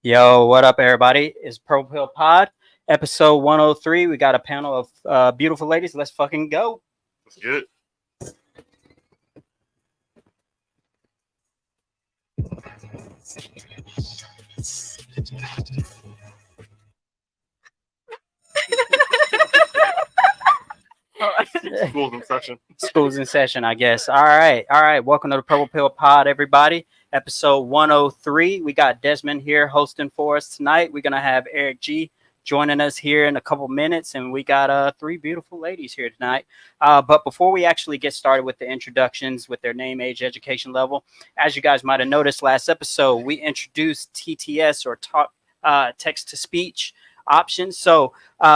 Yo, what up, everybody? It's Purple Pill Pod, episode 103. We got a panel of beautiful ladies. Let's fucking go. Let's get it. School's in session. School's in session, I guess. All right. Welcome to the Purple Pill Pod, everybody. Episode 103. We got Desmond here hosting for us tonight. We're going to have Eric G joining us here in a couple minutes, and we got three beautiful ladies here tonight. But before we actually get started with the introductions with their name, age, education level, as you guys might have noticed last episode, we introduced TTS or talk text to speech options. So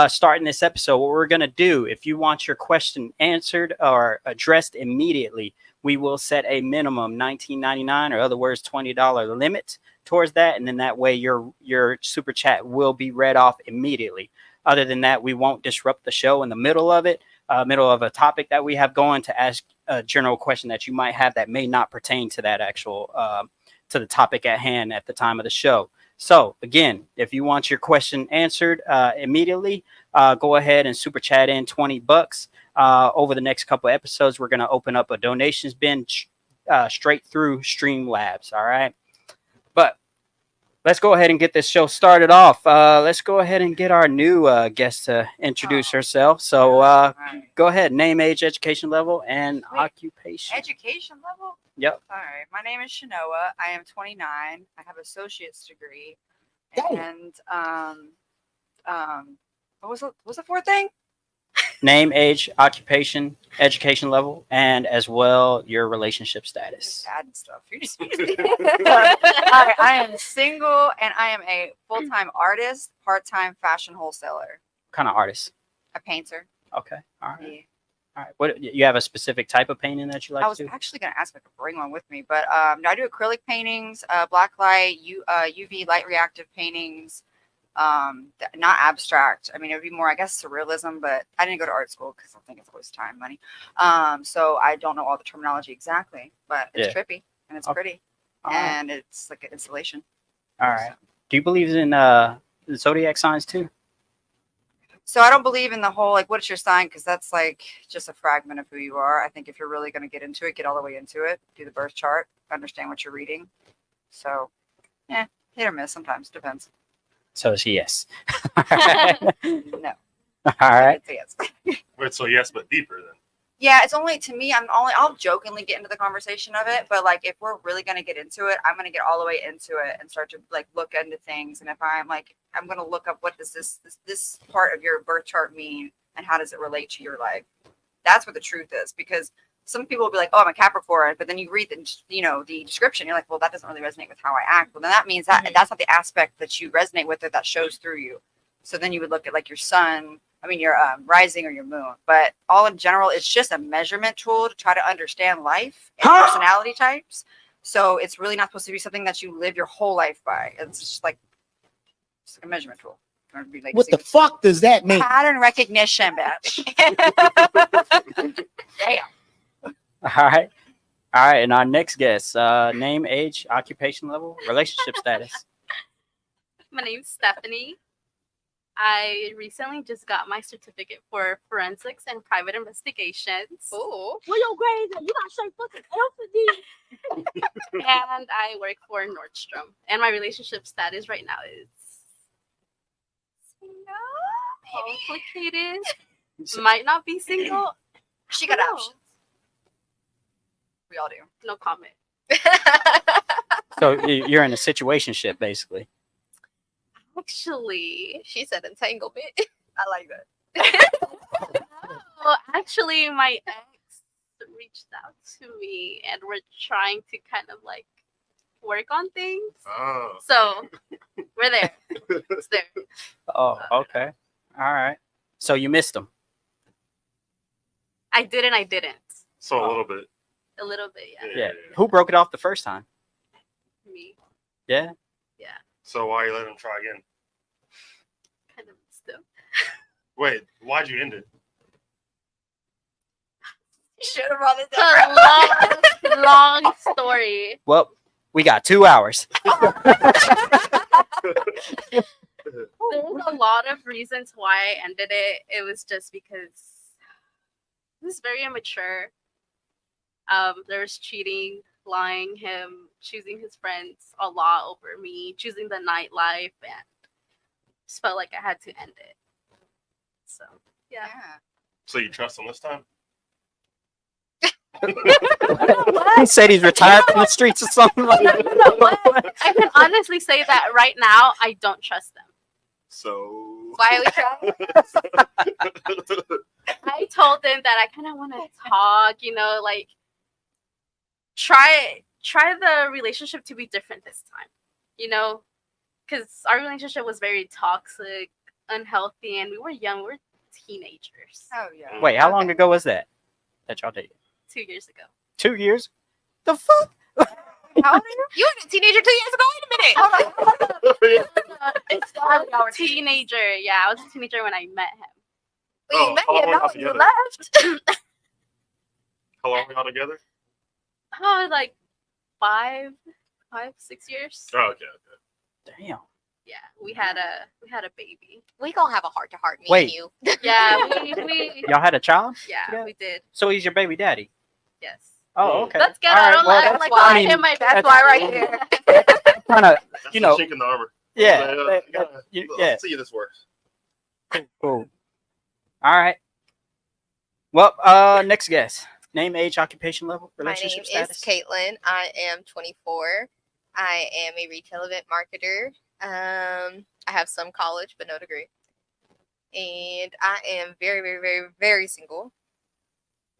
starting this episode, what we're going to do, if you want your question answered or addressed immediately, we will set a minimum $19.99 or other words $20 limit towards that, and then that way your super chat will be read off immediately. Other than that, we won't disrupt the show in the middle of it, middle of a topic that we have going, to ask a general question that you might have that may not pertain to that actual to the topic at hand at the time of the show. So again, if you want your question answered immediately, go ahead and super chat in $20. Over the next couple of episodes, we're going to open up a donations bin straight through Streamlabs. All right. But let's go ahead and get this show started off. Let's go ahead and get our new guest to introduce herself. So go ahead. Name, age, education level, and occupation. Education level? Yep. All right. My name is Shanoa. I am 29. I have an associate's degree. And what was the fourth thing? Name, age, occupation, education level, and as well your relationship status. Adding stuff. You're just All right. I am single and I am a full-time artist, part-time fashion wholesaler. What kind of artist? A painter. Okay. All right. Yeah. All right. What you have a specific type of painting that you like I was to do? actually going to ask if I could bring one with me, but no, I do acrylic paintings, black light, UV light reactive paintings, not abstract. I mean, it would be more, I guess, surrealism, but I didn't go to art school because I think it's a waste of time, money. So I don't know all the terminology exactly, but it's trippy and it's pretty, and it's like an installation. All right. Do you believe in zodiac signs too? So I don't believe in the whole, like, what's your sign? Because that's like just a fragment of who you are. I think if you're really going to get into it, get all the way into it, do the birth chart, understand what you're reading. So, hit or miss sometimes, depends. So it's yes. No. All right. Yes. Wait, so yes, but deeper then. Yeah, it's only, to me, I'll jokingly get into the conversation of it, but like if we're really going to get into it, I'm going to get all the way into it and start to like look into things. And if I'm like, I'm going to look up what does this part of your birth chart mean and how does it relate to your life? That's what the truth is, because some people will be like, oh, I'm a Capricorn, but then you read the description, you're like, well, that doesn't really resonate with how I act. Well, then that means that that's not the aspect that you resonate with or that shows through you. So then you would look at like your sun, your rising or your moon, but all in general, it's just a measurement tool to try to understand life and personality types. So it's really not supposed to be something that you live your whole life by. It's just like a measurement tool. Like, what the fuck does that mean? Pattern recognition, bitch. Damn. All right. And our next guest, name, age, occupation level, relationship status. My name's Stephanie. I recently just got my certificate for forensics and private investigations. Ooh. Where your grades at? You got straight fucking F and D. And I work for Nordstrom. And my relationship status right now is single, complicated. Might not be single. She got options. We all do. No comment. So you're in a situationship, basically. Actually, she said entanglement. I like that. Well, actually, my ex reached out to me and we're trying to kind of like work on things. Oh. So we're there. It's there. Oh, okay. All right. So you missed them. I did and I didn't. So a little bit. A little bit, yeah. Yeah. Who broke it off the first time? Me. Yeah. Yeah. So why you let him try again? Kind of still. Wait, why'd you end it? You should have brought this It's a long story. Well, we got 2 hours. There's a lot of reasons why I ended it. It was just because it was very immature. There was cheating, lying, him choosing his friends a lot over me, choosing the nightlife, and just felt like I had to end it. So yeah. So you trust him this time? He said he's retired from the streets or something like You know what? that. I can honestly say that right now I don't trust them. So Why are we trying? I told them that I kind of want to talk, like try the relationship to be different this time, because our relationship was very toxic, unhealthy, and we were young. We were teenagers. Oh yeah. Wait, how long ago was that y'all dated? 2 years ago. 2 years? The fuck? How old are you? You were a teenager 2 years ago. Wait a minute. I was a teenager. Yeah, I was a teenager when I met him. Well, you met how long him, were not y'all when you together? left. How long were y'all together? Oh, like 6 years. Oh, okay. Damn. Yeah, we had a baby. We gonna have a heart to heart, me Wait. and you. Yeah, we Y'all had a child? yeah, we did. So he's your baby daddy? Yes. Oh, okay. That's good. All I right, don't well, like, that's like why- I him mean, my That's best why friend. right there. Kind of, That's You know, the chink in the armor. yeah. Yeah. Yeah. Let's see if this works. Cool. All right. Well, next guest. Name, age, occupation level, My name relationship is status. Caitlin. I am 24. I am a retail event marketer. I have some college, but no degree. And I am very, very, very, very single.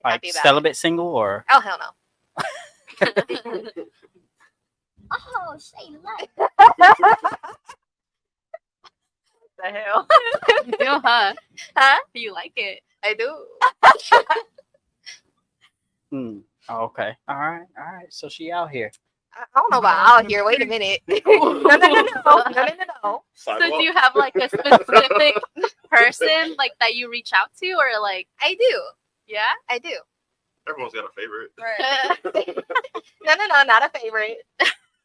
Like Happy about it. celibate, single, or Oh, hell no. Oh, say like. The hell? You do, huh? Huh? You like it? I do. Hmm. Oh, okay. All right. So she out here. I don't know about out here. Wait a minute. No. So do you have like a specific person like that you reach out to, or like I do. yeah? I do. Everyone's got a favorite. Right. No, not a favorite.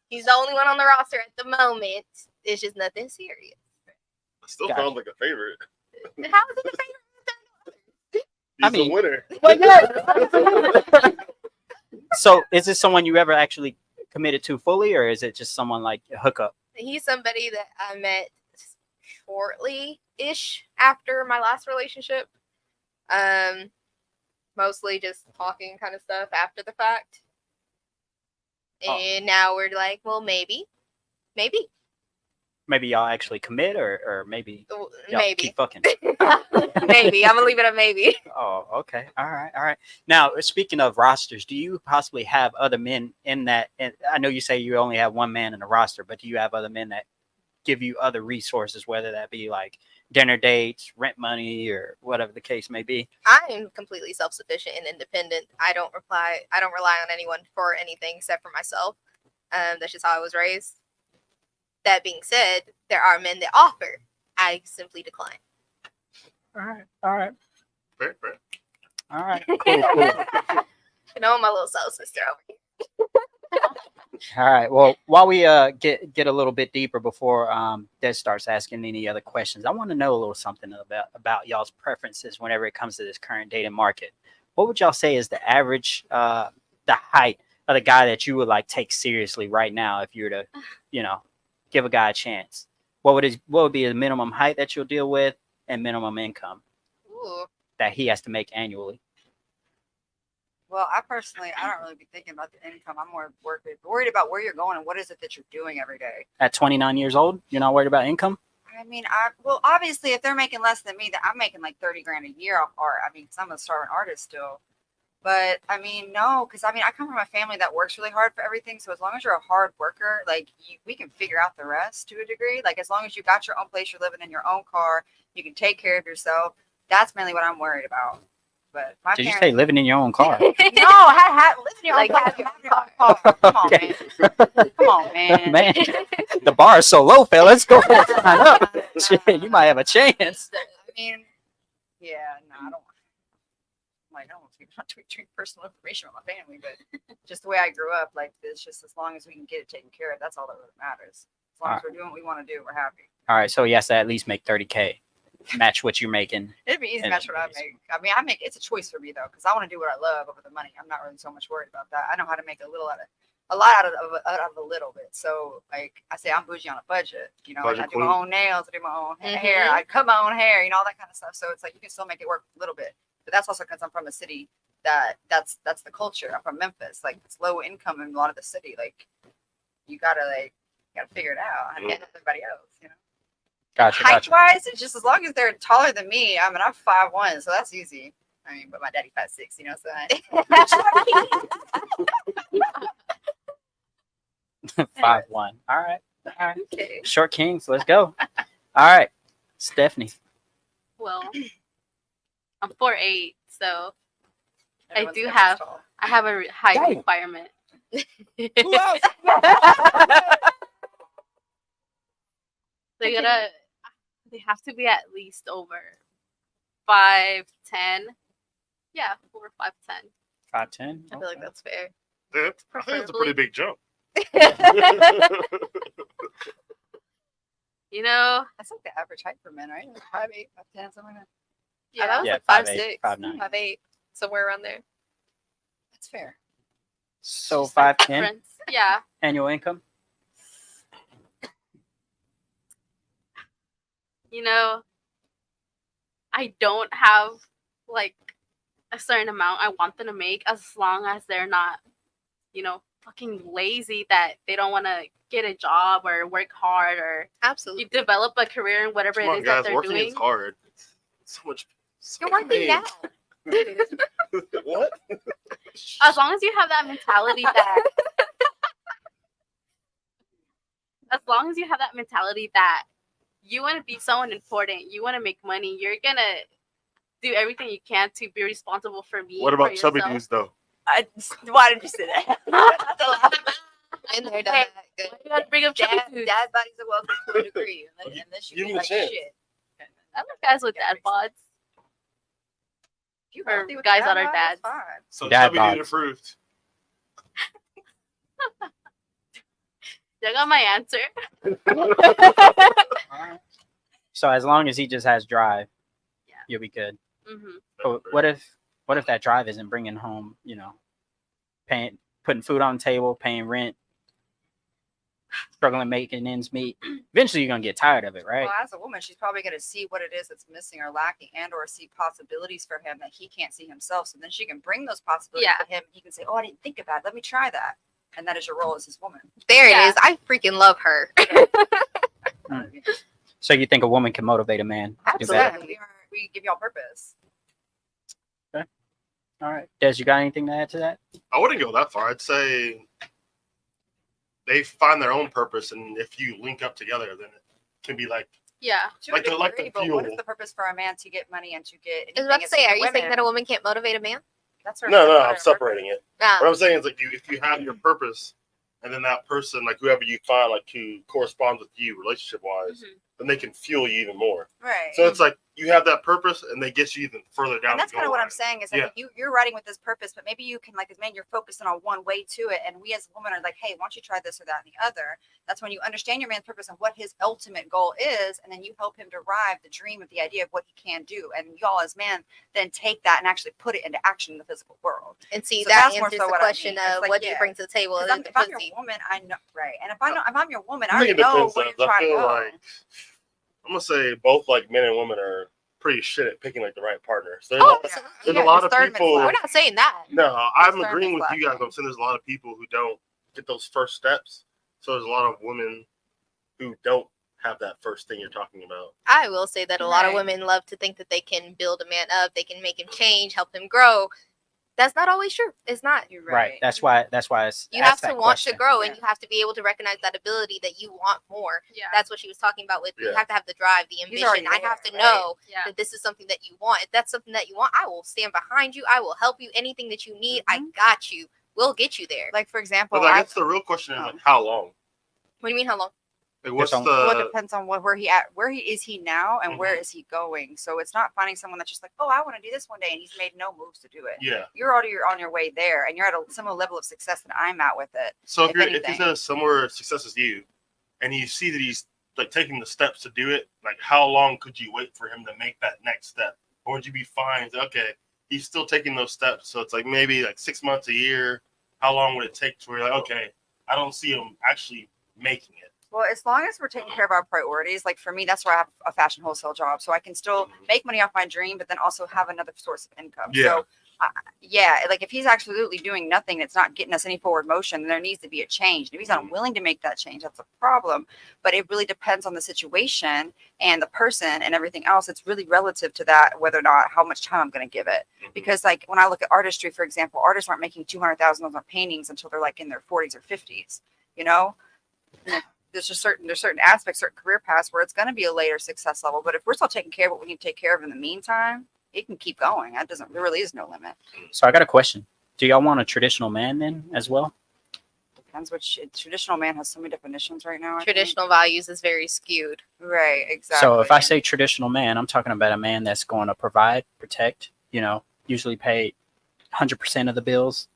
He's the only one on the roster at the moment. It's just nothing serious. It still Gotcha. sounds like a favorite. How is it a favorite? I He's mean- a winner. So is this someone you ever actually committed to fully, or is it just someone like a hookup? He's somebody that I met shortly-ish after my last relationship. Mostly just talking kind of stuff after the fact. Oh. And now we're like, well, maybe. Maybe y'all actually commit, or maybe y'all Maybe. keep fucking. Maybe. I'm gonna leave it at maybe. Oh, okay. All right. Now, speaking of rosters, do you possibly have other men in that? And I know you say you only have one man in the roster, but do you have other men that give you other resources, whether that be like dinner dates, rent money, or whatever the case may be? I am completely self-sufficient and independent. I don't rely on anyone for anything except for myself. That's just how I was raised. That being said, there are men that offer. I simply decline. All right. Fair, fair. All right. Cool. You know, my little soul sister over here. All right. Well, while we get a little bit deeper before Des starts asking any other questions, I want to know a little something about y'all's preferences whenever it comes to this current dating market. What would y'all say is the average, the height of the guy that you would like take seriously right now if you were to, give a guy a chance? What would be the minimum height that you'll deal with and minimum income Ooh. that he has to make annually? Well, I don't really be thinking about the income. I'm more worried about where you're going and what is it that you're doing every day. At 29 years old, you're not worried about income? I mean, obviously, if they're making less than me, that I'm making like 30 grand a year off art. I mean, 'cause I'm a starving artist still. But I mean, no, because I come from a family that works really hard for everything. So as long as you're a hard worker, like we can figure out the rest to a degree. Like as long as you got your own place, you're living in your own car, you can take care of yourself. That's mainly what I'm worried about. But my Did you parents, say living in your own car? no, live in your Like, own car. have your Have your own car. Come on, Okay. man. Come on, man. Man, the bar is so low, fellas. Go ahead, sign up. Shit, you might have a chance. I mean, yeah, no, I don't. I don't want to not to personal information about my family, but just the way I grew up, like it's just as long as we can get it taken care of, that's all that really matters. As long as we're doing what we want to do, we're happy. All right, so he has to at least make 30K, match what you're making. It'd be easy to And match what I it's- make. I mean, I make it's a choice for me though, because I want to do what I love over the money. I'm not really so much worried about that. I know how to make a lot out of a little bit. So like I say, I'm bougie on a budget. You know, Budget I do my queen. own nails, I do my own hair, I cut my own hair, you know, all that kind of stuff. So it's like you can still make it work a little bit. But that's also because I'm from a city that's the culture. I'm from Memphis. Like it's low income in a lot of the city. Like you gotta figure it out. And everybody else, you know. Gotcha, Height gotcha. wise, it's just as long as they're taller than me. I mean, I'm 5'1", so that's easy. I mean, but my daddy 5'6", you know, so 5'1". All right. All right. okay. Short Kings, let's go. All right. Stephanie. Well, I'm 4'8", so Everyone's do gonna be have- tall. I have a height Dang. requirement. Who else? They have to be at least over 5'10". Yeah, over 5'10". 5'10". I feel like that's fair. Yeah, I think it's a pretty big jump. You know, That's like the average height for men, right? Like 5'8", 5'10", something like that. Yeah, that was Yeah, like 5'8", 5'6", 5'9". 5'8", somewhere around there. That's fair. So just like 5'10", preference. Yeah. annual income. You know, I don't have like a certain amount I want them to make as long as they're not, you know, fucking lazy that they don't want to get a job or work hard or Absolutely. you develop a career in whatever Come it on, is that guys, they're working doing. is hard. It's so much. You're working pain. now. What? As long as you have that mentality that as long as you have that mentality that you want to be someone important, you want to make money, you're gonna do everything you can to be responsible for me. What about for chubby yourself. dudes though? Why did you say that? In there, done Hey, that. Good. You gotta bring up chubby dudes. Dad bodies are welcome to a degree, unless you Give feel me a like chance. shit. I like guys with dad bods. If you Or healthy with guys dad that are bod, that's dads. fine. So Dad chubby dude bods. approved. I got my answer. So as long as he just has drive, Yeah. you'll be good. Hmm. But what if that drive isn't bringing home, you know, putting food on the table, paying rent, struggling making ends meet? Eventually, you're gonna get tired of it, right? Well, as a woman, she's probably going to see what it is that's missing or lacking, and/or see possibilities for him that he can't see himself. So then she can bring those possibilities Yeah. to him. He can say, "Oh, I didn't think about it. Let me try that." And that is your role as his woman. There Yeah. it is. I freaking love her. So you think a woman can motivate a man to do better? Absolutely, we give y'all purpose. All right, Des, you got anything to add to that? I wouldn't go that far. I'd say they find their own purpose, and if you link up together, then it can be like Yeah. To Like a the- like the degree, but what is fuel. the purpose for a man to get money and to get? I was about to say, are you saying women? that a woman can't motivate a man? That's her. no. that's I'm her separating it. Ah, What I'm saying is like if you have your purpose, and then that person, like whoever you find, like who corresponds with you relationship wise, Mhm. then they can fuel you even more. Right. So it's like you have that purpose, and they get you even further down. And that's the kind of goal what I'm line. saying is that Yeah. if you're writing with this purpose, but maybe you can, like, as man, you're focusing on one way to it. And we as a woman are like, hey, why don't you try this or that and the other? That's when you understand your man's purpose and what his ultimate goal is. And then you help him derive the dream of the idea of what he can do. And y'all as man then take that and actually put it into action in the physical world. and see, So that that's more answers so the what I question mean. It's of like, what do you yeah. bring to the table? Because Other than if I'm your pussy? woman, I know, right. And if I'm your woman, I I think already it know depends. where you're though. I trying to feel go. like I'm gonna say both like men and women are pretty shit at picking like the right partner. So there's, Oh, a, lot, absolutely. there's Yeah, a lot it's of third people. mid-slack. We're not saying that. No, I'm It's agreeing with third you guys. mid-slack. I'm saying there's a lot of people who don't get those first steps. So there's a lot of women who don't have that first thing you're talking about. I will say that a lot of Right. women love to think that they can build a man up, they can make him change, help him grow. That's not always true. It's not. You're Right. That's why it's You have asked to that want to question. grow, and Yeah. you have to be able to recognize that ability that you want more. Yeah. That's what she was talking about with you Yeah. have to have the drive, the He's already ambition. I have there, to right? know Yeah. that this is something that you want. If that's something that you want, I will stand behind you. I will help you. Anything that you need, I got you. We'll get you there. Like, for example, But I guess the real question is like how long? What do you mean, how long? Like what's Just the on- well, it depends on where he at, where he is now, and where is he going. So it's not finding someone that's just like, oh, I want to do this one day, and he's made no moves to do it. yeah. You're already on your way there, and you're at a similar level of success that I'm at with it. So if If you're anything. at a similar success as you, and you see that he's like taking the steps to do it, like how long could you wait for him to make that next step? Or would you be fine? Okay, he's still taking those steps. So it's like maybe like 6 months, a year. How long would it take to where you're like, okay, I don't see him actually making it? Well, as long as we're taking care of our priorities, like for me, that's why I have a fashion wholesale job. So I can still make money off my dream, but then also have another source of income. Yeah. So yeah, like if he's absolutely doing nothing, it's not getting us any forward motion, then there needs to be a change. If he's not willing to make that change, that's a problem. But it really depends on the situation and the person and everything else. It's really relative to that, whether or not how much time I'm going to give it. Because like when I look at artistry, for example, artists aren't making $200,000 on paintings until they're like in their 40s or 50s, you know? And there's certain aspects, certain career paths where it's going to be a later success level. But if we're still taking care of what we need to take care of in the meantime, it can keep going. There really is no limit. So I got a question. Do y'all want a traditional man then as well? Depends which traditional man has so many definitions right now. I think. Traditional values is very skewed. Right, exactly. So if I say traditional man, I'm talking about a man that's going to provide, protect, usually pay 100% of the bills,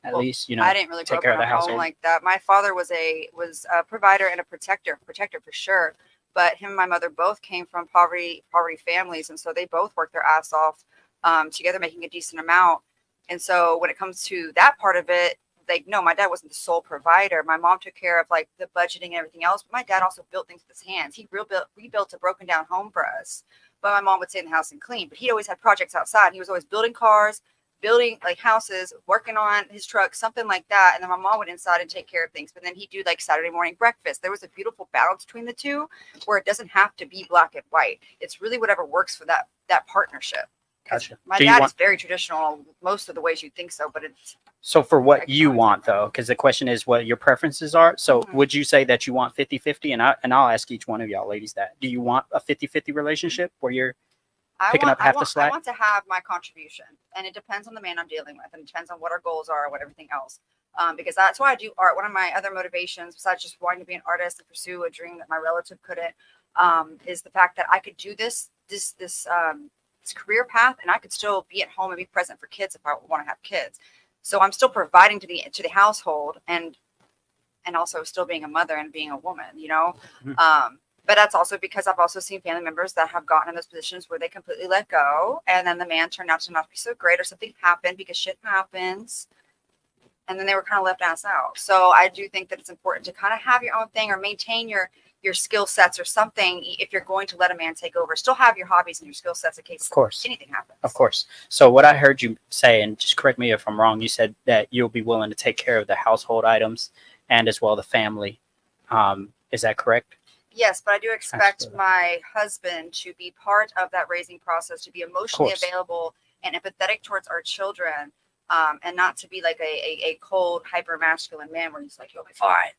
at least, I didn't really grow take up care in of a the home household. like that. My father was a provider and a protector for sure. But him and my mother both came from poverty families, and so they both worked their ass off together, making a decent amount. And so when it comes to that part of it, like no, my dad wasn't the sole provider. My mom took care of like the budgeting and everything else. But my dad also built things with his hands. He rebuilt a broken down home for us. But my mom would stay in the house and clean. But he always had projects outside. He was always building cars, building like houses, working on his truck, something like that. And then my mom would inside and take care of things. But then he'd do like Saturday morning breakfast. There was a beautiful balance between the two where it doesn't have to be black and white. It's really whatever works for that partnership. Gotcha. My Do you dad want- is very traditional most of the ways you'd think so, but it's So for what Like, you honestly. want though, because the question is what your preferences are. So Mhm. would you say that you want 50-50? And I'll ask each one of y'all ladies that. Do you want a 50-50 relationship where you're picking up half the slack? I want to have my contribution, and it depends on the man I'm dealing with, and it depends on what our goals are, what everything else. Because that's why I do art. One of my other motivations, besides just wanting to be an artist and pursue a dream that my relative couldn't, is the fact that I could do this career path, and I could still be at home and be present for kids if I want to have kids. So I'm still providing to the household, and also still being a mother and being a woman, Mhm. But that's also because I've also seen family members that have gotten in those positions where they completely let go, and then the man turned out to not be so great, or something happened because shit happens, and then they were kind of left ass out. So I do think that it's important to kind of have your own thing or maintain your skill sets or something if you're going to let a man take over. Still have your hobbies and your skill sets in case Of course. anything happens. Of course. So what I heard you say, and just correct me if I'm wrong, you said that you'll be willing to take care of the household items and as well the family. Is that correct? Yes, but I do expect Absolutely. my husband to be part of that raising process, to be emotionally course. available and empathetic towards our children, and not to be like a cold, hyper masculine man where he's like, "You'll be fine,"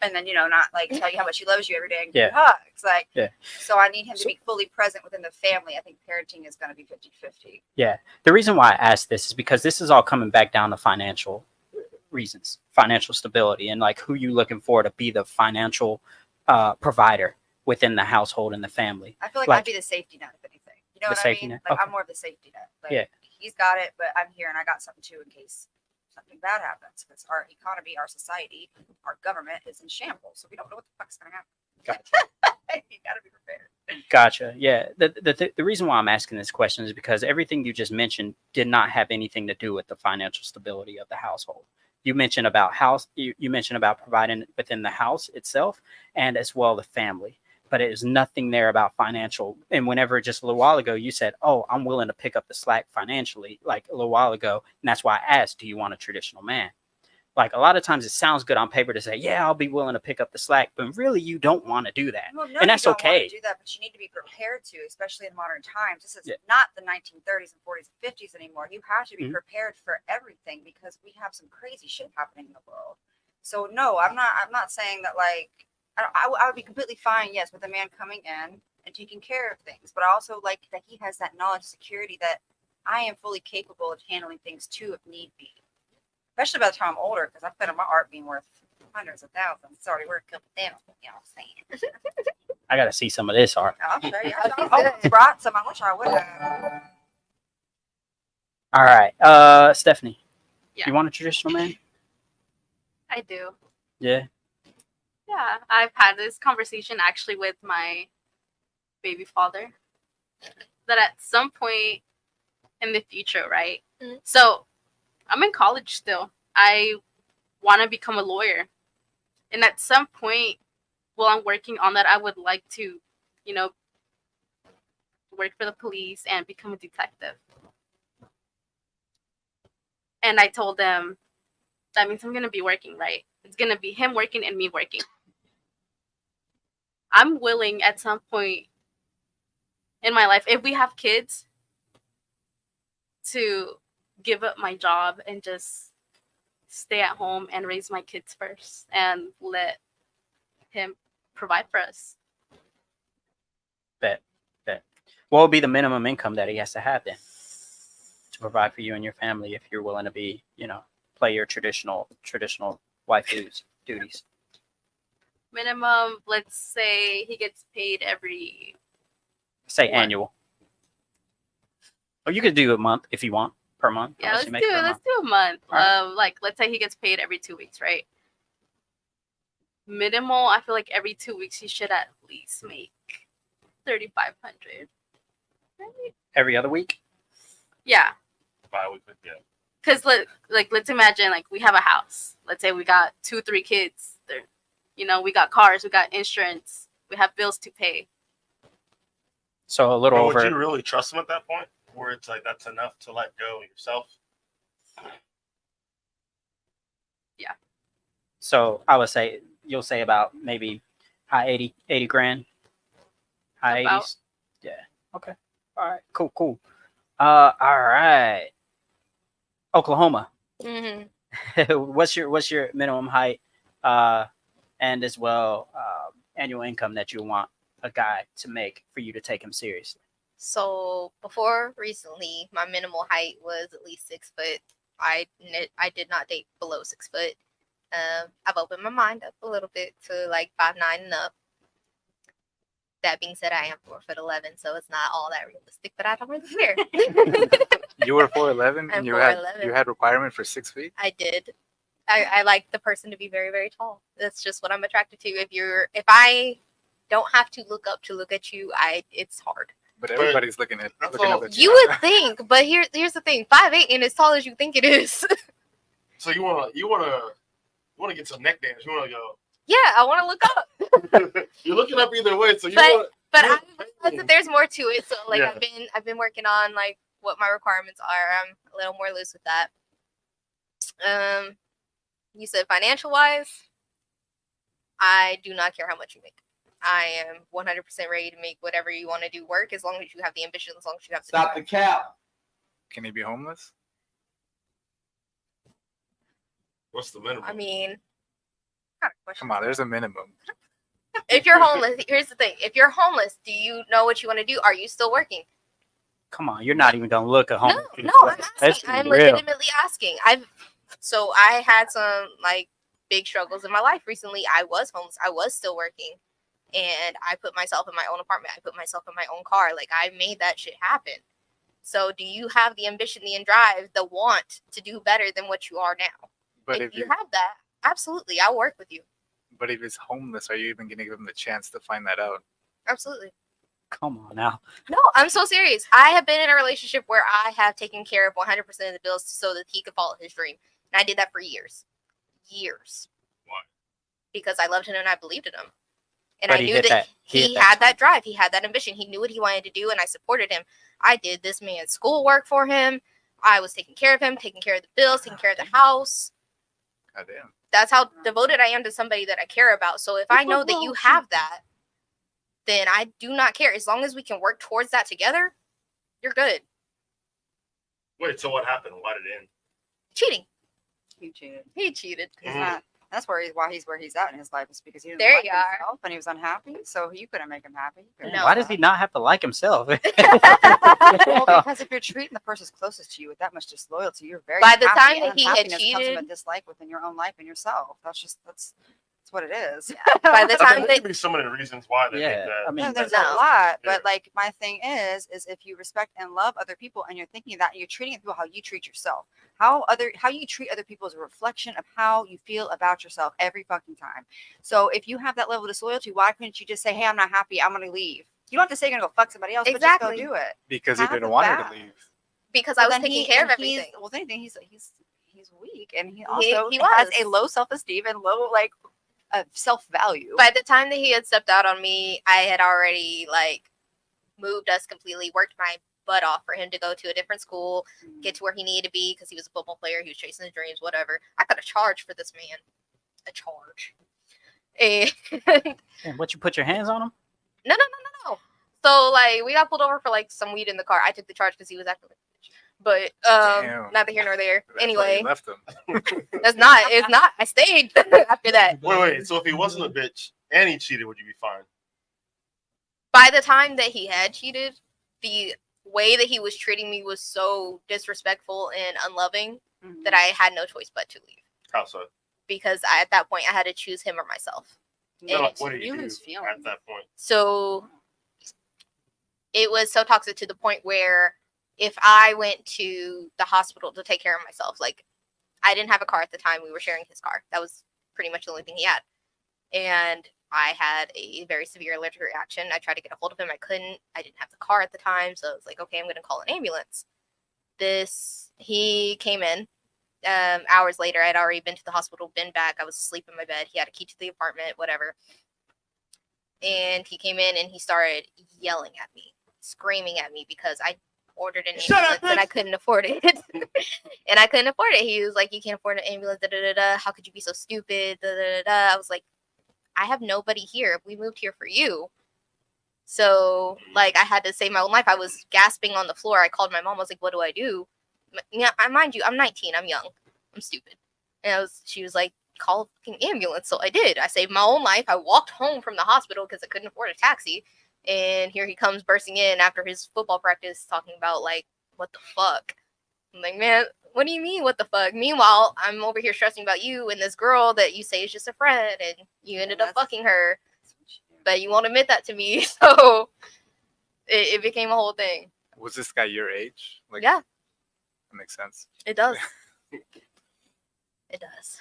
and then not like tell you how much he loves you every day and give you hugs. Like, Yeah. So I need him to be fully present within the family. I think parenting is going to be 50-50. Yeah. The reason why I asked this is because this is all coming back down to financial reasons, financial stability, and like who you looking for to be the financial provider within the household and the family. I feel like Like- I'd be the safety net, if anything. You know The what I safety mean? net, Like okay. I'm more of the safety net. Like, Yeah. He's got it, but I'm here and I got something too in case something bad happens. Because our economy, our society, our government is in shambles, so we don't know what the fuck's gonna happen. Gotcha. You gotta be prepared. Gotcha. Yeah. The reason why I'm asking this question is because everything you just mentioned did not have anything to do with the financial stability of the household. You mentioned about you mentioned about providing within the house itself and as well the family, but it is nothing there about financial. And whenever just a little while ago you said, "Oh, I'm willing to pick up the slack financially," like a little while ago, and that's why I asked, "Do you want a traditional man?" Like a lot of times it sounds good on paper to say, "Yeah, I'll be willing to pick up the slack," but really you don't want to do that. Well, no, And that's you don't okay. want to do that, but you need to be prepared to, especially in modern times. This is Yeah. not the 1930s and 40s and 50s anymore. You have to be Mhm. prepared for everything because we have some crazy shit happening in the world. So no, I'm not saying that like I would be completely fine, yes, with a man coming in and taking care of things, but I also like that he has that knowledge, security that I am fully capable of handling things too if need be. Especially by the time I'm older, because I plan on my art being worth hundreds of thousands. It's already worth a couple thousands, you know what I'm saying? I got to see some of this art. I'll show you. I almost brought some. I wish I would have. All right. Stephanie, Yeah. you want a traditional man? I do. Yeah. Yeah. Yeah, I've had this conversation actually with my baby father. That at some point in the future, right? Mhm. So I'm in college still. I want to become a lawyer. And at some point, while I'm working on that, I would like to, you know, work for the police and become a detective. And I told them, that means I'm going to be working, right? It's going to be him working and me working. I'm willing at some point in my life, if we have kids, to give up my job and just stay at home and raise my kids first and let him provide for us. Bet. What would be the minimum income that he has to have then to provide for you and your family if you're willing to be, play your traditional wife duties? Minimum, let's say he gets paid every Say What? annual. Or you could do a month if you want, per month. Yeah, how much let's you do make per let's month. do a month. All right. Like let's say he gets paid every 2 weeks, right? Minimal, I feel like every 2 weeks he should at least make 3,500. Right? Every other week. Yeah, Bi-weekly, yeah. because let's imagine like we have a house. Let's say we got 2-3 kids. There, we got cars, we got insurance, we have bills to pay. So a little But over. would you really trust him at that point, where it's like that's enough to let go yourself? So I would say you'll say about maybe high 80 grand. High About. 80s. Yeah. Okay. All right. Cool. All right. Oklahoma. Mm-hmm. what's your minimum height, and as well annual income that you want a guy to make for you to take him seriously? So before recently, my minimal height was at least 6 foot. I did not date below 6 foot. I've opened my mind up a little bit to like 5'9" and up. That being said, I am 4'11", so it's not all that realistic, but I don't really care. You were 4'11", I'm and you 4'11". had requirement for 6 feet. I did. I like the person to be very, very tall. That's just what I'm attracted to. If I don't have to look up to look at you, it's hard. But everybody's looking that's up all- at You would think, but here's the thing: 5'8" ain't as tall as you think it is. So you wanna get some neck dance? You wanna go? Yeah, I want to look up, You're looking up either way, so you But- want. but Yeah. I realize that there's more to it. So like Yeah. I've been working on like what my requirements are. I'm a little more loose with that. You said financial wise, I do not care how much you make. I am 100% ready to make whatever you want to do work as long as you have the ambition, as long as you have the Stop the cap. Can he be homeless? What's the minimum? I mean, Come on, there's a minimum. if you're homeless, here's the thing: if you're homeless, do you know what you want to do? Are you still working? Come on, you're not even gonna look at home. No, I'm Let's asking. be I'm real. legitimately asking. I had some like big struggles in my life recently. I was homeless. I was still working, and I put myself in my own apartment. I put myself in my own car. Like I made that shit happen. So, do you have the ambition, the drive, the want to do better than what you are now? But if you have that, absolutely, I'll work with you. But if he's homeless, are you even going to give him the chance to find that out? Absolutely. Come on now. No, I'm so serious. I have been in a relationship where I have taken care of 100% of the bills so that he could follow his dream. And I did that for years. Years. Why? Because I loved him and I believed in him. And But I he knew hit that that- he he hit that had that drive. He had that ambition. He knew what he wanted to do and I supported him. I did this man's schoolwork for him. I was taking care of him, taking care of the bills, taking care of the house. Goddamn. That's how devoted I am to somebody that I care about. So if I know that you have that, then I do not care. As long as we can work towards that together, you're good. Wait, so what happened? Why did it end? Cheating. He cheated. He cheated. He's Mhm. not. That's where he's where he's at in his life is because he didn't There like you are. himself and he was unhappy. So you couldn't make him happy. You couldn't No. do Why does that. he not have to like himself? Well, because if you're treating the person closest to you with that much disloyalty, you're very By the happy, time that and he had happiness comes from cheated- a dislike within your own life and yourself. That's That's what it is. By the I time mean, there could be so many reasons why they Yeah, think that. I mean, No, there's No. a lot, Yeah. but like my thing is if you respect and love other people and you're thinking that and you're treating people how you treat yourself, how you treat other people is a reflection of how you feel about yourself every fucking time. So if you have that level of disloyalty, why couldn't you just say, "Hey, I'm not happy. I'm gonna leave." You don't have to say you're gonna go fuck somebody else, Exactly. but just go do it. Because he Have didn't the want her to back. leave. because Well, I was then taking care of and he's- everything. Well, if anything, he's weak, and he also he has was. a low self esteem and low self value. By the time that he had stepped out on me, I had already like moved us completely, worked my butt off for him to go to a different school, get to where he needed to be because he was a football player, he was chasing his dreams, whatever. I got a charge for this man. A charge. And And what, you put your hands on him? no. So like we got pulled over for like some weed in the car. I took the charge because he was acting like a bitch. But Damn. neither here nor there. That's why Anyway, you left him. it's not. I stayed after that. Wait. So if he wasn't a bitch and he cheated, would you be fine? By the time that he had cheated, the way that he was treating me was so disrespectful and unloving Mhm. that I had no choice but to leave. How so? Because at that point I had to choose him or myself. No, And like, what do you lose do feelings. at that point? So it was so toxic to the point where if I went to the hospital to take care of myself, like I didn't have a car at the time, we were sharing his car. That was pretty much the only thing he had. And I had a very severe allergic reaction. I tried to get a hold of him. I couldn't. I didn't have the car at the time. So I was like, okay, I'm going to call an ambulance. He came in. Hours later, I'd already been to the hospital, been back. I was asleep in my bed. He had a key to the apartment, whatever. And he came in and he started yelling at me, screaming at me because I ordered an Shut up, ambulance and I bitch! couldn't afford it. And I couldn't afford it. He was like, you can't afford an ambulance, da da da da. How could you be so stupid? Da da da da. I was like, I have nobody here. We moved here for you. So, like, I had to save my own life. I was gasping on the floor. I called my mom. I was like, what do I do? Yeah, mind you, I'm 19. I'm young. I'm stupid. And she was like, call a fucking ambulance. So I did. I saved my own life. I walked home from the hospital because I couldn't afford a taxi. And here he comes bursting in after his football practice talking about, like, what the fuck? I'm like, man, what do you mean, what the fuck? Meanwhile, I'm over here stressing about you and this girl that you say is just a friend and you ended up fucking her, but you won't admit that to me. So it became a whole thing. Was this guy your age? Like, Yeah, that makes sense. it does. It does.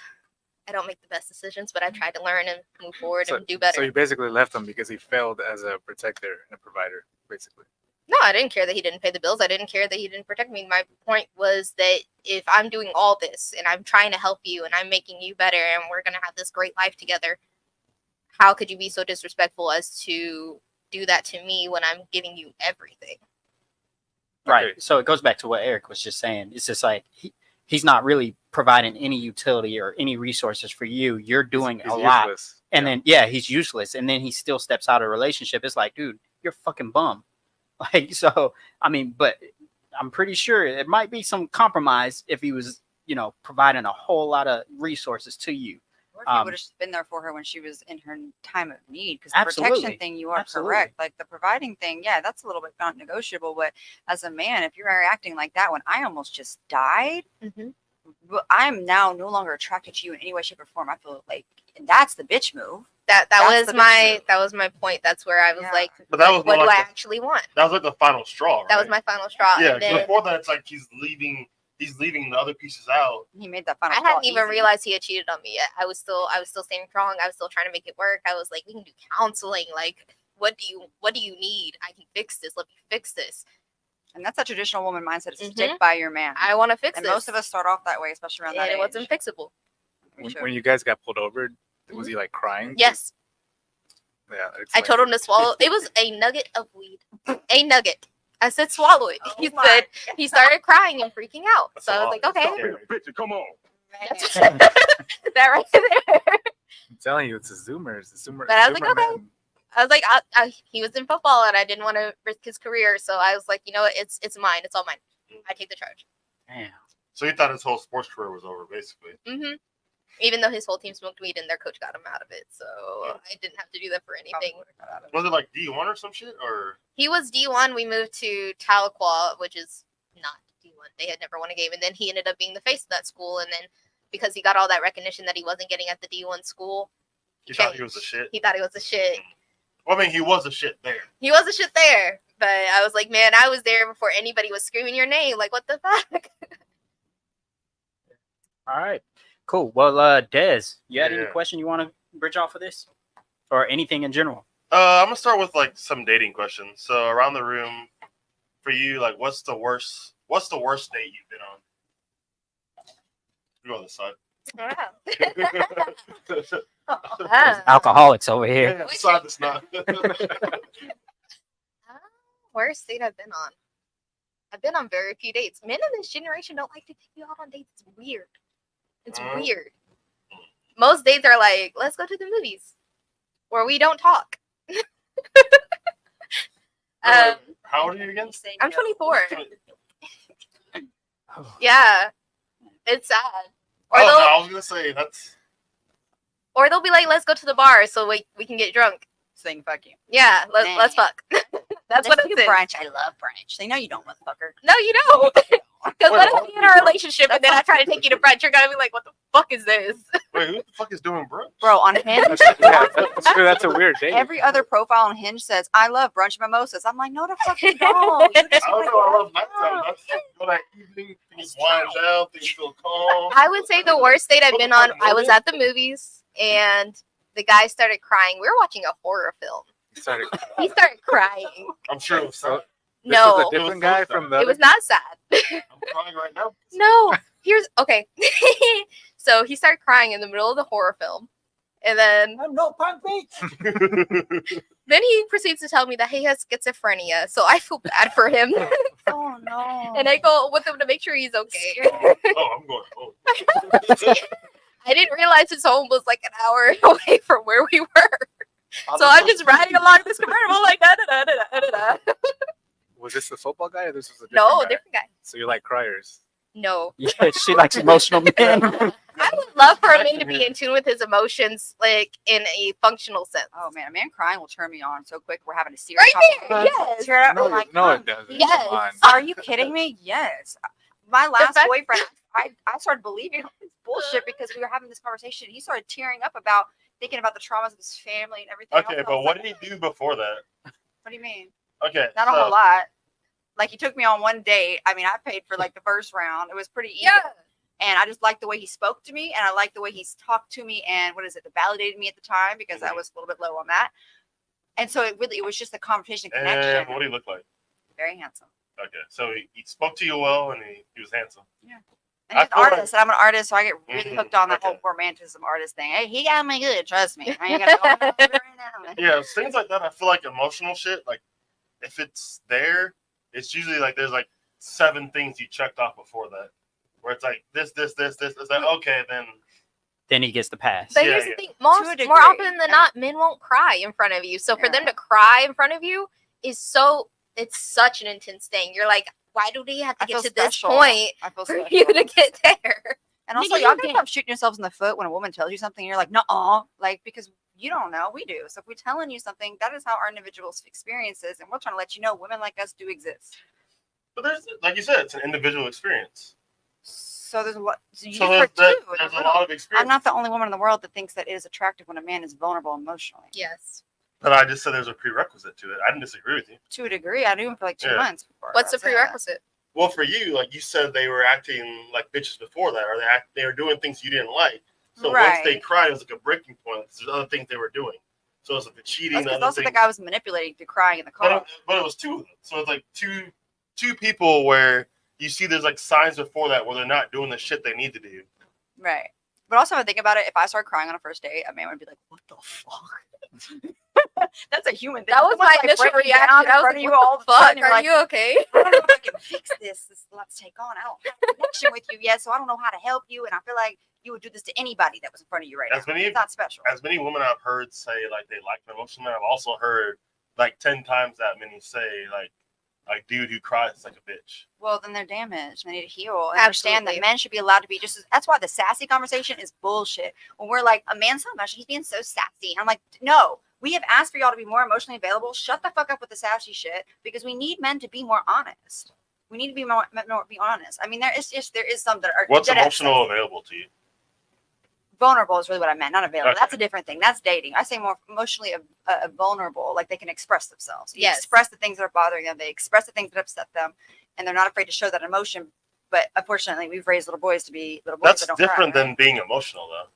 I don't make the best decisions, but I try to learn and move forward and do better. So you basically left him because he failed as a protector and a provider, basically. No, I didn't care that he didn't pay the bills. I didn't care that he didn't protect me. My point was that if I'm doing all this and I'm trying to help you and I'm making you better and we're going to have this great life together, how could you be so disrespectful as to do that to me when I'm giving you everything? Right. Okay. So it goes back to what Eric was just saying. It's just like he's not really providing any utility or any resources for you. You're doing He's a lot. useless. And then, yeah, he's useless. And then he still steps out of a relationship. It's like, dude, you're a fucking bum. Like, so, I mean, but I'm pretty sure it might be some compromise if he was, providing a whole lot of resources to you. Or if he would have been there for her when she was in her time of need. Because the Absolutely. protection thing, you are Absolutely. correct. Like the providing thing, yeah, that's a little bit not negotiable. But as a man, if you're acting like that when I almost just died, Mm-hmm. I'm now no longer attracted to you in any way, shape, or form. I feel like that's the bitch move. That's That's the was my point. That's where I was Yeah. like, But that was what more do I like actually want? that was like the final straw, right? That was my final straw. Yeah, And 'cause then before that, it's like he's leaving the other pieces out. He made that final. I straw hadn't even easy. realized he had cheated on me yet. I was still staying strong. I was still trying to make it work. I was like, we can do counseling. Like, what do you need? I can fix this. Let me fix this. And that's a traditional woman mindset: is to Mhm. stick by your man. I want to fix and this. most of us start off that way, especially around and that it age. wasn't fixable. When you guys got pulled over, was he like crying? Yes. Yeah. I told him to swallow. It was a nugget of weed. A nugget. I said swallow it. He said he started crying and freaking out. That's So a I was lot. like, okay. Stop being a bitch, come on. Man. That right there. I'm telling you, it's a Zoomer. It's a Zoomer. But I was like, Zoomer okay. man. I was like, he was in football and I didn't want to risk his career. So I was like, you know what? It's mine. It's all mine. I take the charge. Damn. So you thought his whole sports career was over, basically. Mm-hmm. Even though his whole team smoked weed and their coach got him out of it. So I didn't have to do that for anything. Was it like D1 or some shit, or? He was D1. We moved to Tahlequah, which is not D1. They had never won a game. And then he ended up being the face of that school. And then because he got all that recognition that he wasn't getting at the D1 school, You thought he was a shit? He thought he was a shit. Well, I mean, he was a shit there. He was a shit there. But I was like, man, I was there before anybody was screaming your name. Like, what the fuck? All right. Cool. Well, Des, you had any Yeah. question you want to bridge off of this, or anything in general? I'm gonna start with like some dating questions. So around the room, for you, like, what's the worst date you've been on? You go on this side. Ah. Alcoholics over here. Yeah, side that's not. Worst date I've been on. I've been on very few dates. Men of this generation don't like to take you out on dates. It's weird. It's weird. Most dates are like, let's go to the movies, where we don't talk. How old are you again? I'm 24. Yeah, it's sad. Or Oh, they'll, no, I was gonna say that's. or they'll be like, let's go to the bar so we can get drunk. Saying fuck you. Yeah, let's fuck. That's what Let's it do is. brunch. I love brunch. They know you don't, motherfucker. No, you don't. Because Wait, what if what? we in a relationship and then I try to take you to brunch? You're gonna be like, what the fuck is this? Wait, who the fuck is doing brunch? Bro, on Hinge, Yeah, that's true. That's a weird date. every other profile on Hinge says, I love brunch mimosas. I'm like, no, the fuck you don't. You just I don't wanna know. I go love nighttime. That's that evening. Things wind down. Things feel calm. I would say the worst date I've been on, I was at the movies and the guy started crying. We were watching a horror film. Sorry. He started crying. I'm sure it was sad. This No, is a different guy from the it was not sad. I'm crying right now. No, here's okay. So he started crying in the middle of the horror film. And then I'm no punk bitch. then he proceeds to tell me that he has schizophrenia. So I feel bad for him. Oh, no. And I go with him to make sure he's okay. Oh, I'm going home. I didn't realize his home was like an hour away from where we were. So I'm just riding along this convertible like da da da da da da. Was this the football guy or this was a different No, guy? different guy. So you like criers? No. Yeah, she likes emotional men. I would love for a man to be in tune with his emotions, like in a functional sense. Oh, man, a man crying will turn me on so quick. We're having a serious Right there, conversation. yes. Tear up, No, I'm like, no, "Huh, it doesn't. Yes. Come on. Are you kidding me? Yes. My last fact- boyfriend, I started believing all this bullshit because we were having this conversation. He started tearing up about thinking about the traumas of his family and everything. Okay, else. I but was what like, did he do before that? What do you mean? Okay, Not a whole lot. Like, he took me on one date. I mean, I paid for like the first round. It was pretty easy. Yeah. And I just liked the way he spoke to me, and I liked the way he's talked to me, and it validated me at the time because I was a little bit low on that. And so it was just a conversation connection. And what do he look like? Very handsome. Okay, so he spoke to you well, and he was handsome. And he's I an feel artist, and I'm an artist, so I get really Mhm, hooked on that okay. whole romanticism artist thing. Hey, he got me good, trust me. I ain't gonna go right now. Yeah, things like that. I feel like emotional shit. Like, if it's there, it's usually like there's like 7 things you checked off before that, where it's like this. It's like okay, then He gets the pass. But Yeah, here's yeah. the thing: To a more degree. often than not, men won't cry in front of you. So for them Yeah. to cry in front of you it's such an intense thing. You're like, why do they have to I get feel to special. this point I feel for special. you to get there? And also, Nigga, y'all you gotta can't- stop shooting yourselves in the foot when a woman tells you something. You're like, nuh-uh. Like, because you don't know. We do. So if we're telling you something, that is how our individuals experiences. And we're trying to let you know women like us do exist. but there's like you said, it's an individual experience. So there's what so you So for there's two. a lot of experience. I'm not the only woman in the world that thinks that it is attractive when a man is vulnerable emotionally. Yes. But I just said there's a prerequisite to it. I didn't disagree with you. To a degree, I knew him for like 2 Yeah. months before. What's the That's it. prerequisite? Well, for you, like you said, they were acting like bitches before that, or they were doing things you didn't like. So once they Right. cried, it was like a breaking point. There's other things they were doing. So it's like the cheating, That's the because other also the things. guy was manipulating through crying in the car. But it was 2 of them. So it's like two people where you see there's like signs before that where they're not doing the shit they need to do. Right. But also, if I think about it, if I start crying on a first date, a man would be like, "What the fuck?" That's a human thing. That was my Someone's, like, initial breaking reaction. down in I was front like, of you what all the of a sudden, fuck? you're Are like, you okay? I don't know if I can fix this. This is a lot to take on. I don't have a connection with you yet, so I don't know how to help you. And I feel like you would do this to anybody that was in front of you right As now. many- It's not special. As many women I've heard say like they like an emotional man, I've also heard like 10 times that many say like a dude who cries is like a bitch. Well, then they're damaged. They need to heal and understand that Absolutely. men should be allowed to be just as. That's why the sassy conversation is bullshit. When we're like, a man's so emotional, he's being so sassy. And I'm like, no, we have asked for y'all to be more emotionally available. Shut the fuck up with the sassy shit because we need men to be more honest. We need to be more be honest. I mean, there is some that are. What's dead ass emotional sassy. available to you? vulnerable is really what I meant, not available. Okay. That's a different thing. That's dating. I say more emotionally vulnerable, like they can express themselves. They Yes. express the things that are bothering them. They express the things that upset them, and they're not afraid to show that emotion. But unfortunately, we've raised little boys to be little boys That's that don't different cry, than being emotional, though.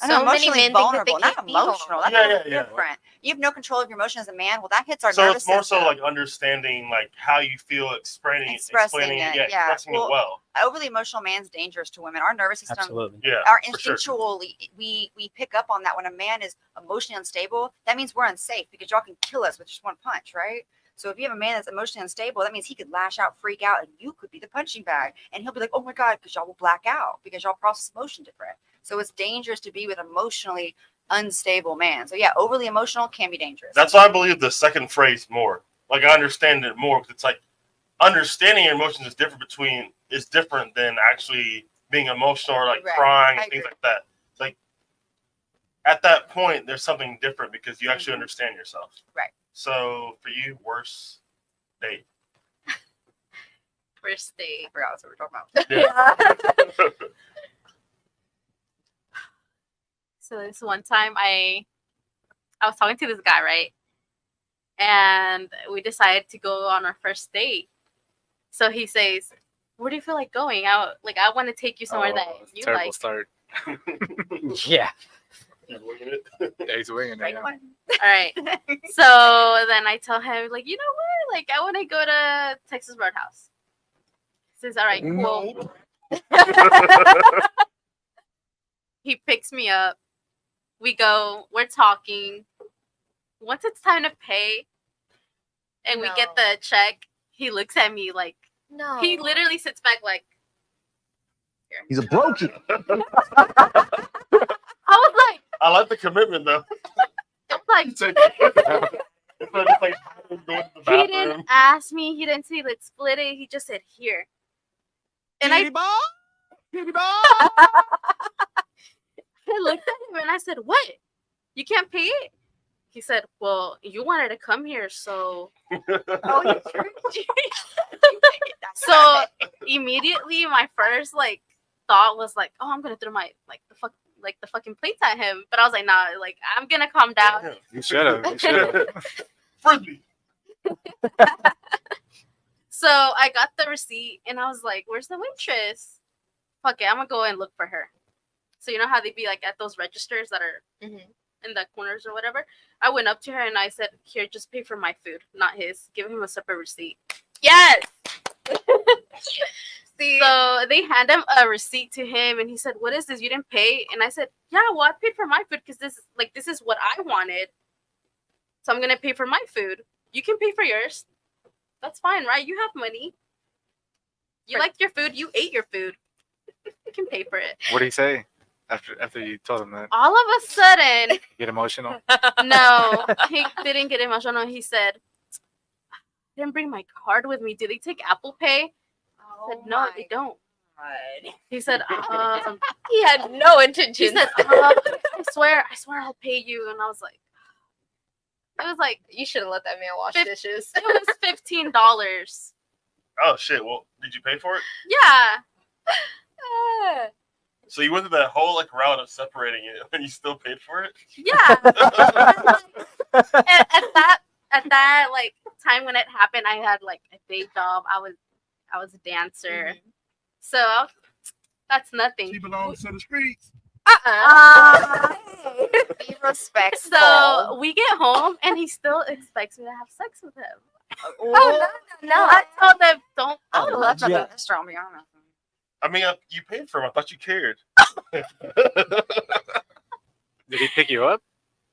I know, So many emotionally men think that they vulnerable, can't not be emotional. vulnerable. That's Yeah. different. You have no control of your emotion as a man. Well, that hits our So nervous it's more system. so like understanding like how you feel, explaining it, expressing it well. Overly emotional man's dangerous to women. Our nervous system, Absolutely. Yeah, our for sure. instinctually, we pick up on that when a man is emotionally unstable. That means we're unsafe because y'all can kill us with just one punch, right? So if you have a man that's emotionally unstable, that means he could lash out, freak out, and you could be the punching bag. And he'll be like, "Oh my god," because y'all will black out because y'all process emotion different. So it's dangerous to be with emotionally unstable man. So yeah, overly emotional can be dangerous. That's why I believe the second phrase more. Like I understand it more because it's like understanding your emotions is different than actually being emotional or like Right. crying I and things agree. like that. It's like at that point there's something different because you actually understand yourself. Right. So for you, worst date. First date. I forgot what we were talking about. Yeah. So this one time I was talking to this guy, right? And we decided to go on our first date. So he says, "Where do you feel like going? I want to take you somewhere that it's a you terrible like." start. Yeah. He's winging it. Yeah, he's winging it. Right Yeah. one. All right. So then I tell him, like, you know what? Like, I want to go to Texas Roadhouse. He says, all right, cool. He picks me up. We go. We're talking. Once it's time to pay, and we get No. the check, he looks at me like No. he literally sits back like. He's a brokey. I was like, I like the commitment though. it's like It's not just like going to the he bathroom. didn't ask me. He didn't say let's split it. He just said here. And I looked at him and I said, "What? You can't pay it?" He said, "Well, you wanted to come here, so." Oh, you tricked you. So immediately, my first like thought was like, "Oh, I'm gonna throw my the fucking plates at him." But I was like, "Nah, like I'm gonna calm down." Yeah. You should have. You should have. Frisbee. So I got the receipt and I was like, "Where's the waitress?" Fuck it, I'm gonna go and look for her. So you know how they be like at those registers that are Mhm. in the corners or whatever. I went up to her and I said, "Here, just pay for my food, not his. Give him a separate receipt." Yes. See, So they hand him a receipt to him, and he said, "What is this? You didn't pay?" And I said, "Yeah, well, I paid for my food because this is what I wanted. So I'm gonna pay for my food. You can pay for yours. That's fine, right? You have money. You liked your food. You ate your food. You can pay for it." What did he say after you told him that? All of a sudden, Get emotional. no, he didn't get emotional. He said, "I didn't bring my card with me. Do they take Apple Pay?" I said, "No, they don't." He said, he had no She intention. said, I swear I'll pay you. And I was like, You should have let that man wash Fif- dishes. it was $15. Oh shit! Well, did you pay for it? Yeah. So you went through that whole like route of separating it, and you still paid for it? Yeah. At that like time when it happened, I had like a day job. I was a dancer. Mhm. So that's nothing. She belongs to the streets. Be respectful. So we get home and he still expects me to have sex with him. Oh, no. I told him don't. I would have left Yeah. at the restaurant, to be honest. I mean, you paid for him. I thought you cared. Did he pick you up?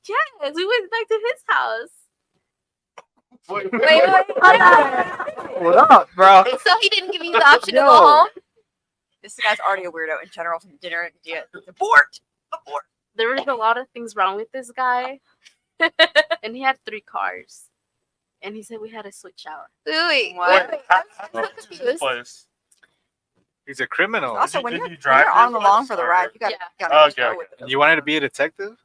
Yes, we went back to his house. Wait. What up, bro? So he didn't give you the option to go Yo. home? This guy's already a weirdo in general from dinner. Yeah, abort. There was a lot of things wrong with this guy, and he had 3 cars, and he said we had to switch out. Wait. What? I'm Oh, so confused. place. He's a criminal. Also, you- when did you're, you when drive you're on this along place, for the or- ride, you gotta, Yeah. gotta Okay, go okay. with it. You wanted to be a detective?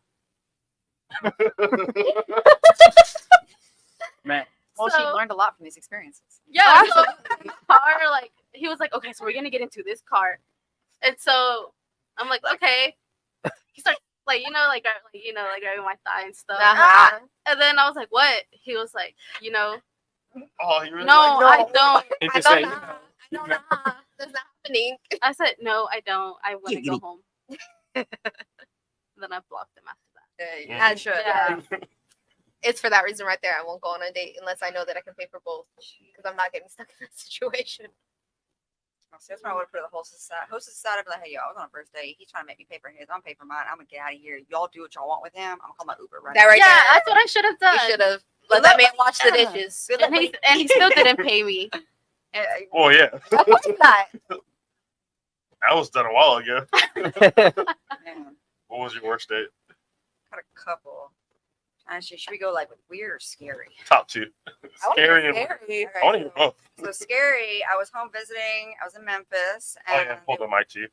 Man, Well, So- she learned a lot from these experiences. Yeah, so the car, like, he was like, okay, so we're gonna get into this car. And so I'm like, okay. he started like like grabbing my thigh and stuff. Uh-huh. And then I was like, "What?" He was like, Oh, you really "No, I don't." He I just don't said, know. I don't know. That's not happening. I said, "No, I don't. I want to go Giggity. home." Then I blocked him after that. Yeah, you should. Yeah. It's for that reason right there. I won't go on a date unless I know that I can pay for both, because I'm not getting stuck in that situation. So that's why I would put the hostess aside. Hostess aside, I'd be like, hey, yo, I was on a first date. He's trying to make me pay for his. I'm pay for mine. I'm gonna get out of here. Y'all do what y'all want with him. I'm gonna call my Uber right That now. right Yeah, there. that's what I should have You done. should have let that man watch the Yeah. dishes. Good And luck. he still didn't pay me. Oh yeah, Of course not. that was done a while ago. Man, What was your worst date? got a couple. Actually, should we go like with weird or scary? Top two. I wanna Scary hear and scary. I want to hear both. So scary. I was home visiting. I was in Memphis. Oh And yeah, pull the mic to you.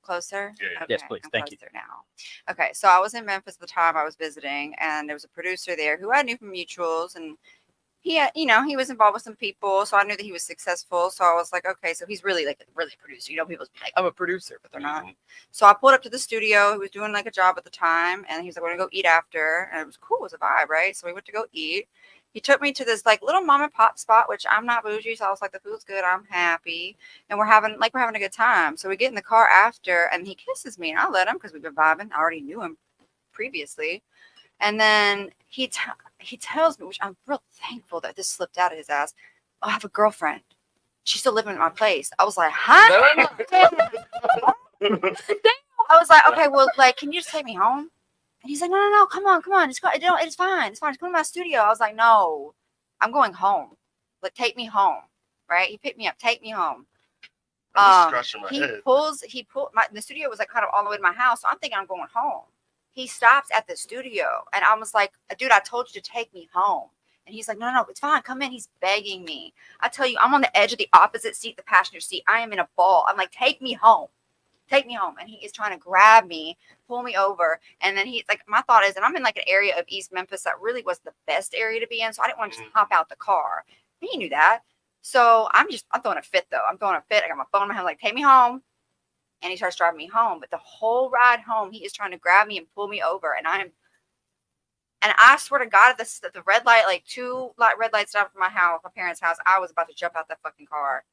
Closer. Yeah, yeah. Yes, please. I'm Thank you. closer now. Okay, so I was in Memphis at the time I was visiting, and there was a producer there who I knew from mutuals, and he had, he was involved with some people, so I knew that he was successful. So I was like, okay, so he's really like really a producer. People be like, I'm a producer, but they're not. Mhm. So I pulled up to the studio. He was doing like a job at the time, and he was like, "We're gonna go eat after," and it was cool. It was a vibe, right? So we went to go eat. He took me to this like little mom and pop spot, which I'm not bougie, so I was like, the food's good, I'm happy, and we're having a good time. So we get in the car after, and he kisses me, and I let him because we've been vibing. I already knew him previously, and then he tells me, which I'm real thankful that this slipped out of his ass. "Oh, I have a girlfriend. She's still living at my place." I was like, "Huh?" I was like, "Okay, well, like, can you just take me home?" And he's like, "No, no, no, come on, it's it's fine, just go to my studio." I was like, "No, I'm going home. Like, take me home." Right? He picked me up, take me home. I'm just scratching my He head. pulled the studio was like kind of all the way to my house, so I'm thinking I'm going home. He stops at the studio, and I was like, "Dude, I told you to take me home." And he's like, "No, no, it's fine. Come in." He's begging me. I tell you, I'm on the edge of the opposite seat, the passenger seat. I am in a ball. I'm like, "Take me home. Take me home." And he is trying to grab me, pull me over. And then he's like, my thought is, and I'm in like an area of East Memphis that really was the best area to be in. So I didn't want to just hop out the car. He knew that. So I'm throwing a fit though. I'm throwing a fit. I got my phone in my hand, like, "Take me home." And he starts driving me home. But the whole ride home, he is trying to grab me and pull me over. And I swear to God, at the red light, like two red lights down from my house, my parents' house, I was about to jump out that fucking car.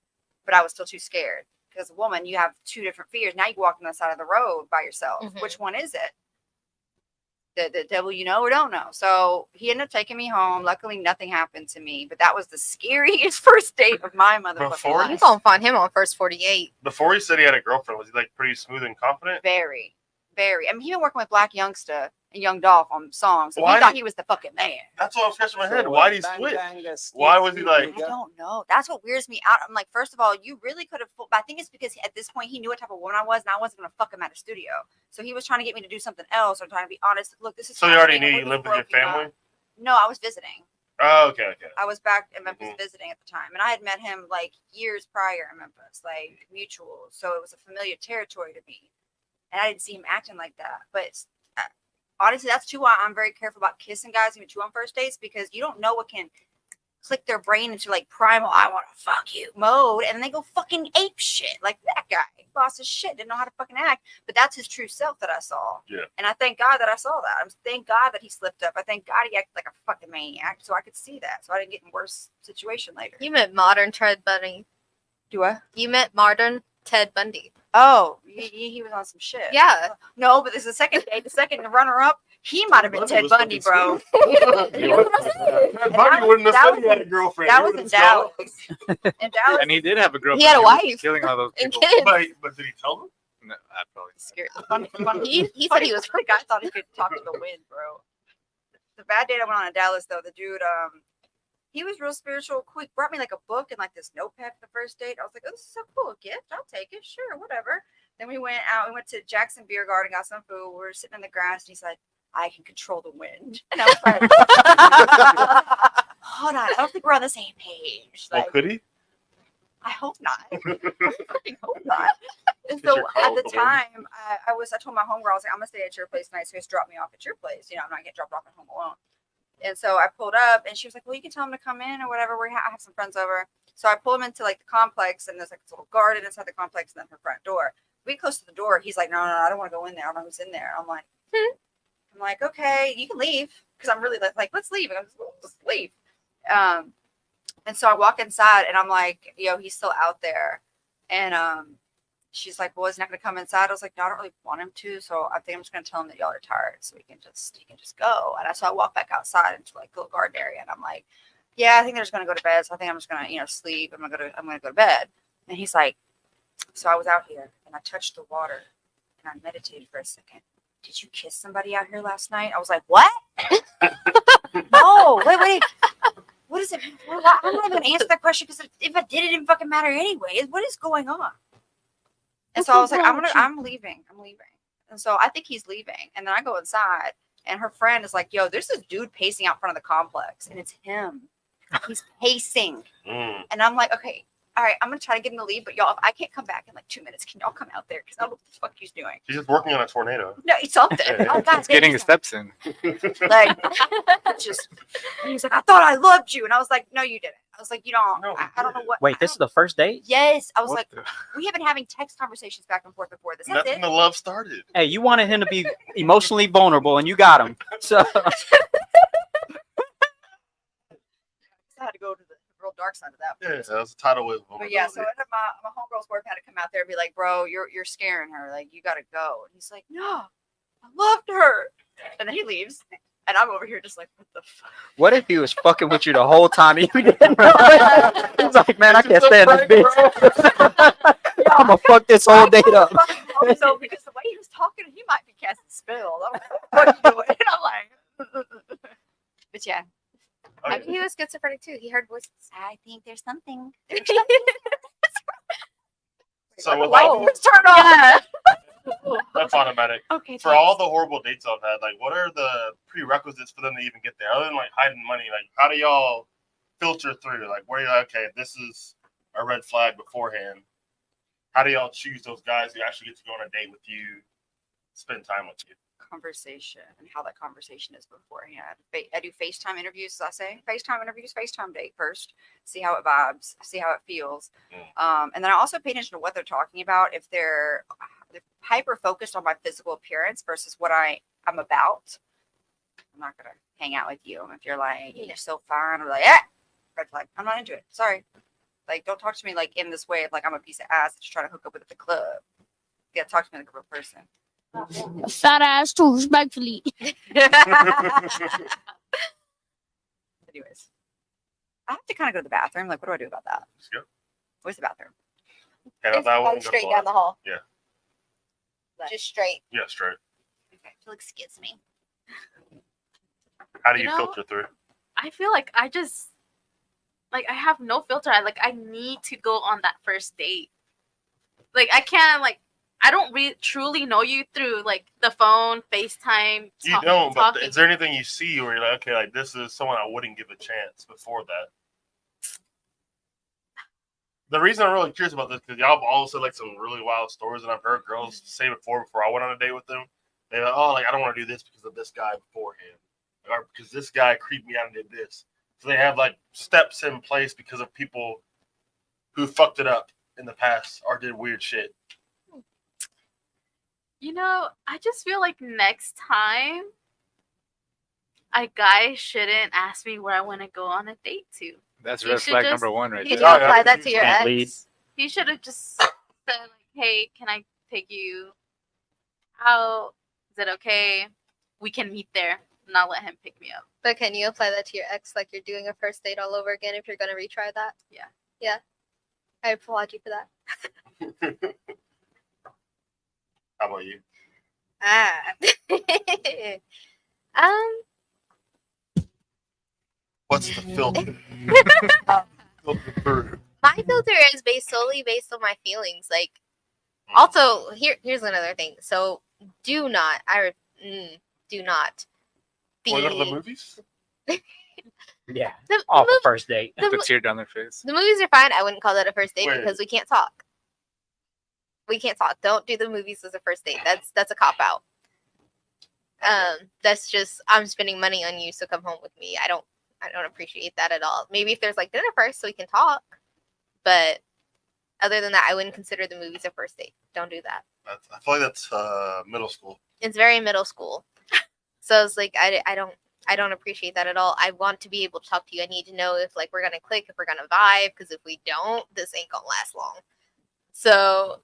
But I was still too scared. Because a woman, you have two different fears. Now you walk on the side of the road by yourself. Mhm. Which one is it? The devil you know or don't know. So he ended up taking me home. Luckily, nothing happened to me. But that was the scariest first date of my motherfucking Before You life. gonna find him on first 48. Before he said he had a girlfriend, was he like pretty smooth and confident? Very, very. I mean, he been working with Black Youngsta and Young Dolph on songs. So Why he thought did- he was the fucking man. That's what I'm scratching my head. Why did he switch? Why was he like? I don't know. That's what weirds me out. I'm like, first of all, you really could have. I think it's because at this point he knew what type of woman I was, and I wasn't gonna fuck him at a studio. So he was trying to get me to do something else, or trying to be honest. Look, this is. So he already happening, knew and you we're lived with your broken up. family? No, I was visiting. Oh, okay, okay. I was back in Memphis Mhm. visiting at the time, and I had met him like years prior in Memphis, like mutual. So it was a familiar territory to me, and I didn't see him acting like that. But honestly, that's too why I'm very careful about kissing guys even too on first dates, because you don't know what can click their brain into like primal "I want to fuck you" mode, and they go fucking ape shit like that guy. He lost his shit, didn't know how to fucking act. But that's his true self that I saw. Yeah. And I thank God that I saw that. Thank God that he slipped up. I thank God he acted like a fucking maniac, so I could see that, so I didn't get in worse situation later. You met modern Ted Bundy. Do I? You met modern Ted Bundy. Oh, he was on some shit. Yeah. No, but this is the second date. The second runner up, he might have been Ted was Bundy, fucking bro. sweet. Bundy wouldn't have said he had a girlfriend. That He was would've in said- Dallas. In Dallas, And he did have a girlfriend. He had a was wife. Killing all those And people. kids. But did he tell them? No, I probably. scared. Funny, He said he was the guy thought he could talk to the wind, bro. The bad date I went on in Dallas, though, the dude, he was real spiritual. Quick, brought me like a book and like this notepad for the first date. I was like, "Oh, this is so cool, a gift. I'll take it, sure, whatever." Then we went out. We went to Jackson Beer Garden, got some food. We were sitting in the grass, and he's like, "I can control the wind," and I was like, "Hold on, I don't think we're on the same page." Well, Like, could he? I hope not. I hope not. And Is so your at car the open? time, I told my homegirl, I was like, "I'm gonna stay at your place tonight, so just drop me off at your place. I'm not getting dropped off at home alone." And so I pulled up, and she was like, "Well, you can tell him to come in or whatever. I have some friends over." So I pulled him into like the complex, and there's like this little garden inside the complex, and then her front door. we close to the door. He's like, no, I don't want to go in there. I don't know who's in there. I'm like, okay, you can leave because I'm really like, let's leave. I'm just leave. And so I walk inside and I'm like, yo, he's still out there. And she's like, well, isn't that going to come inside? I was like, no, I don't really want him to. So I think I'm just going to tell him that y'all are tired, so he can just go. And so I walk back outside into like the little garden area, and I'm like, yeah, I think they're just going to go to bed. So I think I'm just going to, sleep. I'm going to go to bed. And he's like, so I was out here and I touched the water and I meditated for a second. Did you kiss somebody out here last night? I was like, what? No, wait. What is it? I'm not even going to answer that question because if I did, it didn't fucking matter anyway. What is going on? And so I was like, I'm leaving. And so I think he's leaving. And then I go inside and her friend is like, yo, there's this dude pacing out front of the complex and it's him. He's pacing. And I'm like, okay, all right, I'm going to try to get him to leave. But y'all, if I can't come back in like 2 minutes, can y'all come out there? Because I don't know what the fuck he's doing. He's just working on a tornado. No, it's something. Oh, God. He's getting his steps in. Like, just, and he's like, I thought I loved you. And I was like, no, you didn't. I was like, you don't. No, I don't know what. Wait, this is the first date? Yes. I was What like, the- we have been having text conversations back and forth before this. That's That's it. when the love started. Hey, you wanted him to be emotionally vulnerable, and you got him. So I had to go to the real dark side of that. Yeah, that was the title with. But yeah, so I had my homegirl's boyfriend had to come out there and be like, bro, you're scaring her. Like, you gotta go. And he's like, no, I loved her. And then he leaves. And I'm over here just like, what the fuck? what if he was fucking with you the whole time? And you didn't know it? He's like, man, I can't stand this bitch. I'm gonna fuck this whole date up. So because the way he was talking, he might be casting spells. I'm like, what are you doing? And I'm like, but yeah. Maybe he was schizophrenic too. He heard voices. I think there's something. So with Light all, was turned on. that's automatic. Okay. For all the horrible dates I've had, like, what are the prerequisites for them to even get there? Other than like hiding money, like, how do y'all filter through? Like, where you're like, okay, this is a red flag beforehand. How do y'all choose those guys who actually get to go on a date with you, spend time with you? Conversation and how that conversation is beforehand. I do FaceTime interviews, as I say. FaceTime interviews, FaceTime date first. See how it vibes, see how it feels. And then I also pay attention to what they're talking about. If they're hyper focused on my physical appearance versus what I'm about, I'm not gonna hang out with you. If you're like, you're so fine, or like, red flag. I'm not into it. Sorry. Like, don't talk to me like in this way of like I'm a piece of ass that's trying to hook up with at the club. You gotta talk to me like a real person. Fat ass too, respectfully. Anyways, I have to kind of go to the bathroom. Like, what do I do about that? Let's go. Where's the bathroom? Head out It's that way going and go straight to down the hall. Yeah. Just straight. Yeah, straight. Okay, so excuse me. How do you You know, filter through? I feel like I just like I have no filter. I need to go on that first date. Like I can't I don't truly know you through like the phone, FaceTime. You don't, but is there anything you see where you're like, okay, like this is someone I wouldn't give a chance before that? The reason I'm really curious about this because y'all have all said like some really wild stories, and I've heard girls say before I went on a date with them. They're like, oh, like I don't want to do this because of this guy beforehand, or because this guy creeped me out and did this. So they have like steps in place because of people who fucked it up in the past or did weird shit. You know, I just feel like next time a guy shouldn't ask me where I want to go on a date to. That's You red should flag just- number one right You there. should Yeah. apply that to your Can't ex. lead. He should have just said like, "Hey, can I take you out? Is it okay? We can meet there." Not let him pick me up. But can you apply that to your ex like you're doing a first date all over again if you're going to retry that? Yeah. Yeah. I applaud you for that. How about you? What's the filter? Filter through. My filter is solely based on my feelings. Like, also here's another thing. So do not do not Want to go to the movies? Yeah, the off mov- a first date. the The mo- tear down their face. the movies are fine. I wouldn't call that a first date Wait. because we can't talk. We can't talk. Don't do the movies as a first date. That's a cop out. That's just I'm spending money on you, so come home with me. I don't appreciate that at all. Maybe if there's like dinner first so we can talk. But other than that, I wouldn't consider the movies a first date. Don't do that. I feel like that's middle school. It's very middle school. So it's like I don't appreciate that at all. I want to be able to talk to you. I need to know if like we're gonna click, if we're gonna vibe, because if we don't, this ain't gonna last long. So,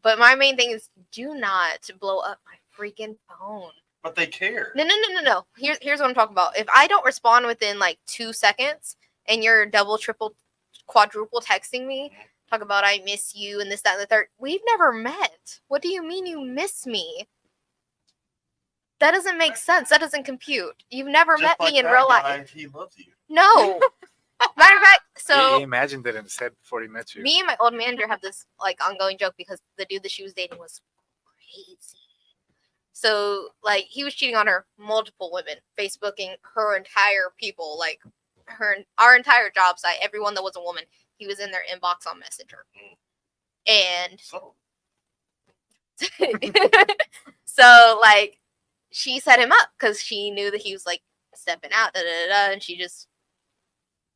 but my main thing is do not blow up my freaking phone. But they care. No. Here's what I'm talking about. If I don't respond within like 2 seconds and you're double, triple, quadruple texting me, talk about I miss you and this, that, and the third. We've never met. What do you mean you miss me? That doesn't make sense. That doesn't compute. You've never Just met like me in that real guy, life. he loves you. No. Matter of fact, so He imagined it and said before he met you. me and my old manager have this like ongoing joke because the dude that she was dating was crazy. So like he was cheating on her, multiple women, Facebooking her entire people, like our entire job site, everyone that was a woman. He was in their inbox on Messenger, and So so like she set him up because she knew that he was like stepping out, and she just,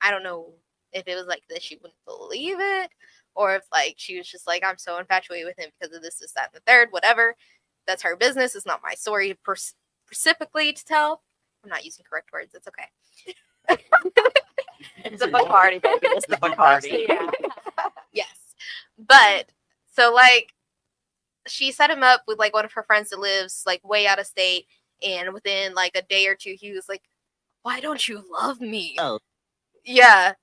I don't know if it was like that she wouldn't believe it, or if like she was just like, I'm so infatuated with him because of this, that, and the third, whatever. That's her business. It's not my story specifically to tell. I'm not using correct words. It's okay. It's a Bacardi, baby. It's the Bacardi. Yeah. Yes. But so like she set him up with like one of her friends that lives like way out of state, and within like a day or two he was like, why don't you love me? Oh. Yeah.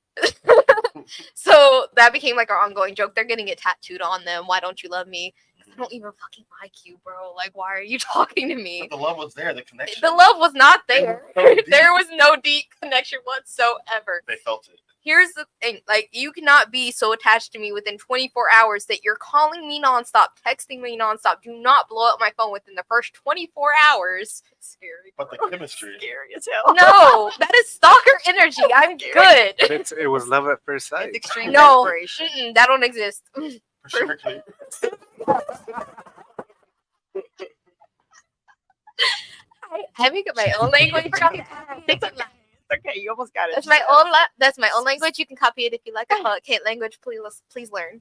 So that became like our ongoing joke. They're getting it tattooed on them. Why don't you love me? I don't even fucking like you, bro. Like, why are you talking to me? but the love was there, the connection. The love was not there. It was so deep. There was no deep connection whatsoever. They felt it. Here's the thing. Like, you cannot be so attached to me within 24 hours that you're calling me nonstop, texting me nonstop. Do not blow up my phone within the first 24 hours. Scary. But the chemistry. Scary as hell. No, that is stalker energy. I'm good. But it was love at first sight. It's extreme No, desperation. that don't exist. Specifically. I make up my own language. Okay, you almost got it. That's my own language. You can copy it if you like. I can't language. Please learn.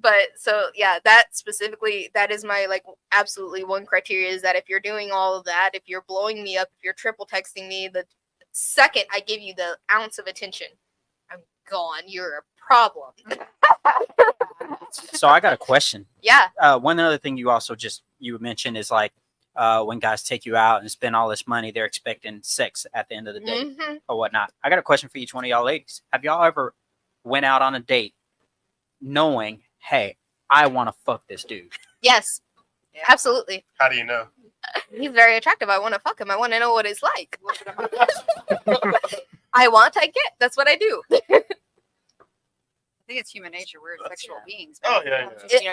But so yeah, that specifically, that is my like absolutely one criteria is that if you're doing all of that, if you're blowing me up, if you're triple texting me, the second I give you the ounce of attention, I'm gone. You're a problem. So I got a question. Yeah. One other thing you mentioned is like when guys take you out and spend all this money, they're expecting sex at the end of the day Mm-hmm. or whatnot. I got a question for each one of y'all ladies. Have y'all ever went out on a date knowing, hey, I want to fuck this dude? Yes. Yeah. Absolutely. How do you know? He's very attractive. I want to fuck him. I want to know what it's like. I want, I get. That's what I do. I think it's human nature. We're sexual beings. Oh, yeah.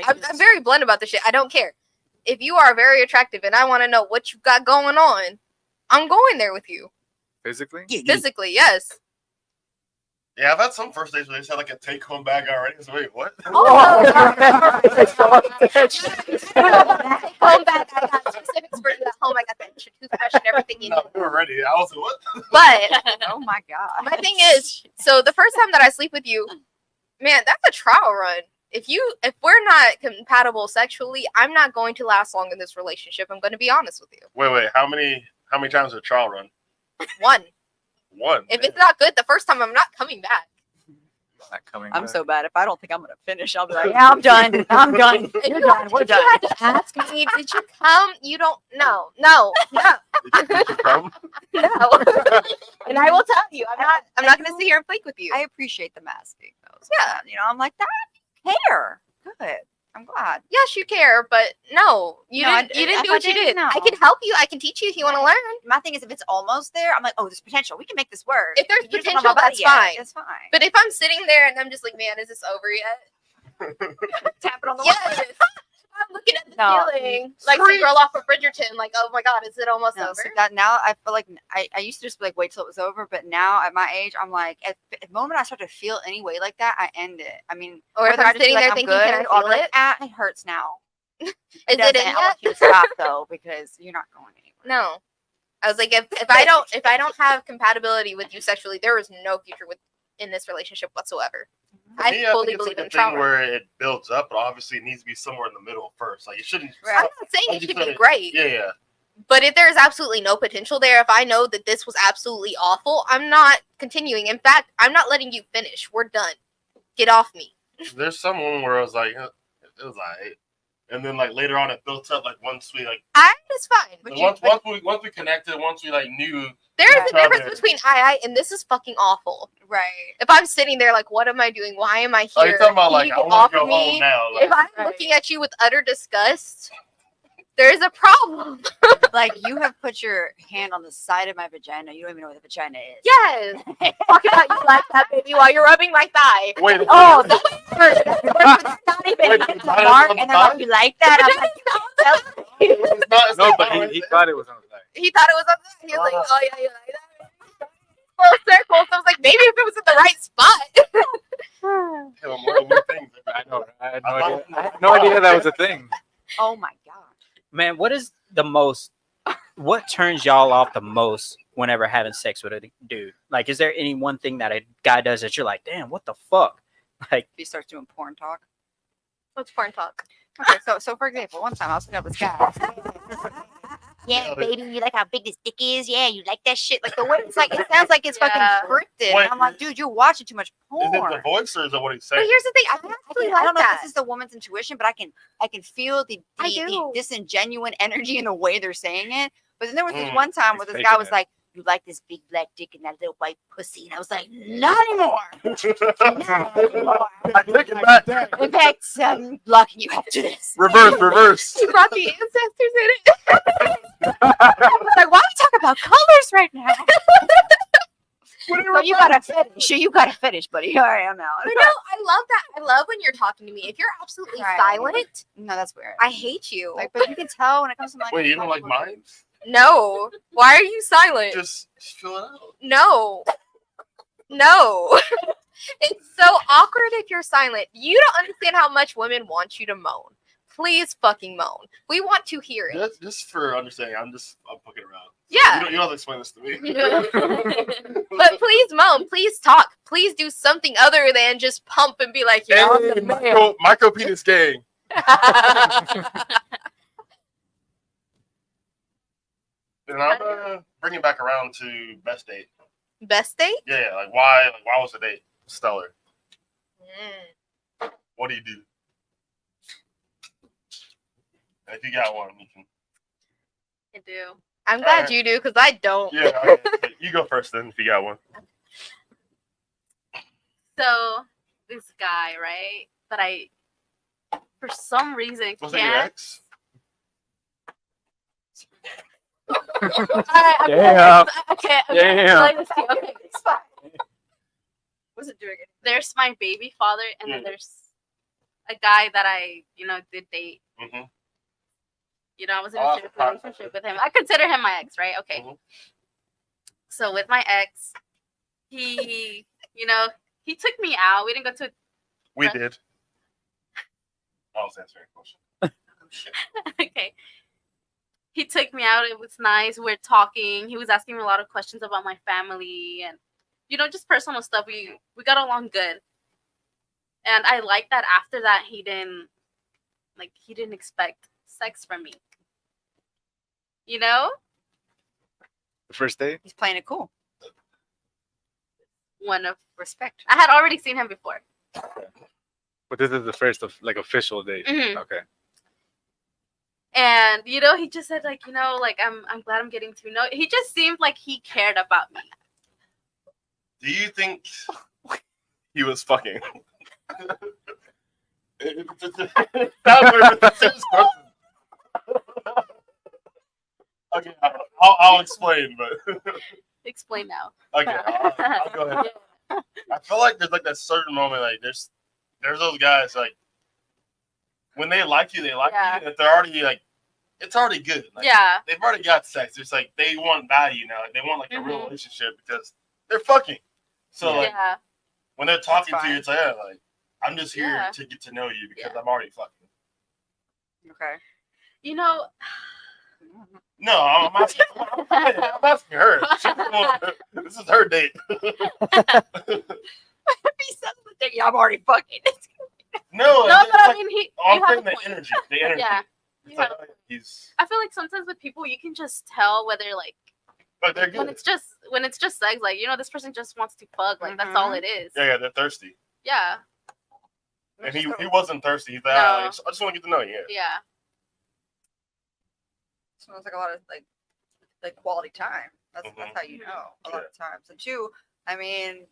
I'm very blunt about this shit. I don't care. If you are very attractive and I want to know what you got going on, I'm going there with you. Physically? Physically, yes. Yeah, I've had some first dates where they just had like a take home bag already. So wait, what? Oh, home back. I got specifics for you at home. I got the extra toothbrush and everything you need. No, we were ready. I was like, what? But Oh my god. my thing is, so the first time that I sleep with you, man, that's a trial run. If we're not compatible sexually, I'm not going to last long in this relationship. I'm going to be honest with you. Wait. How many times did a trial run? One. One. If it's not good the first time, I'm not coming back. Not coming I'm back. so bad. If I don't think I'm gonna finish, I'll be like, yeah, I'm done. I'm done. You're done. We're done. You had to ask me, did you come? You don't. No. Did you come? No. And I will tell you, I'm not going to sit here and flake with you. I appreciate the masking though. So, Yeah. you know, I'm like that. You care. Good. I'm glad. Yes, you care, but no, you No, didn't. You didn't if do I what you didn't, did. no. I can help you. I can teach you if you want to learn. My thing is, if it's almost there, I'm like, oh, there's potential. We can make this work. If there's You just don't know potential, about that's it yet. fine. That's fine. But if I'm sitting there and I'm just like, man, is this over yet? Tapping on the Yes. I'm looking at the No. ceiling like some girl off of Bridgerton. Like, oh my God, is it almost No, over? so that now I feel like I used to just be like wait till it was over, but now at my age I'm like at the moment I start to feel any way like that, I end it. I mean, Or if whether I'm I just sitting be like, there I'm thinking, can I good, or I'll feel be like, it? ah, it hurts now. Is it doesn't. in I yet? want you to stop though because you're not going anywhere. No. I was like, if I don't have compatibility with you sexually, there is no future in this relationship whatsoever. I Me, fully think it's believe like in a thing trauma. where it builds up, but obviously it needs to be somewhere in the middle first. Like it shouldn't. Right. I'm not saying like it you should be said, great. Yeah. But if there's absolutely no potential there, if I know that this was absolutely awful, I'm not continuing. In fact, I'm not letting you finish. We're done. Get off me. There's some one where I was like, it was alright, and then like later on it built up. Like once we like, It's fine. once we connected, once we like knew. There's Right. a difference between and this is fucking awful. Right. If I'm sitting there like, what am I doing? Why am I Oh, here? you're talking about Can like you I get want off to go of me? home now. Like, If I'm Right. looking at you with utter disgust, there's a problem. Like you have put your hand on the side of my vagina. You don't even know what the vagina is. Yes. Talk about you like that, baby, while you're rubbing my thigh. wait, Oh, the worst. That's the worst. It's not even Wait, a the vagina's mark, on the and they're like, thigh? "You like that?" I'm like, "You it's not. It's No, not but right he there. thought it was on the side. He thought it was on the He was like, oh yeah, you like that? Full circle. So I was like, maybe if it was in the right spot. Hell, more new things. I know. I had no idea that was a thing. Oh my god. Man, what is the most? What turns y'all off the most whenever having sex with a dude? Like, is there any one thing that a guy does that you're like, damn, what the fuck? Like, If he starts doing porn talk. What's porn talk? Okay, so for example, one time I was looking up this guy. Yeah, baby, you like how big this dick is? Yeah, you like that shit? Like the way it's like, it sounds like it's Yeah. fucking scripted. Wait, And I'm like, dude, you're watching too much Is it porn. the voice or is it what he's But saying? here's the thing, I I actually don't like know if that. this is the woman's intuition, but I can feel the I do. disingenuous energy in the way they're saying it. But then there was this Mm, one time where he's this guy faking was it. like, "You like this big black dick and that little white pussy?" And I was like, "Not anymore. Not anymore." I take it back. In fact, I'm blocking you after this. Reverse. He brought the ancestors in it. I was like, "Why are we talking about colors right now?" So you got a fetish. Sure, you got a fetish, buddy. All right, I'm out. But no, I love that. I love when you're talking to me. If you're absolutely Right. silent, No, that's weird. I hate you. Like, but you can tell when it comes to like. Wait, you don't like mine? No. Why are you silent? Just fill it out. No. No. It's so awkward if you're silent. You don't understand how much women want you to moan. Please fucking moan. We want to hear it. Just for understanding, I'm poking around. Yeah. You don't have to explain this to me. But please moan. Please talk. Please do something other than just pump and be like, yeah, I'm the man. Micro penis gang. And I'm gonna bring it back around to best date. Best date? Yeah, like why was the date stellar? Mm. What do you do? And if you got one, you can. I do. I'm glad Alright. you do because I don't. Yeah, okay. You go first then if you got one. So this guy, right? That I, for some reason, Was it your can't. ex? Alright, Damn. Okay. Damn. Like, let's see, okay. It's fine. Wasn't doing it. There's my baby father, and then Mm. there's a guy that I, did date. Mm-hmm. I was in a serious relationship with him. I consider him my ex, right? Okay. Mhm. So with my ex, he, he took me out. We didn't go to. We Right. did. I was answering a question. Okay. He took me out. It was nice. We're talking. He was asking me a lot of questions about my family and, just personal stuff. We got along good. And I liked that after that he didn't expect sex from me. The first date? He's playing it cool. One of Respect. I had already seen him before. But this is the first of official date. Mhm. Okay. And he just said I'm glad I'm getting to know. He just seemed like he cared about me. Do you think he was fucking? Okay, I'll explain, but Explain now. okay, I'll go ahead. I feel like there's like that certain moment, like there's those guys like when they like you, they like Yeah. you. And if they're already like, it's already good. Like, Yeah. they've already got sex. It's like they want value now. Like, they want like a real Mhm. relationship because they're fucking. So like Yeah. when they're talking to fine. you, it's like, yeah, like I'm just here Yeah. to get to know you because Yeah. I'm already fucking. Okay. No, I'm asking, I'm asking her. This is her date. Be so thinking I'm already fucking. No, No, it's but I like, mean, I'm you have a saying the point. energy. The energy. Yeah. It's You like, have- he's I feel like sometimes with people, you can just tell whether like they're when good. it's just sex, like this person just wants to fuck, like that's all it is. Yeah, they're thirsty. Yeah. And he wasn't thirsty. He's like, No. I just want to get to know you. Yeah. Smells like a lot of like quality time. That's Mhm. how you know a lot of times. And two, I mean,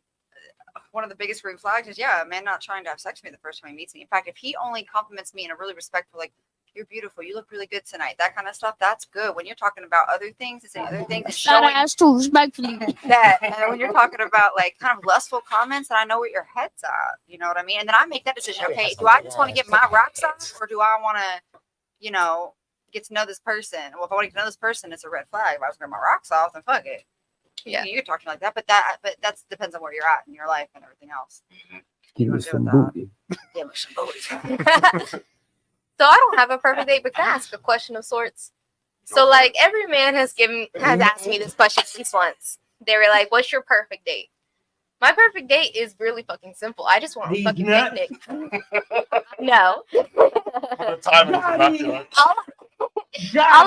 one of the biggest green flags is a man not trying to have sex with me the first time he meets me. In fact, if he only compliments me in a really respectful, like, you're beautiful, you look really good tonight, that kind of stuff, that's good. When you're talking about other things, it's other things, it's Shout showing ass too, respectfully. that. And when you're talking about like kind of lustful comments, and I know where your head's at, you know what I mean? And then I make that decision. Okay, do I just want to get my rocks off, or do I want to, get to know this person? Well, if I want to get to know this person, it's a red flag. If I was going to get my rocks off, then fuck it. Yeah. You can talk to me like that, but that depends on where you're at in your life and everything else. Give me some booty. Give me some booty. So I don't have a perfect date, but can I ask a question of sorts? So like every man has asked me this question at least once. They were like, "What's your perfect date?" My perfect date is really fucking simple. I just want a fucking picnic. No. The time is immaculate. All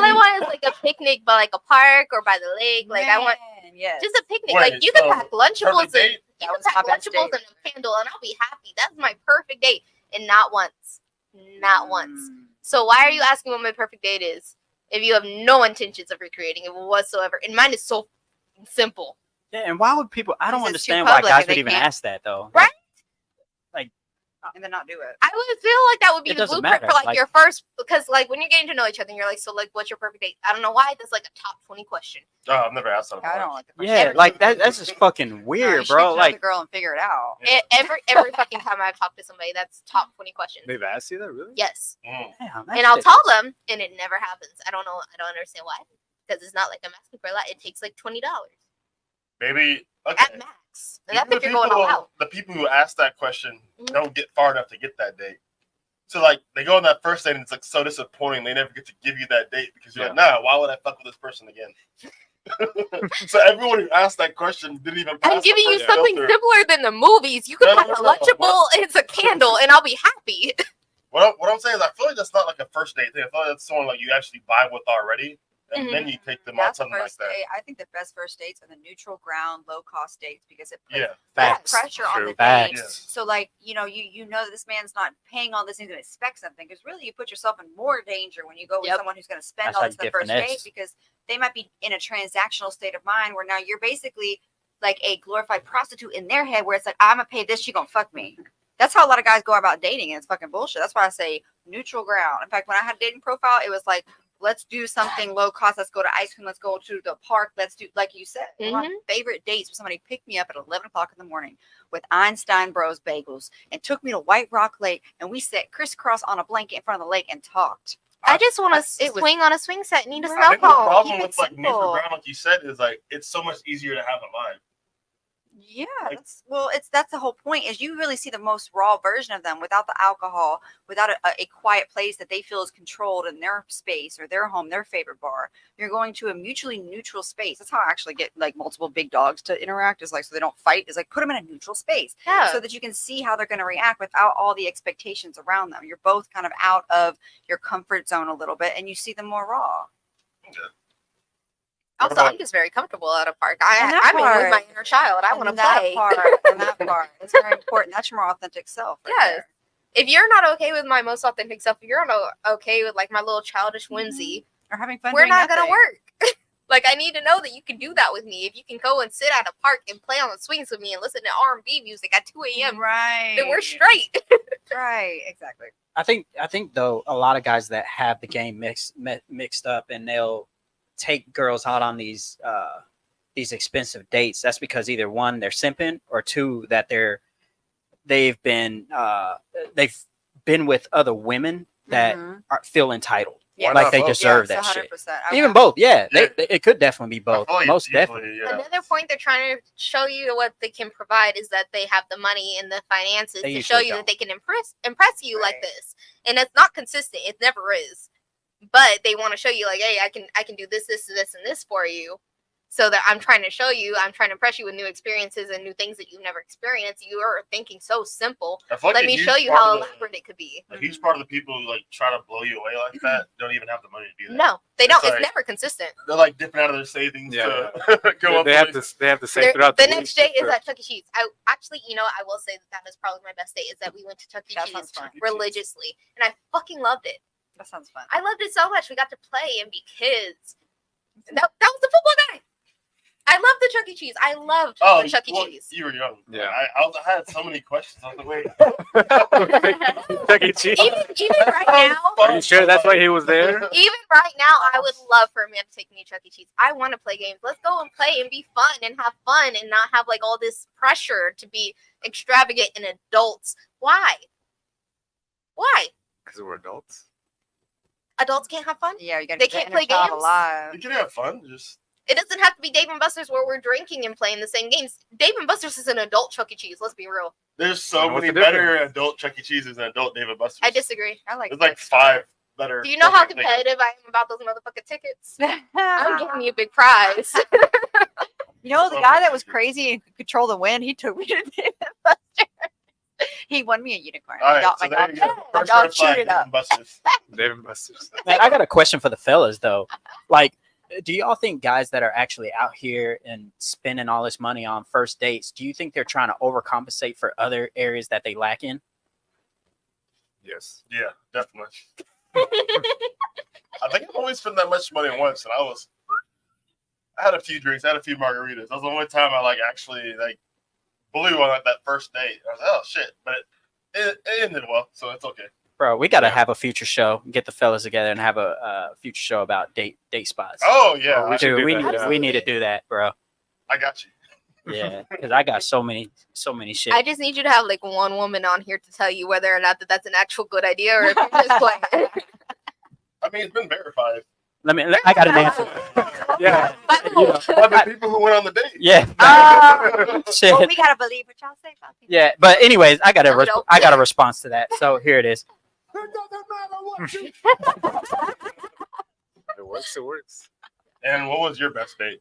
I want is like a picnic by like a park or by the lake. Like I want yes. just a picnic. Wait, like you can so pack Lunchables perfect and date? you That can was pack my best Lunchables date. and a candle, and I'll be happy. That's my perfect date, and not once, not once. So why are you asking what my perfect date is if you have no intentions of recreating it whatsoever? And mine is so simple. Yeah, and why would people? I don't Because it's too understand why public guys and they would even can't- ask that though. Right? And then not do it. I would feel like that would be It the doesn't blueprint matter, for like like- your first, because like when you're getting to know each other, and you're like, so like, what's your perfect date? I don't know why that's like a top 20 question. Oh, I've never asked that. I don't like the first Yeah, date. like that's just fucking weird, You should bro. get to know Like, the girl and figure it out. Every fucking time I've talked to somebody, that's top 20 questions. They've asked you that, really? Yes, Mm. damn, and I'll tell them, and it never happens. I don't know. I don't understand why. Because it's not like I'm asking for a lot. It takes like $20 Maybe okay. at max, and that's Even if you're going all out. the people who ask that question Mhm. don't get far enough to get that date. So like they go on that first date and it's like so disappointing they never get to give you that date because you're like, nah, why would I fuck with this person again? So everyone who asked that question didn't even pass I'm the giving you first something filter. simpler than the movies. You can No, pack no, a no. Lunchable, it's a candle, and I'll be happy. What I'm saying is I feel like that's not like a first date thing. I feel like that's someone like you actually vibe with already. And Mhm. then you take them on That's something like first that. date. I think the best first dates are the neutral ground, low cost dates because it puts Yeah. Facts. pressure on the Facts. date. Yes. So like, you know that this man's not paying all this, he's gonna expect something. Because really you put yourself in more danger when you go with Yep. someone who's gonna spend That's all how this you the get first date finessed. because they might be in a transactional state of mind where now you're basically like a glorified prostitute in their head where it's like, I'm gonna pay this, she gonna fuck me. That's how a lot of guys go about dating, and it's fucking bullshit. That's why I say neutral ground. In fact, when I had a dating profile, it was like, let's do something low cost. Let's go to ice cream. Let's go to the park. Let's do, like you said, one of my favorite dates was somebody picked me up at 11 o'clock in the morning with Einstein Bros bagels and took me to White Rock Lake. And we sat crisscross on a blanket in front of the lake and talked. I just want to it was- swing on a swing set and eat a Right. I snow think the cone. problem Keep it with like neutral simple. ground, like you said, is like it's so much easier to have a vibe. Yeah, Like- that's the whole point is you really see the most raw version of them without the alcohol, without a quiet place that they feel is controlled in their space or their home, their favorite bar. You're going to a mutually neutral space. That's how I actually get like multiple big dogs to interact is like so they don't fight. Is like put them in a neutral space Yeah. so that you can see how they're going to react without all the expectations around them. You're both kind of out of your comfort zone a little bit and you see them more raw. What Also, about- I'm just very comfortable at a park. And that I'm in with part- my inner child. I want to And that play. part. It's very important. That's your more authentic self. Right Yes. there. If you're not okay with my most authentic self, if you're not okay with like my little childish whimsy, Or having fun. we're doing not gonna nothing. work. Like I need to know that you can do that with me. If you can go and sit at a park and play on the swings with me and listen to R&B music at 2 a.m., Right. then we're straight. Right. Exactly. I think though a lot of guys that have the game mixed up and they'll take girls out on these expensive dates. That's because either one, they're simping, or two, that they've been with other women that Mhm. feel entitled, Yeah. Why like not they both? deserve Yeah, that so shit. 100%. Even both, yeah. Yeah. It could definitely be I both. feel like Most it's usually, definitely. yeah. Another point they're trying to show you what they can provide is that they have the money and the finances They to show usually you don't. that they can impress you like Right. this. And it's not consistent. It never is. But they want to show you like, hey, I can do this, and this for you. So that I'm trying to show you, I'm trying to impress you with new experiences and new things that you've never experienced. You are thinking so simple. I feel like Let a me huge show you part how of the- elaborate it could be. A huge part of the people who like try to blow you away like that don't even have the money to do that. No, they It's don't. like- it's never consistent. They're like dipping out of their savings Yeah, to go up. They have to save They're- throughout the the next week day is just at Chuck E. Cheese. I actually, I will say that was probably my best day. Is that we went to Chuck E. That Cheese sounds fun. religiously, and I fucking loved it. That sounds fun. I loved it so much. We got to play and be kids. And that was the football guy. I love the Chuck E. Cheese. I loved the Chuck E. well, Cheese. You were young. Yeah. I had so many questions on the way. Chuck E. Cheese. Even right now, Are you sure that's why he was there? even right now, I would love for a man to take me to Chuck E. Cheese. I want to play games. Let's go and play and be fun and have fun and not have like all this pressure to be extravagant in adults. Why? Why? Because we're adults. Adults can't have fun? Yeah, you gotta They keep that can't inner play child games? alive. You can have fun. Just It doesn't have to be Dave and Buster's where we're drinking and playing the same games. Dave and Buster's is an adult Chuck E. Cheese. Let's be real. there's so What's many the better difference? adult Chuck E. Cheeses than adult David Buster's. I disagree. I like. There's like 5 better. Do you know how fucking things. competitive I am about those motherfucking tickets? I'm I'm giving you a big prize. You know, the Oh, guy my that was goodness. crazy and could control the wind, he took me to David Buster. He won me a unicorn. All right, my so dog, there you go. my First dog red chewed flag, it up. Dave and Buster's. Dave and Buster's. Man, I got a question for the fellas though. Like, do y'all think guys that are actually out here and spending all this money on first dates, do you think they're trying to overcompensate for other areas that they lack in? Yes. Yeah, definitely. I think I've only spent that much money once, and I had a few drinks, I had a few margaritas. That was the only time I actually blew on that first date. I was like, oh shit, but it ended well, so it's okay. Bro, we got to Yeah. have a future show, get the fellas together and have a future show about date spots. Oh yeah, Oh, we should Dude, do we that, need, yeah. we need to do that, bro. I got you. Yeah, because I got so many shit. I just need you to have like one woman on here to tell you whether or not that's an actual good idea or if you're just playing. I mean, it's been verified I got an answer. Yeah. You know, by the people who went on the date. yeah. Shit. Well, we gotta believe what y'all say about people. Yeah, but anyways, I got No, we don't. a response to that. So here it is. It doesn't matter what you. It works. It works. And what was your best date?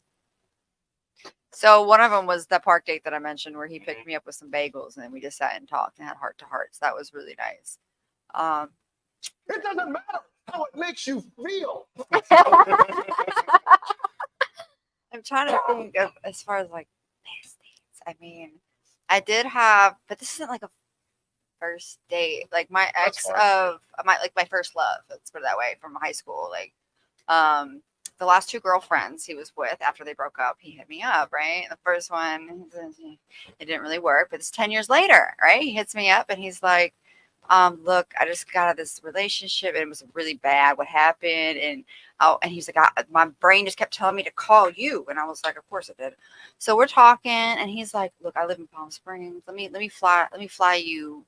So one of them was the park date that I mentioned, where he picked me up with some bagels, and then we just sat and talked and had heart to hearts. That was really nice. It doesn't matter how it makes you feel. I'm trying to think of as far as like best dates. I mean, I did have, but this isn't like a first date. Like my ex fine. of my first love. Let's put it that way, from high school. Like, the last 2 girlfriends he was with after they broke up, he hit me up. Right, the first one, it didn't really work, but it's 10 years later. Right, he hits me up and he's like, look, I just got out of this relationship and it was really bad. What happened? And he's like, my brain just kept telling me to call you. And I was like, of course it did. So we're talking and he's like, look, I live in Palm Springs. Let me fly you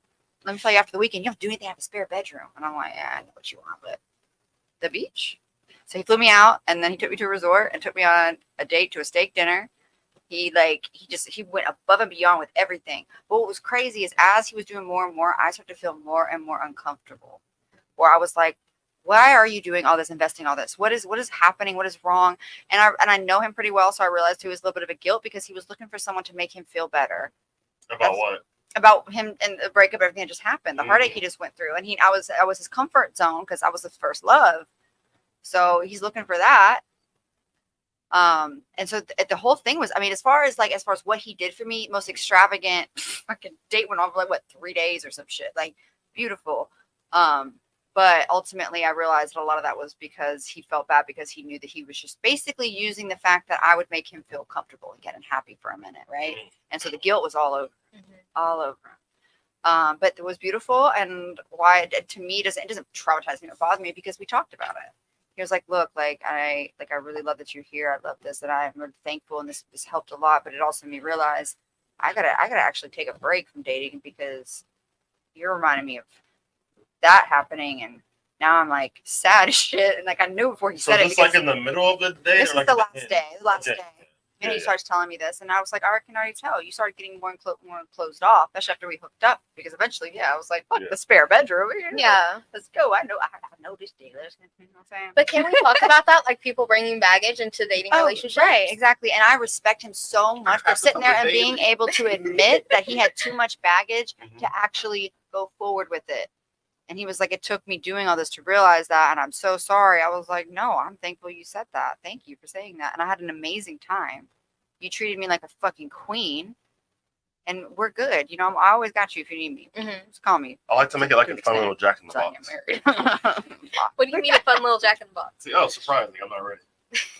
after the weekend. You don't have to do anything. I have a spare bedroom. And I'm like, yeah, I know what you want, but the beach. So he flew me out and then he took me to a resort and took me on a date to a steak dinner. He went above and beyond with everything. But what was crazy is as he was doing more and more, I started to feel more and more uncomfortable. Where I was like, why are you doing all this, investing all this? What is happening? What is wrong? And I know him pretty well, so I realized it was a little bit of a guilt because he was looking for someone to make him feel better About what? about him and the breakup, everything that just happened, the Mhm. heartache he just went through. And I was his comfort zone because I was his first love. So he's looking for that. And so the whole thing was, I mean, as far as what he did for me, most extravagant fucking date went on for 3 days or some shit, like beautiful. But ultimately I realized that a lot of that was because he felt bad because he knew that he was just basically using the fact that I would make him feel comfortable and get him happy for a minute. Right. And so the guilt was all over him. But it was beautiful. And why to me, it doesn't traumatize me or bother me because we talked about it. He was like, look, I really love that you're here. I love this, and I'm really thankful. And this helped a lot, but it also made me realize I gotta actually take a break from dating because you're reminding me of that happening. And now I'm like sad as shit. And I knew before he So said it. is this in the middle of the day? This or is the at last end? day. The last Okay. day. And Yeah, he yeah. starts telling me this, and I was like, I can already tell. You started getting more closed off, especially after we hooked up. Because eventually, I was like, fuck Yeah. the spare bedroom. Here. Yeah. Let's go. I know this dealers. You know what I'm saying? But can we talk about that? Like people bringing baggage into dating relationships? Right, exactly. And I respect him so much for sitting there and being able to admit that he had too much baggage to actually go forward with it. And he was like, it took me doing all this to realize that. And I'm so sorry. I was like, no, I'm thankful you said that. Thank you for saying that. And I had an amazing time. You treated me like a fucking queen. And we're good. You know, I always got you if you need me. Mhm. Just call me. I like to make it like a fun little Jack in the So I Box. get married. What do you mean a fun little Jack in the Box? See, oh, surprisingly, I'm not ready.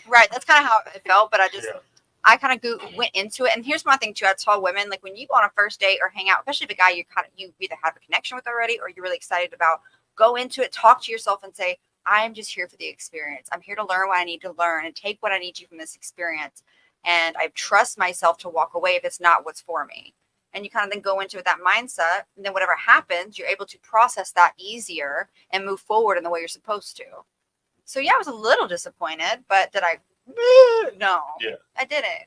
Right. That's kind of how it felt. But Yeah. I kind of went into it. And here's my thing too. I tell women, like when you go on a first date or hang out, especially if a guy you either have a connection with already or you're really excited about, go into it, talk to yourself and say, I'm just here for the experience. I'm here to learn what I need to learn and take what I need to from this experience. And I trust myself to walk away if it's not what's for me. And you kind of then go into it with that mindset. And then whatever happens, you're able to process that easier and move forward in the way you're supposed to. So yeah, I was a little disappointed, but did I? No. Yeah. I didn't.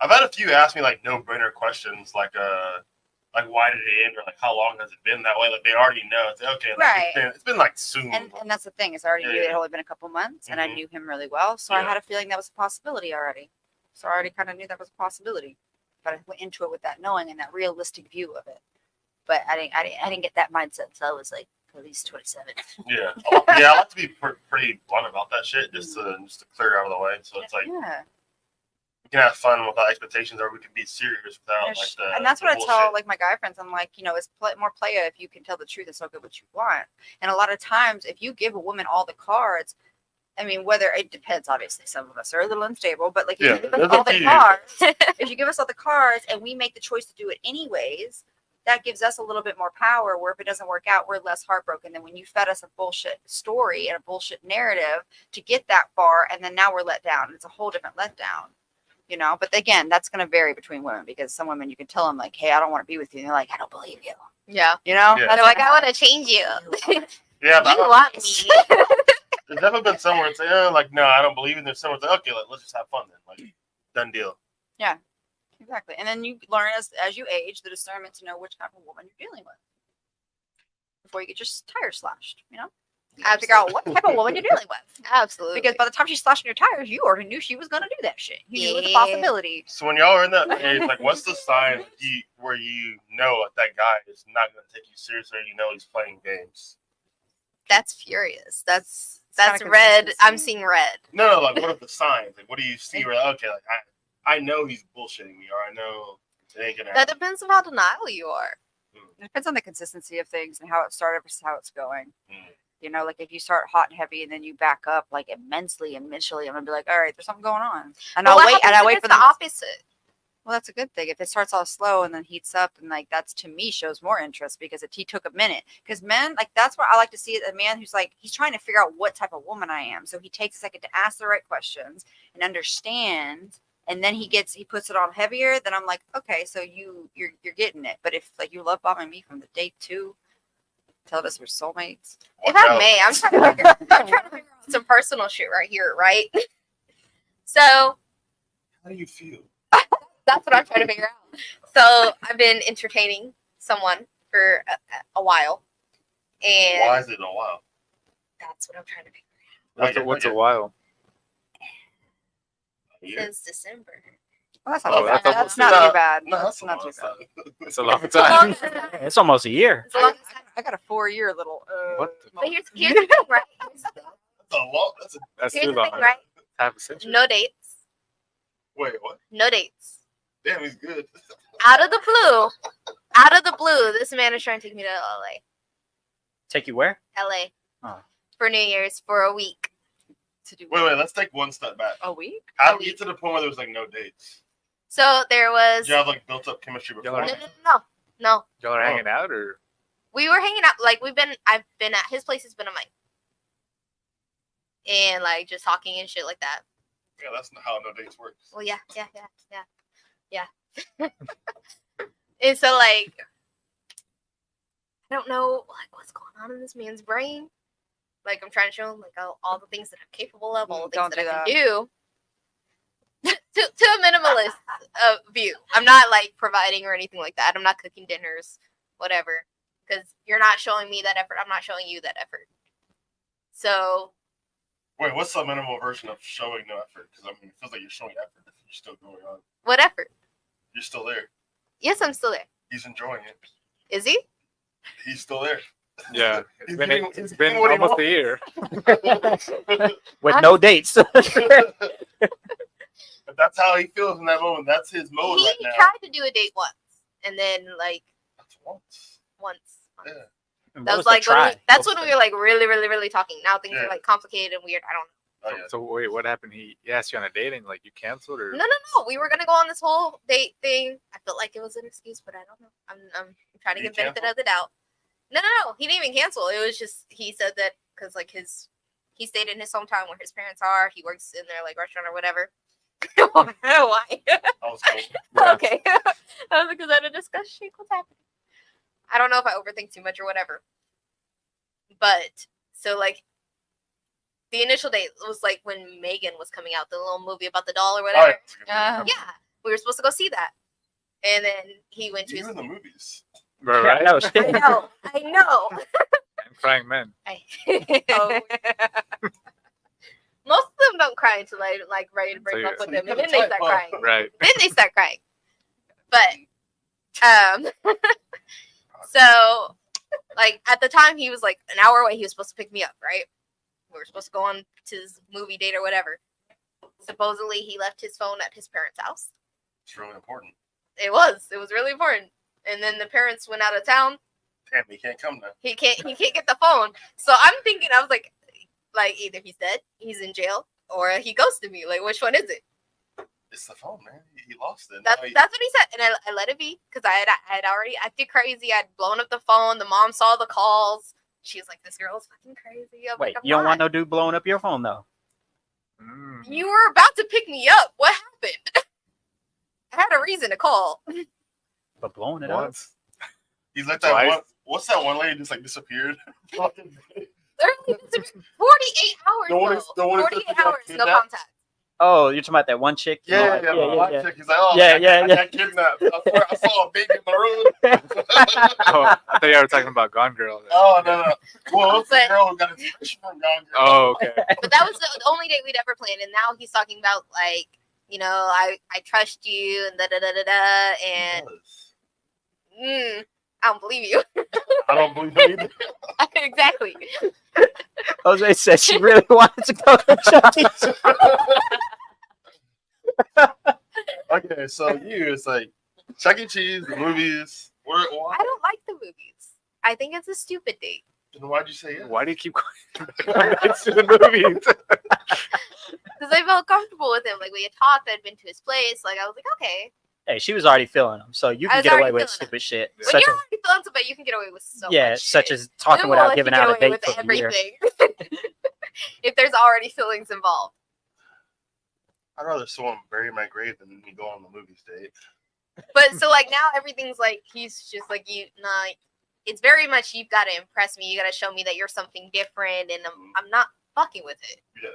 I've had a few ask me like no-brainer questions, like why did it end, or like how long has it been that way? Like they already know. It's like, okay, like, Right. it's been like soon. And that's the thing is I already knew it had only been a couple months and I Mhm. knew him really well. So I Yeah. had a feeling that was a possibility already. So I already kind of knew that was a possibility. But I went into it with that knowing and that realistic view of it. But I didn't get that mindset until I was like at least 27. Yeah, I like to be pretty blunt about that shit, just to clear it out of the way. So it's like Yeah. we can have fun without expectations, or we can be serious without like the. And that's what the I tell bullshit. like my guy friends. I'm like, you know, it's more playa if you can tell the truth and still get what you want. And a lot of times, if you give a woman all the cards, I mean, whether it depends, obviously, some of us are a little unstable, but like if Yeah, you give us there's a all the few. cards, if you give us all the cards and we make the choice to do it anyways, that gives us a little bit more power. Where if it doesn't work out, we're less heartbroken than when you fed us a bullshit story and a bullshit narrative to get that far, and then now we're let down. It's a whole different letdown. You know, but again, that's going to vary between women because some women you can tell them like, "Hey, I don't want to be with you," and they're like, "I don't believe you." Yeah. You know, Yeah. That's They're like, gonna I want to change you. Yeah, but You want me. there's definitely been somewhere and say, oh, like no, I don't believe in. There's somewhere it's like, okay, let's just have fun then, like done deal. exactly. And then you learn as you age the discernment to know which type of woman you're dealing with before you get your tires slashed. You know, you gotta figure out what type of woman you're dealing with. Absolutely. Because by the time she's slashing your tires, you already knew she was gonna do that shit. You knew it was a Yeah. possibility. So when y'all are in that age, like, what's the sign where you know like, that guy is not going to take you seriously? Or you know he's playing games. that's furious. That's kinda red. I'm consistency. seeing red. No, like what are the signs? Like what do you see where okay, like I know he's bullshitting me, or I know it ain't gonna That happen. depends on how denial you are. It depends on the consistency of things and how it started versus how it's going. Mm. You know, like if you start hot and heavy and then you back up like immensely initially, I'm gonna be like, all right, there's something going on, and Well, I'll what wait and happens I if wait it's for the them. opposite. Well, that's a good thing. If it starts all slow and then heats up, and like that's to me shows more interest because he took a minute. Because men, like that's what I like to see a man who's like he's trying to figure out what type of woman I am. So he takes a second to ask the right questions and understand, and then he puts it on heavier. Then I'm like, okay, so you're getting it. But if like you love bombing me from the date 2, tell us we're soulmates. If Watch I out. may, I'm trying to figure out some personal shit right here, right? So How do you feel? that's what I'm trying to figure out. So I've been entertaining someone for a while, and Why is it a while? that's what I'm trying to figure I get- What's I a get- while? Yeah. out. Since December. Well, that's not Oh, too bad. that's That's almost- not too bad. No, That's that's not too bad. It's a long The time. longest time. It's almost a year. It's the longest time. I got a 4-year little. What the- But here's the thing, right? That's a lot. That's a, That's Here's too the long. thing, right? Half a century. No dates. wait, what? No dates. Damn, he's good. Out of the blue, this man is trying to take me to LA. Take you where? LA. Oh. For New Year's for a week. To do Wait, let's take one step back. a week. How did you get to the point where there was like no dates? So there was Did you have like built up chemistry before? Y'all no, are- no, no, no. Y'all are hanging out, or We were hanging out. Like I've been at his place. Has been a mine. And like just talking and shit like that. Yeah, that's not how no dates works. Well, yeah. And so like, I don't know like what's going on in this man's brain. Like I'm trying to show him like all the things that I'm capable of, all the things Don't that do I that. can do. to a minimalist view. I'm not like providing or anything like that. I'm not cooking dinners, whatever, because you're not showing me that effort. I'm not showing you that effort. So Wait, what's the minimal version of showing no effort? Because I mean, it feels like you're showing effort if you're still going on. what effort? You're still there. Yes, I'm still there. He's enjoying it. Is he? He's still there. Yeah, He's it's getting been what he almost a wants. year. With no dates. If that's how he feels in that moment, that's his mode He right now. tried to do a date once, and then like That's once. once. Yeah. That was like when that's when we were like really talking. Now things Yeah. are like complicated and weird. I don't Oh, yeah. So wait, what happened? He asked you on a date and like you canceled or? know. No. We were gonna go on this whole date thing. I felt like it was an excuse, but I don't know. I'm trying to Did give he benefit of the doubt. No. He didn't even cancel. It was just he said that because like he stayed in his hometown where his parents are. He works in their like restaurant or whatever. Why? That was cool. Yeah. Okay. I was like, is that a discussion? What's happening? I don't know if I overthink too much or whatever. But so like the initial date was like when Megan was coming out, the little movie about the doll or Oh, whatever. yeah. Yeah, we were supposed to go see that, and then he went to You his. in the movies. Right. Yeah, no, I shit. know. And crying men. Oh. Most of them don't cry until I like ready to break So up with you them, and gotta then they type, start huh? crying. Right. Then they start crying. But so like at the time he was like an hour away. He was supposed to pick me up, right? We were supposed to go on to his movie date or whatever. Supposedly he left his phone at his parents' house. It's really important. It was really important. And then the parents went out of town. Damn, he can't come now. He can't get the phone. So I'm thinking, I was like either he's dead, he's in jail, or he ghosted me. Like, which one is it? It's the phone, man. He lost it. That's Now he- what he said, and I let it be because I had already acted crazy. I'd blown up the phone. The mom saw the calls. She was like, "This girl is fucking crazy." I'm Wait, like, I'm you don't want not. no dude blowing up your phone though. Mm. You were about to pick me up. What happened? I had a reason to call. But blowing it up. Once. He's like that Twice. one. What's that one lady just like disappeared? Fucking- 48 hours. The one though. the one who 48 said she got hours, no kidnapped? contact. Oh, you're talking about that one chick? You know, like- Black chick. He's like, oh, Yeah, I yeah. got kidnapped. I swear I saw a baby in the room. Oh, I thought you were talking about Gone Girl. Oh, no. Well, it's the But- girl who got inspiration from Gone Girl. Oh, okay. But that was the only date we'd ever planned, and now he's talking about like, you know, I trust you and and I don't believe you. I don't believe it either. Exactly. Jose said she really wanted to go to Chuck E. Cheese. Okay, so it's like Chuck E. Cheese, the movies. Why? I don't like the movies. I think it's a stupid date. Then why'd you say yes? Why do you keep going back to the movies? Because I felt comfortable with him. Like we had talked, I'd been to his place. Like I was like, okay. Hey, she was already feeling him, so you I can was get away already with feeling stupid shit, Yeah. When such you're as already feeling somebody, you can get away with so much such shit. as talking Women will without let giving you get out a away date with for a year. everything. If there's already feelings involved. I'd rather someone bury my grave than me go on the movies date. But so like now everything's like he's just like you nah, it's very much you've got to impress me. You got to show me that you're something different, and I'm not fucking with it. Yeah.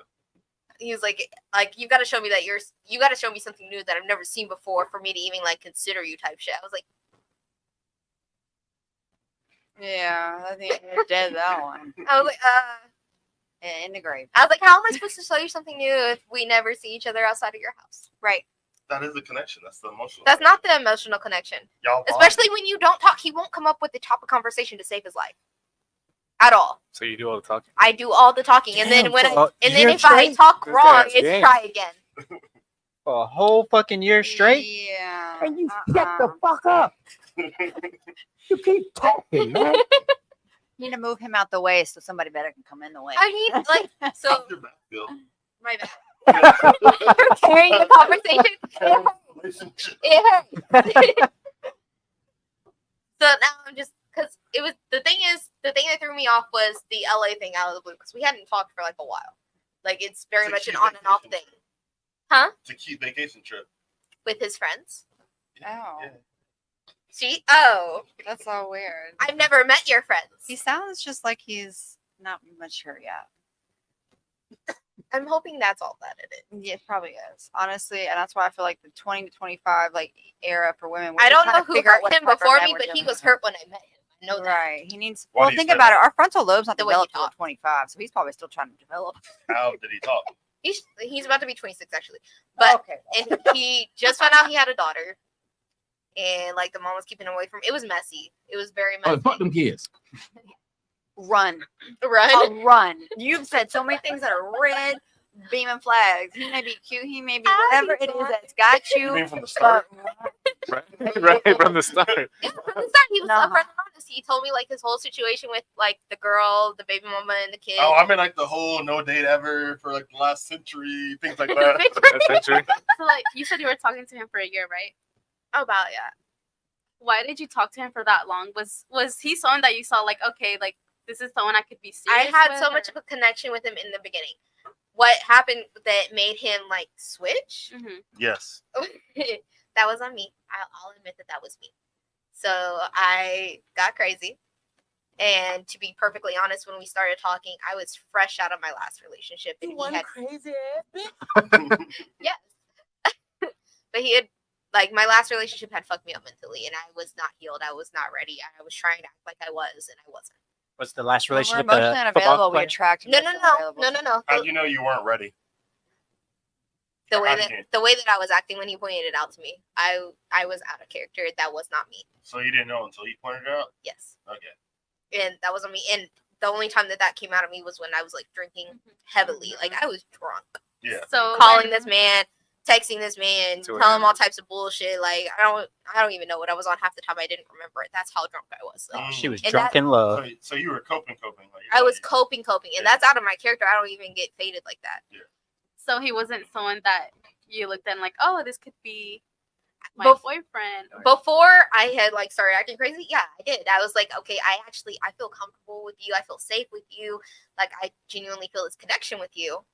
He's like you got to show me that you got to show me something new that I've never seen before for me to even like consider you type shit. I was like, Yeah, I think you're dead that one. I was like, In the grave. how am I supposed to show you something new if we never see each other outside of your house? Right. That is the connection. That's the emotional. That's not the emotional connection. Y'all bond. Especially when you don't talk, he won't come up with the topic conversation to save his life. At all. So you do all the talking. I do all the talking, and then Damn, when for a year if I straight? talk This wrong, guy's it's game. try again. For a whole fucking year straight. Yeah. And you shut the fuck up. You keep talking, man. Need to move him out the way so somebody better can come in the way. I mean, like, so How's your back feel? my bad. You're carrying the conversation. Relationship. It hurts. So now I'm just because it was the thing that threw me off was the LA thing out of the blue because we hadn't talked for like a while. Like it's very It's a much an cute on and off vacation. thing It's a cute vacation trip. with his friends. Oh. Yeah. See, That's so weird. I've never met your friends. He sounds just like he's not mature yet. I'm hoping that's all that it is. Yeah, it probably is, honestly, and that's why I feel like the 20 to 25 like era for women. I we're don't trying know to who figure out hurt what him type of before men me, we're but he dealing was with. hurt when I met him. I know that. Right. He needs. Why Well, do you think say about that? it. Our frontal lobe's not The way he developed till talks. 25, so he's probably still trying to develop. How did he talk? He's about to be 26 actually, but okay. and he just found out he had a daughter, and like the mom was keeping him away from. It was messy. It was very messy. Oh, fuck them kids. Run. Run. Run. You've said so many things that are red, beaming flags. He may be cute. He may be whatever it is that's got You you. mean from the start? Right from the start. Yeah, from the start, he was No. upfront and honest. He told me like his whole situation with like the girl, the baby mama, and the kid. Oh, I mean like the whole no date ever for like the last century, things like that. Essentially. So like you said, you were talking to him for a year, right? About yeah. Why did you talk to him for that long? Was he someone that you saw like, okay, like this is someone I could be I serious had with, so much or- of a connection with him in the beginning. What happened that made him like switch? Mhm. Yes. That was on me. I'll admit that was me. So I got crazy. And to be perfectly honest, when we started talking, I was fresh out of my last relationship. And he had crazy. yes. But he had like my last relationship had fucked me up mentally and I was not healed. I was not ready. I was trying to act like I was and I wasn't. What's the last When we're relationship? emotionally the unavailable, football we player? attract. No. emotionally available. How'd you know you weren't ready? The way How'd that you- the way that I was acting when he pointed it out to me, I was out of character. That was not me. So you didn't know until he pointed it out? Yes. Okay. And that wasn't me. And the only time that came out of me was when I was like drinking heavily. Like I was drunk. Yeah. So Calling when- this man, texting this man, To telling him all him. types of bullshit. Like I don't even know what I was on half the time. I didn't remember it. That's how drunk I was. So. Mm. She was And drunk that- in love. So you were coping. Like I was coping. coping, and Yeah. that's out of my character. I don't even get faded like that. So he wasn't someone that you looked at and like, oh, this could be my Bef- boyfriend. Or... Before I had like started acting crazy, yeah, I did. I was like, okay, I feel comfortable with you. I feel safe with you. Like I genuinely feel this connection with you.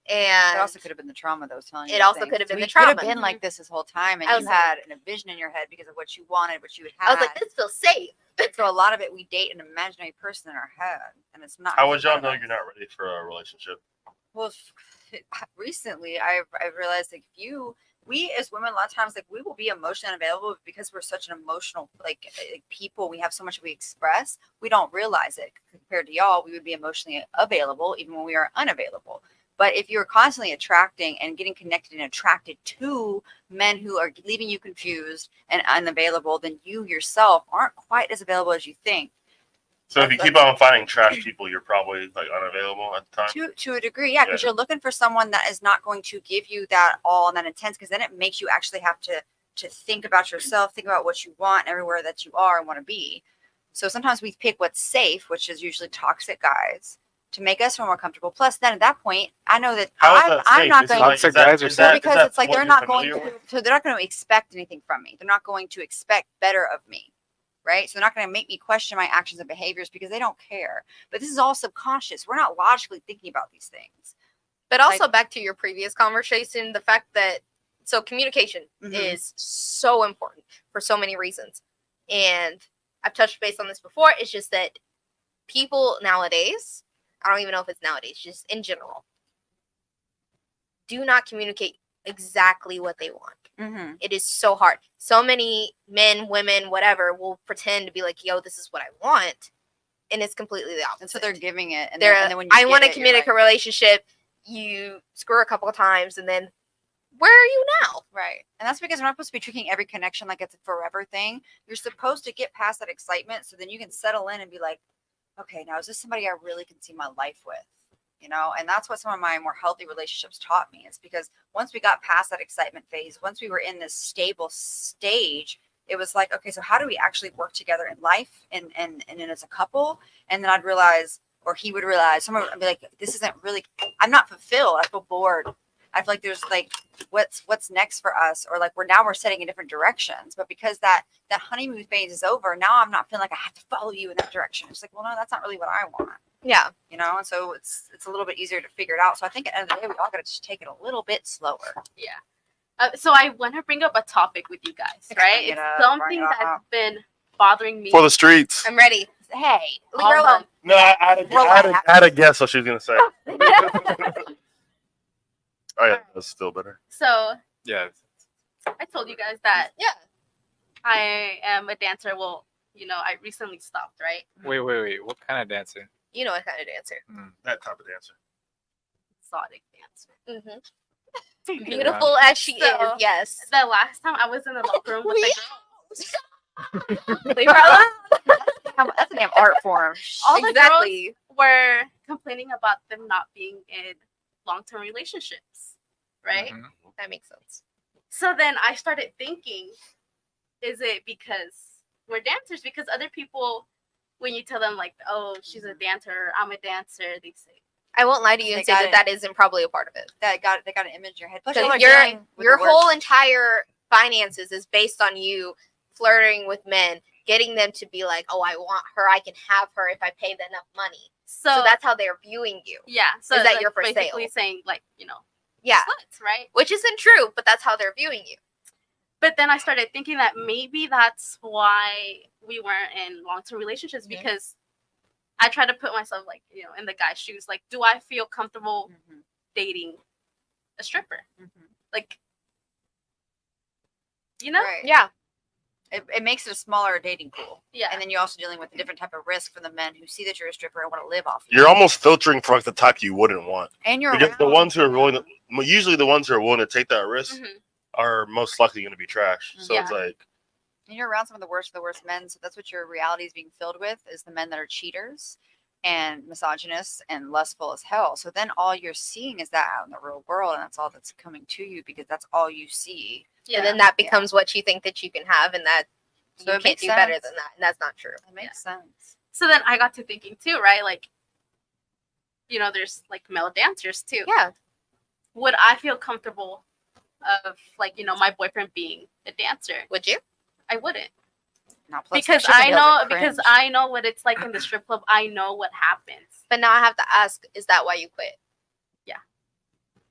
And It also could have been the trauma that was telling you. It these also things. could have been So the you could have trauma. been like this whole time, and I you was like- had a vision in your head because of what you wanted, what you had. I was like, this feels safe. So a lot of it, we date an imaginary person in our head, and it's not. How would y'all know you're not ready for a relationship? Well, recently I've realized like we as women a lot of times like we will be emotionally unavailable because we're such an emotional like people. We have so much we express. We don't realize it compared to y'all. We would be emotionally available even when we are unavailable. But if you're constantly attracting and getting connected and attracted to men who are leaving you confused and unavailable, then you yourself aren't quite as available as you think. So if you keep on finding trash people, you're probably like unavailable at the time. To a degree, yeah, because you're looking for someone that is not going to give you that all and that intense, because then it makes you actually have to think about yourself, think about what you want everywhere that you are and want to be. So sometimes we pick what's safe, which is usually toxic guys, to make us feel more comfortable. Plus, then at that point, I know that How is that I'm safe? not Is it going like- to. Toxic guys are is safe. that- Because is that it's like what they're you're not going familiar to, with? so they're not going to expect anything from me. They're not going to expect better of me, right? So they're not going to make me question my actions and behaviors because they don't care. But this is all subconscious. We're not logically thinking about these things. But also back to your previous conversation, the fact that so communication Mhm. is so important for so many reasons. And I've touched base on this before. It's just that people nowadays, I don't even know if it's nowadays, just in general, do not communicate exactly what they want. Mm-hmm. It is so hard. So many men, women, whatever, will pretend to be like, yo, this is what I want. And it's completely the opposite. And so they're giving it. And They're, then when you I get want to it, you're communicate like, a relationship. You screw a couple of times, and then where are you now? right. And that's because we're not supposed to be treating every connection like it's a forever thing. You're supposed to get past that excitement so then you can settle in and be like, okay, now is this somebody I really can see my life with? You know, and that's what some of my more healthy relationships taught me, is because once we got past that excitement phase, once we were in this stable stage, it was like, okay, so how do we actually work together in life and then as a couple? And then I'd realize, or he would realize, someone would be like, this isn't really, I'm not fulfilled. I feel bored. I feel like there's like, what's next for us? Or like we're setting in different directions. But because that honeymoon phase is over, now I'm not feeling like I have to follow you in that direction. It's like, well, no, that's not really what I want. Yeah. You know, and so it's a little bit easier to figure it out. So I think at the end of the day, we all got to just take it a little bit slower. Yeah. So I want to bring up a topic with you guys, right? Bring it It's up, something bring it that's up. been bothering me. For the streets. I'm ready. Hey, leave all her alone. No, I had a guess what she was gonna say. Oh yeah, that's still better. So Yeah. I told you guys that Yeah. I am a dancer. Well, I recently stopped, right? Wait. What kind of dancer? You know what kind of dancer. That type of dancer. Exotic dancer. Mm-hmm. Beautiful as she is, So, yes. The last time I was in the locker room with the girls, Leave her alone. That's an damn art form. all the Exactly. girls were complaining about them not being in long-term relationships, right? Mhm. That makes sense. So then I started thinking, is it because we're dancers? Because other people, when you tell them like, oh, she's a dancer, I'm a dancer, they say, I won't lie to you and They say got that it. that isn't probably a part of it. They got an image in your head. Plus, Because y'all are your dealing with your the whole worst. entire finances is based on you flirting with men, getting them to be like, oh, I want her, I can have her if I pay them enough money. So that's how they're viewing you. yeah. So Is that like, you're for basically sale? saying like, Yeah, sluts, right? which isn't true, but that's how they're viewing you. But then I started thinking that maybe that's why we weren't in long-term relationships, Mhm. because I try to put myself like, in the guy's shoes. Like, do I feel comfortable dating a stripper? Like, Right. Yeah. It makes it a smaller dating pool. Yeah. And then you're also dealing with a different type of risk for the men who see that you're a stripper and want to live off you. You're almost filtering for like the type you wouldn't want. And you're Because the around- ones who are willing to, usually the ones who are willing to take that risk Mhm. are most likely going to be trash. So it's Yeah. like, And you're around some of the worst men. So that's what your reality is being filled with, is the men that are cheaters and misogynists and lustful as hell. So then all you're seeing is that out in the real world, and that's all that's coming to you because that's all you see. Yeah. And then that becomes what you think that you can have, and that So you it can't makes do better sense. than that. And that's not true. It makes sense. So then I got to thinking too, right? Like, there's like male dancers too. Yeah. Would I feel comfortable of like, my boyfriend being a dancer? Would you? I wouldn't. Now, plus Because that shit I feels know like because cringe. I know what it's like in the strip club. I know what happens. But now I have to ask, is that why you quit? Yeah.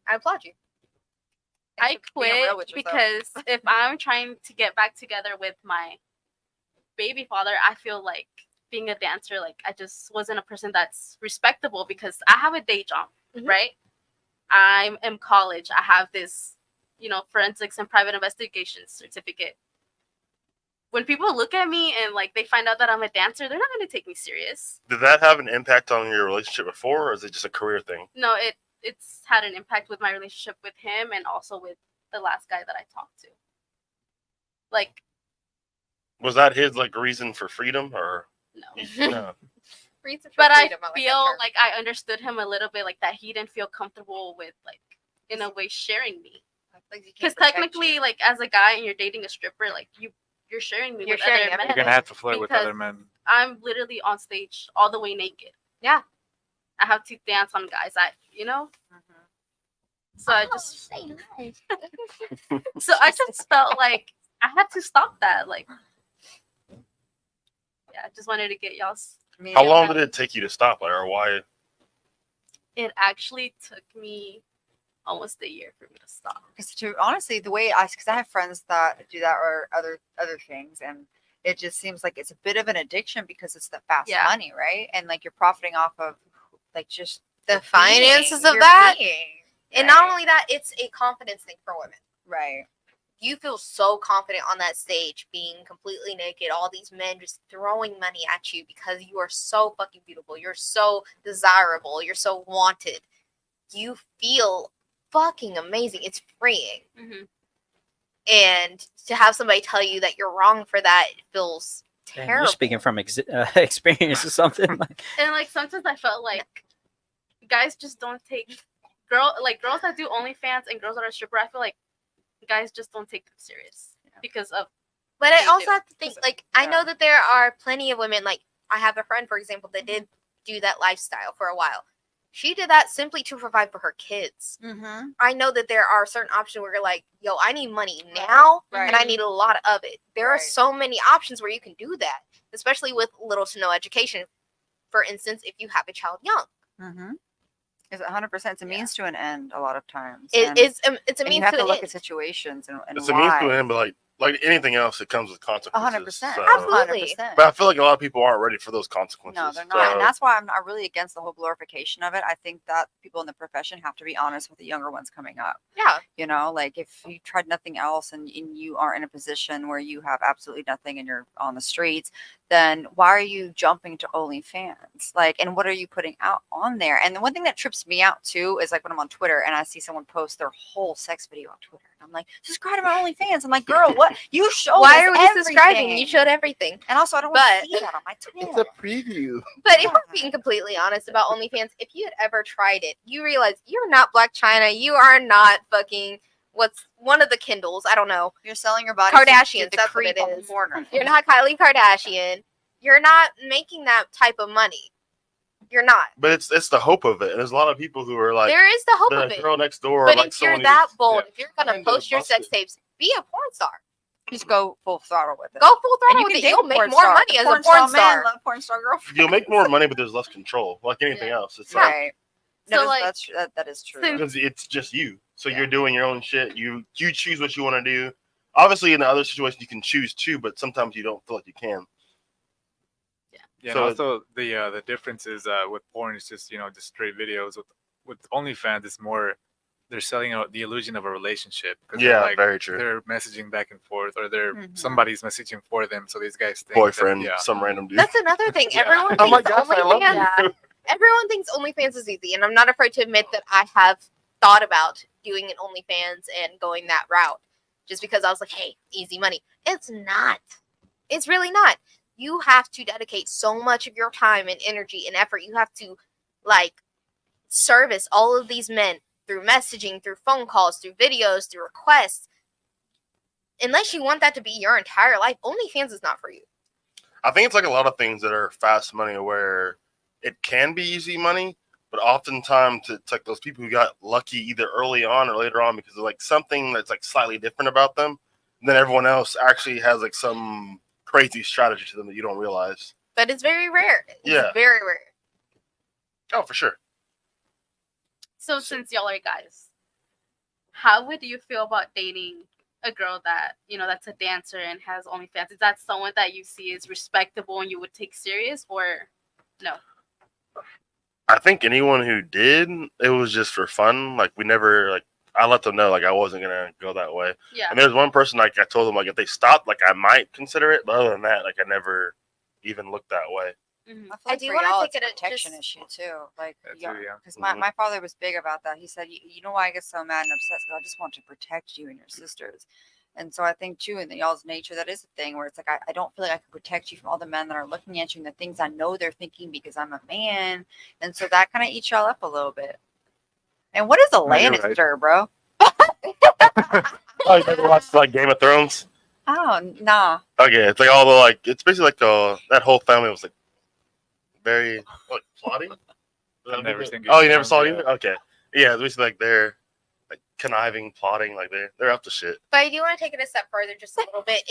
I applaud you. I Thanks for being real quit with yourself. because if I'm trying to get back together with my baby father, I feel like being a dancer, like I just wasn't a person that's respectable because I have a day job, Mhm. right? I'm in college. I have this, forensics and private investigations certificate. When people look at me and like they find out that I'm a dancer, they're not going to take me serious. did that have an impact on your relationship before, or is it just a career thing? No, it's had an impact with my relationship with him and also with the last guy that I talked to. Like, Was that his like reason for freedom, or no. no? Reason for But I freedom, like that feel term. like I understood him a little bit, like that he didn't feel comfortable with, like, in a way, sharing me. Like, you Because can't protect technically, you. like, as a guy and you're dating a stripper, like, you're sharing me You're with sharing other men. everything. You're gonna have to flirt with Because other men. I'm literally on stage all the way naked. Yeah. I have to dance on guys. So I just felt like I had to stop that. Like, yeah, I just wanted to get y'all's. How long did it take you to stop, like, or why? It actually took me almost a year for me to stop. Because honestly, the way because I have friends that do that or other things, and it just seems like it's a bit of an addiction because it's the fast Yeah. money, right? And like you're profiting off of like just The finances of your that. being, And right? not only that, it's a confidence thing for women. right. You feel so confident on that stage, being completely naked, all these men just throwing money at you because you are so fucking beautiful. You're so desirable. You're so wanted. You feel fucking amazing. It's freeing. Mm-hmm. And to have somebody tell you that you're wrong for that, it feels Damn, terrible. you're speaking from experience or something. Like, And like sometimes I felt like guys just don't take girls that do OnlyFans and girls that are stripper. I feel like guys just don't take them serious because of. But They I also do. have to think, like, I Yeah. know that there are plenty of women, like, I have a friend, for example, that did do that lifestyle for a while. She did that simply to provide for her kids. Mm-hmm. I know that there are certain options where you're like, yo, I need money now, Right. and I need a lot of it. There are Right. so many options where you can do that, especially with little to no education. For instance, if you have a child young. Mm-hmm. Is 100%? It's a means to an end a lot of times. It's a and means you have to to an look end. at situations and It's a means why. to an end, but like like anything else, it comes with consequences. 100%. So- Absolutely. 100%. But I feel like a lot of people aren't ready for those consequences. No, they're not, So- and that's why I'm not really against the whole glorification of it. I think that people in the profession have to be honest with the younger ones coming up. Yeah. You know, like if you tried nothing else and you are in a position where you have absolutely nothing and you're on the streets, then why are you jumping to OnlyFans? Like, and what are you putting out on there? And the one thing that trips me out too is like when I'm on Twitter and I see someone post their whole sex video on Twitter, and I'm like, subscribe to my OnlyFans. I'm like, girl, what you show? Why us are we subscribing? everything. You showed everything. And also, I don't want But- to see that on my It's Twitter. a preview. But if we're being completely honest about OnlyFans, if you had ever tried it, you realize you're not Black China. You are not fucking what's one of the Kindles. I don't know. You're selling your body. Kardashians, to that's what creep it on the is. corner. You're not Kylie Kardashian. You're not making that type of money. You're not. But it's the hope of it. And there's a lot of people who are like, There is the hope the of it. girl next door. But like if you're someone that who's- bold, yeah, if you're gonna trying to post your bust sex it. tapes, be a porn star. Just go full throttle with it. Go full And throttle you with can it. date You'll a make porn more star. money A as a porn man star. love porn star girlfriend. you'll make more money, but there's less control, like anything else. It's like Right. So, No, like, that is true. since- because it's just you. So Yeah. you're doing your own shit. You choose what you want to do. Obviously, in the other situations, you can choose too, but sometimes you don't feel like you can. Yeah, So- and also the difference is with porn, it's just just straight videos. With OnlyFans, it's more they're selling out the illusion of a relationship. 'Cause they're, Yeah, like, very true. they're messaging back and forth, or they're Mhm. somebody's messaging for them. So these guys think Boyfriend, That, yeah, some random dude. That's another thing. Yeah. Everyone Oh my thinks gosh, I love OnlyFans. you. Everyone thinks OnlyFans is easy, and I'm not afraid to admit that I have thought about doing an OnlyFans and going that route, just because I was like, "Hey, easy money." It's not. It's really not. You have to dedicate so much of your time and energy and effort. You have to like service all of these men through messaging, through phone calls, through videos, through requests. Unless you want that to be your entire life, OnlyFans is not for you. I think it's like a lot of things that are fast money where it can be easy money, but oftentimes it's like those people who got lucky either early on or later on because of like something that's like slightly different about them. And then everyone else actually has like some crazy strategy to them that you don't realize. But it's very rare. It's Yeah. very rare. Oh, for sure. So since y'all are guys, how would you feel about dating a girl that that's a dancer and has OnlyFans? Is that someone that you see as respectable and you would take serious, or no? I think anyone who did, it was just for fun. Like we never like I let them know like I wasn't gonna go that way. Yeah. And there's one person like I told them like if they stopped, like I might consider it, but other than that, like I never even looked that way. Mhm. I feel I like do for wanna y'all, take it's a it at protection just- issue too. Like, That too, yeah. because Mhm. my father was big about that. He said, you know why I get so mad and upset? Because I just want to protect you and your sisters. And so I think too, in y'all's nature, that is a thing where it's like I don't feel like I can protect you from all the men that are looking at you and the things I know they're thinking because I'm a man. And so that kind of eats y'all up a little bit. And what is a No, you're right. Lannister, bro? Oh, you ever watched like Game of Thrones? Oh, nah. Okay, it's like all the like it's basically like that whole family was like very like plotting. Is that I've never what they- seen Game Oh, of you never Thrones, saw it yeah. either? Okay. Yeah, it's basically like they're like conniving, plotting, like they're up to shit. But I do want to take it a step further, just a little bit.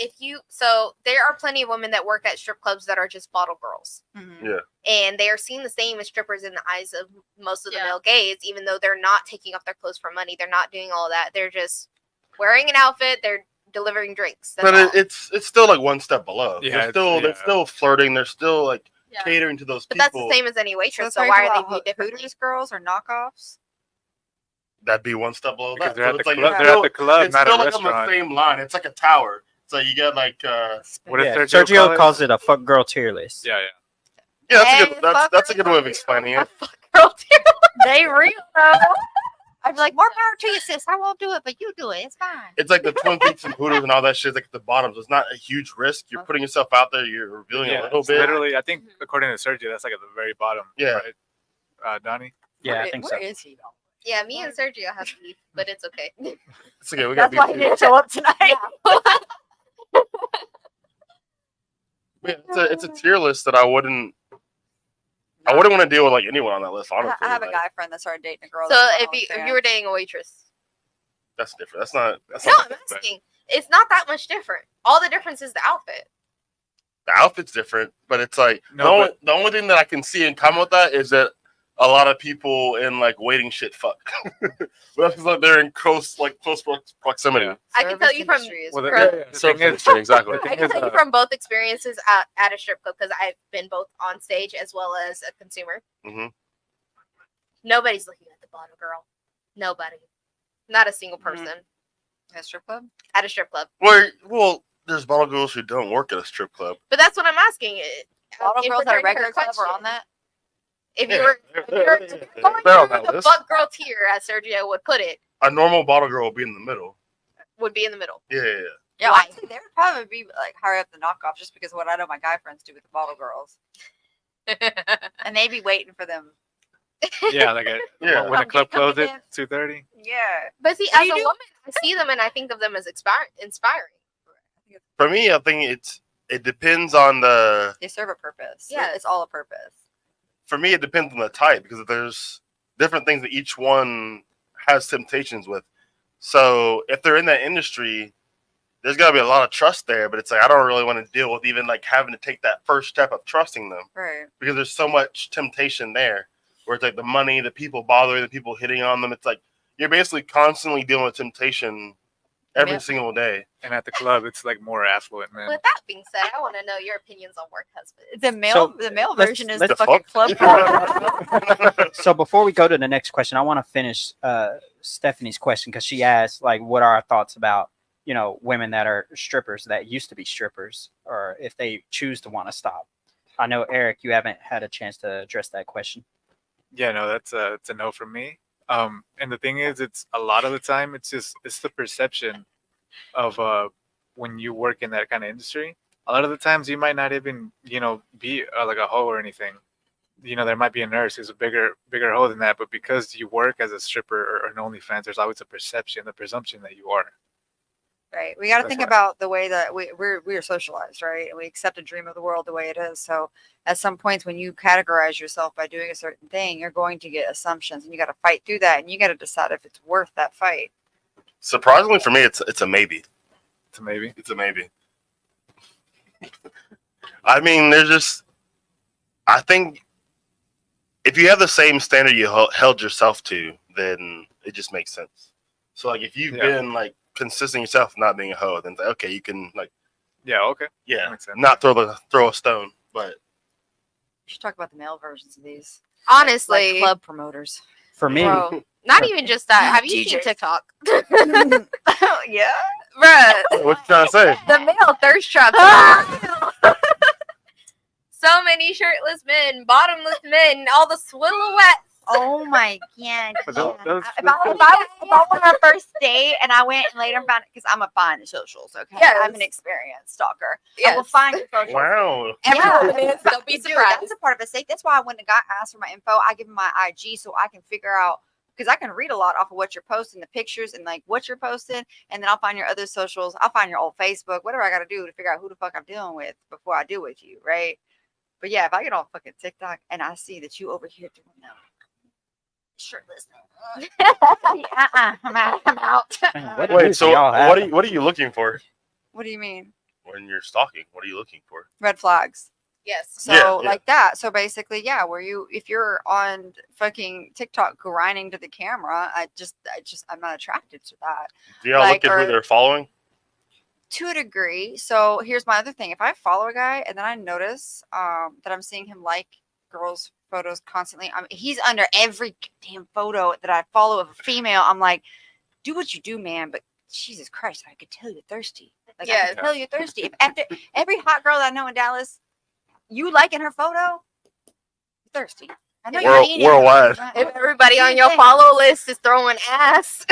So there are plenty of women that work at strip clubs that are just bottle girls, Mhm. Yeah. and they are seen the same as strippers in the eyes of most of the Yeah. male gays, even though they're not taking off their clothes for money. They're not doing all that. They're just wearing an outfit. They're delivering drinks. That's But all. it's still like one step below. Yeah, they're still flirting. They're still like Yeah. catering to those But people. that's the same as any So, waitress. it's So like why are about they viewed differently? Hooters girls or knockoffs? That'd be one step below Because that. they're So at the it's like club. it's They're at still, the club, it's not still a like on the restaurant. same line. It's like a tower. So you get like What if Yeah, Sergio Sergio calls it a fuck girl tier list. Yeah, yeah. yeah, that's a Hey, good fuck that's a her, good way of fuck explaining her, it. fuck girl too. They real though. I'd be like, more power to you, sis. I won't do it, but you do it. It's fine. It's like the Twin Peaks and Hooters and all that shit. Like at the bottom, so it's not a huge risk. You're putting yourself out there. You're revealing Yeah, a little it's bit. literally, I think according to Sergio, that's like at the very bottom. Yeah. Right? Donnie? Yeah, I think so. Where is he? Yeah, me and Sergio have beef, but it's okay. It's okay. We got That's why he didn't show up tonight. it's a tier list that I wouldn't want to deal with like anyone on that list. Honestly, I have a like, guy friend that started dating a girl. So that's if on you OnlyFans. were dating a waitress, that's different. That's not. no, I'm asking. It's not that much different. All the difference is the outfit. The outfit's different, but it's like No, the only thing that I can see in common with that is that a lot of people in like waiting shit fuck. Well, that's like they're in close proximity. Yeah. I can tell you from Industry is Well, the, where- the Surf thing is, industry, exactly. the I thing can is, tell you from both experiences at a strip club because I've been both on stage as well as a consumer. Mhm. Nobody's looking at the bottom girl. Nobody. Not a single Mhm. person A strip club? at a strip club. Well, there's bottle girls who don't work at a strip club. But that's what I'm asking. Bottle In girls at return a to her regular club are on question. that? If Yeah, you were they're- if you're they're- going they're on through that the list. fuck girl tier, as Sergio would put it, A normal bottle girl will be in the middle. would be in the middle. Yeah. Yeah, Why? honestly, they would probably be like higher up the knockoff just because of what I know my guy friends do with the bottle girls. And they be waiting for them. yeah, like Yeah. when a Come club get- come closes get at 2:30. Yeah. But see, What do as you a do? woman, I see them and I think of them as inspiring. For me, I think it depends on the. They serve a purpose. Yeah. It's all a purpose. For me, it depends on the type because there's different things that each one has temptations with. So if they're in that industry, there's got to be a lot of trust there. But it's like I don't really want to deal with even like having to take that first step of trusting them Right. because there's so much temptation there. Where it's like the money, the people bothering, the people hitting on them. It's like you're basically constantly dealing with temptation every Yeah. single day. And at the club, it's like more affluent, man. With that being said, I want to know your opinions on work husbands. The male So, the male let's- version is let's- the fucking club part. So before we go to the next question, I want to finish Stephanie's question because she asked, like, what are our thoughts about, women that are strippers that used to be strippers, or if they choose to want to stop. I know, Eric, you haven't had a chance to address that question. Yeah, no, it's a no from me. And the thing is, it's a lot of the time, it's the perception of when you work in that kind of industry. A lot of the times, you might not even be like a hoe or anything. There might be a nurse who's a bigger hoe than that, but because you work as a stripper or an OnlyFans, there's always a perception, the presumption that you are. Right. We got to That's think why. about the way that we are socialized, right? And we accept a dream of the world the way it is. So at some points when you categorize yourself by doing a certain thing, you're going to get assumptions and you got to fight through that and you got to decide if it's worth that fight. Surprisingly for me, it's a maybe. So maybe. It's a maybe. I mean, I think if you have the same standard you held yourself to, then it just makes sense. So, like, if you've Yeah. been, like, consistent yourself not being a hoe, then, okay, you can, like, Yeah. Okay. yeah, Makes sense. not throw a stone. But We should talk about the male versions of these. Honestly, Like club promoters. For me, bro, not even just that. Have you seen DJ. TikTok? Yeah. Bruh, what you trying to say? the male thirst traps. So many shirtless men, bottomless men, all the silhouettes. Oh my god. But yeah. those- If I went on a first date and I went and later found it, because I'm a fine at socials, okay? Yes. I'm an experienced stalker. I Yes. will find your socials. Wow. Everyone. Don't be Dude, surprised. that's a part of a safe. That's why when the guy asks for my info, I give him my IG so I can figure out, because I can read a lot off of what you're posting, the pictures and like what you're posting, and then I'll find your other socials. I'll find your old Facebook, whatever I got to do to figure out who the fuck I'm dealing with before I deal with you, right? But yeah, if I get on fucking TikTok and I see that you over here doing that, shirtless, I'm out. Man, what Wait, news so do y'all have? what are you looking for What do you mean? when you're stalking? What are you looking for? Red flags. Yes. So Yeah. like that. So basically, yeah, if you're on fucking TikTok grinding to the camera, I'm not attracted to that Do y'all Like, look at who or- they're following? to a degree. So here's my other thing. If I follow a guy and then I notice that I'm seeing him like girls' photos constantly, he's under every damn photo that I follow of a female. I'm like, do what you do, man. But Jesus Christ, I could tell you're thirsty. Like I Yeah. can tell you're thirsty. If after every hot girl that I know in Dallas, you liking her photo, you're thirsty. I know you're eating. Worldwide. If everybody on your follow list is throwing ass,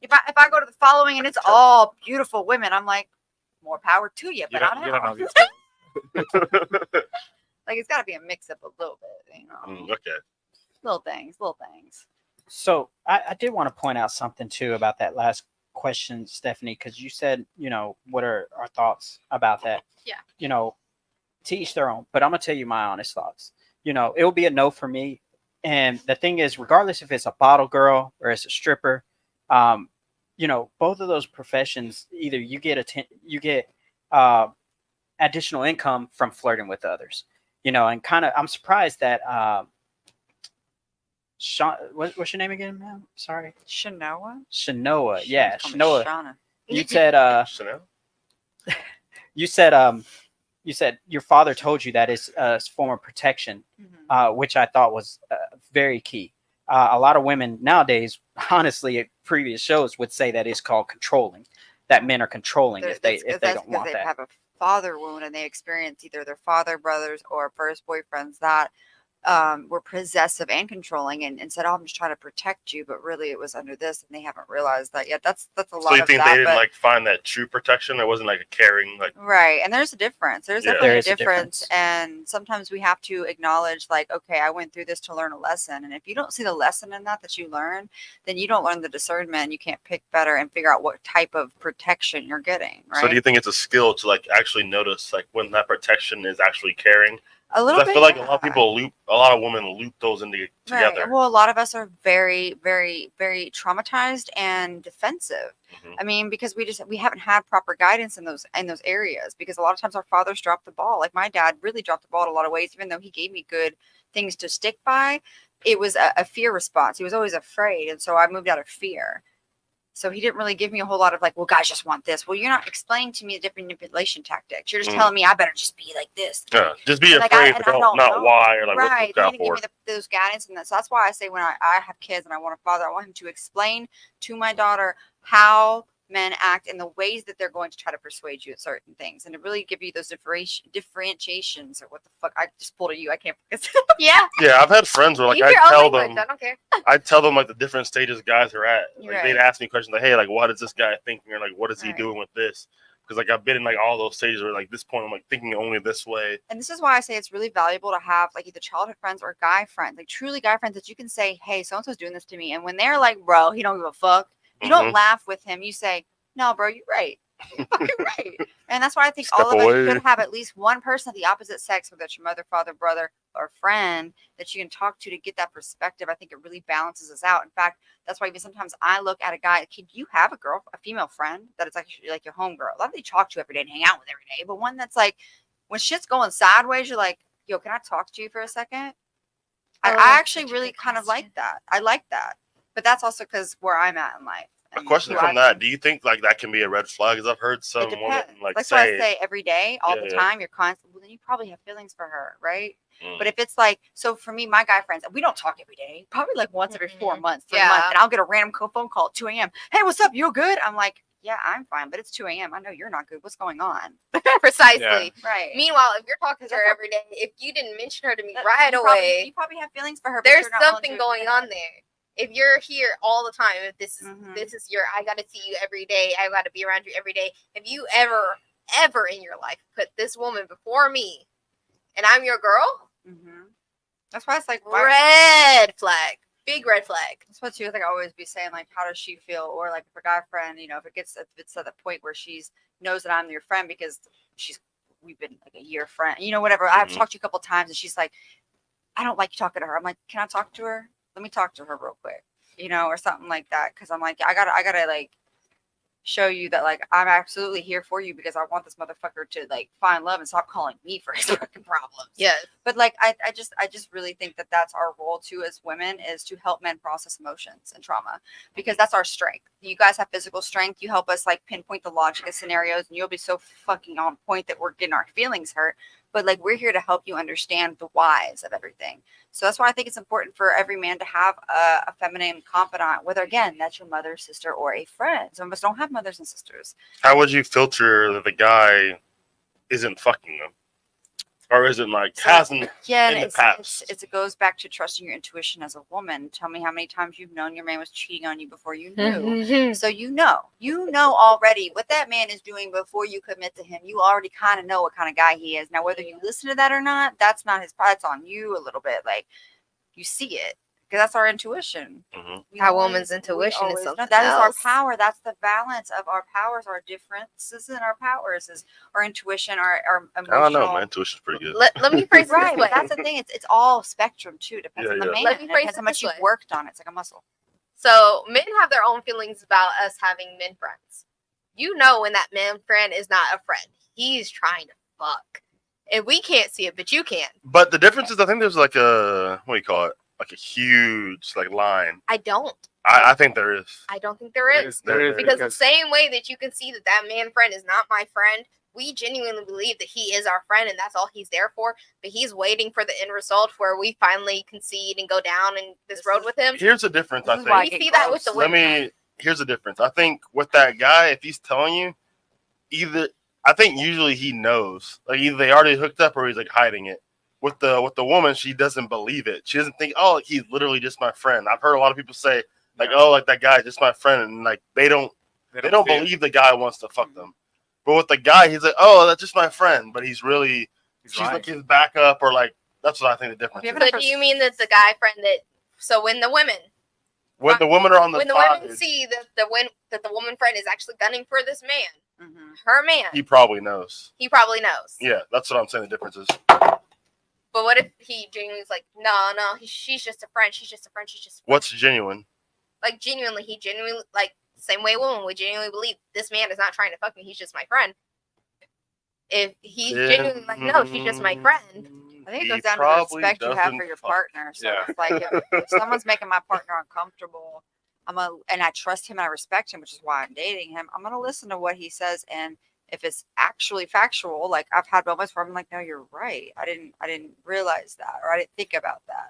If I go to the following and it's all beautiful women, I'm like, more power to you. You But don't, I you don't don't know. know these guys. Like it's got to be a mix up a little bit, Okay. little things. So I did want to point out something too about that last question, Stephanie, because you said, what are our thoughts about that? Yeah. To each their own. But I'm gonna tell you my honest thoughts. It will be a no for me. And the thing is, regardless if it's a bottle girl or it's a stripper, both of those professions, either you get additional income from flirting with others. And kind of, I'm surprised that Sean, what's your name again, ma'am? Sorry. Shanoa. Shanoa. Yeah, Call me Shanoa. Shauna. You said Chanel? you said you said your father told you that it's a form of protection, Mhm. which I thought was very key. A lot of women nowadays, honestly, at previous shows would say that it's called controlling. That men are controlling if they don't That's want they that. have a father wound and they experience either their father, brothers, or first boyfriends that were possessive and controlling and said, "Oh, I'm just trying to protect you," but really it was under this, and they haven't realized that yet. That's a So lot you of think that. they didn't But like find that true protection? It wasn't like a caring, like right, and there's a difference. There's Yeah. definitely There a is a difference, difference. and sometimes we have to acknowledge, like, okay, I went through this to learn a lesson, and if you don't see the lesson in that you learn, then you don't learn the discernment. And you can't pick better and figure out what type of protection you're getting. Right. So do you think it's a skill to like actually notice like when that protection is actually caring? A little 'Cause bit. I feel like a lot of yeah. people a lot of women loop those into together. Right. Well, a lot of us are very, very, very traumatized and defensive. Mhm. I mean, because we haven't had proper guidance in those areas. Because a lot of times our fathers dropped the ball. Like my dad really dropped the ball in a lot of ways, even though he gave me good things to stick by. It was a fear response. He was always afraid, and so I moved out of fear. So he didn't really give me a whole lot of like, well, guys just want this. Well, you're not explaining to me the different manipulation tactics. You're just Mm. telling me I better just be like this. Yeah, just be Like, afraid, and but I don't don't not know. why or like what to Right. look They out didn't give for. me those guidance and that. So that's why I say when I have kids and I want a father, I want him to explain to my daughter how men act and the ways that they're going to try to persuade you at certain things, and to really give you those differentiations, or what the fuck I just pulled at you. I can't focus. Yeah. Yeah, I've had friends where like Use I your own tell language. them I don't care. I tell them like the different stages guys are at. Like Right. they'd ask me questions like, "Hey, like what is this guy thinking?" or like, "What is he Right. doing with this?" Because like I've been in like all those stages where like this point I'm like thinking only this way. And this is why I say it's really valuable to have like either childhood friends or guy friends, like truly guy friends that you can say, "Hey, so and so's doing this to me," and when they're like, "Bro, he don't give a fuck," you don't laugh with him. You say, "No, bro, you're right. You're fucking right." And that's why I think Step all of us away. should have at least one person of the opposite sex, whether it's your mother, father, brother, or friend, that you can talk to get that perspective. I think it really balances us out. In fact, that's why even sometimes I look at a guy. Can you have a female friend that is actually like your homegirl? A lot of they talk to every day and hang out with every day, but one that's like when shit's going sideways, you're like, "Yo, can I talk to you for a second?" I actually such a really good kind of question. like that. I like that, but that's also because where I'm at in life. A and question who from I've that: been. do you think like that can be a red flag? Because I've heard It some women depends. like That's why I say, say every day, all Yeah, the yeah. time, you're constant. Well, then you probably have feelings for her, right? Mm. But if it's like, so for me, my guy friends, we don't talk every day. Probably like once every 4 Mhm. months, 3 Yeah. months, and I'll get a random phone call at 2 a.m. "Hey, what's up? You good?" I'm like, "Yeah, I'm fine, but it's 2 a.m. I know you're not good. What's going on?" Precisely. Right. Meanwhile, if you're talking to That's her what- every day, if you didn't mention her to me That- right you away, probably have feelings for her. But there's you're not willing something to going admit on it. there. If you're here all the time, if this is Mhm. this is your, I gotta see you every day, I gotta be around you every day. Have you ever in your life put this woman before me, and I'm your girl? Mhm. That's why it's like, why, Red flag, big red flag. that's what you like. I always be saying like, how does she feel? Or like if a guy friend, if it's at the point where she's knows that I'm your friend because we've been like a year friend, whatever. I've Mhm. talked to you a couple times and she's like, "I don't like you talking to her." I'm like, "Can I talk to her? Let me talk to her real quick," or something like that. Cause I'm like, I gotta like show you that like I'm absolutely here for you because I want this motherfucker to like find love and stop calling me for his fucking problems. Yes. But like I just really think that that's our role too as women, is to help men process emotions and trauma, because that's our strength. You guys have physical strength. You help us like pinpoint the logic of scenarios, and you'll be so fucking on point that we're getting our feelings hurt. But like we're here to help you understand the whys of everything. So that's why I think it's important for every man to have a feminine confidant, whether again that's your mother, sister, or a friend. Some of us don't have mothers and sisters. How would you filter that the guy isn't fucking them, or isn't like So, hasn't? Yeah, in and the past. it goes back to trusting your intuition as a woman. Tell me how many times you've known your man was cheating on you before you knew. So you know already what that man is doing before you commit to him. You already kind of know what kind of guy he is. Now, whether you listen to that or not, that's not his. That's on you a little bit. Like you see it, because that's our intuition. Mhm. We Our always- woman's we intuition is always know. something That is our else. power. That's the balance of our powers. Our differences in our powers is our intuition, our emotional. I don't know. My intuition's pretty good. Let me phrase it Right, this way. but that's the thing. It's all spectrum too. Depends Yeah, on the yeah. man. Let me It phrase depends it how much this you've way. worked on it. It's like a muscle. So men have their own feelings about us having men friends. You know when that man friend is not a friend. He's trying to fuck. And we can't see it, but you can. But the difference is, I think there's like a what do you call it? like a huge like line. I don't. I think there is. I don't think there is. There is, Because the same way that you can see that that man friend is not my friend, we genuinely believe that he is our friend and that's all he's there for. But he's waiting for the end result where we finally concede and go down in this road with him. Here's the difference. I This is why I think. We get see that gross. with the women. Here's the difference. I think with that guy, if he's telling you, I think usually he knows. Like either they already hooked up or he's like hiding it. With the woman, she doesn't believe it. She doesn't think, oh, like, he's literally just my friend. I've heard a lot of people say, like, oh, like that guy just my friend, and like they don't believe the guy wants to fuck them. But with the guy, he's like, oh, that's just my friend, but she's lying. like his backup, or like that's what I think the difference is. But do you mean that the guy friend that? So when the women are on the when the side, women see that the woman friend is actually gunning for this man, Mhm. her man, he probably knows. he probably knows. Yeah, that's what I'm saying. The difference is. But what if he genuinely is like, no, she's just a friend. She's just a friend. She's just a friend. What's genuine? Like genuinely, he genuinely like same way a woman would genuinely believe this man is not trying to fuck me. He's just my friend. If he's genuinely like, no, she's just my friend. I think it goes down to the respect you have for your partner. So Yeah. it's like if someone's making my partner uncomfortable, and I trust him and I respect him, which is why I'm dating him. I'm gonna listen to what he says, and if it's actually factual, like I've had moments where I'm like, no, you're right. I didn't realize that, or I didn't think about that.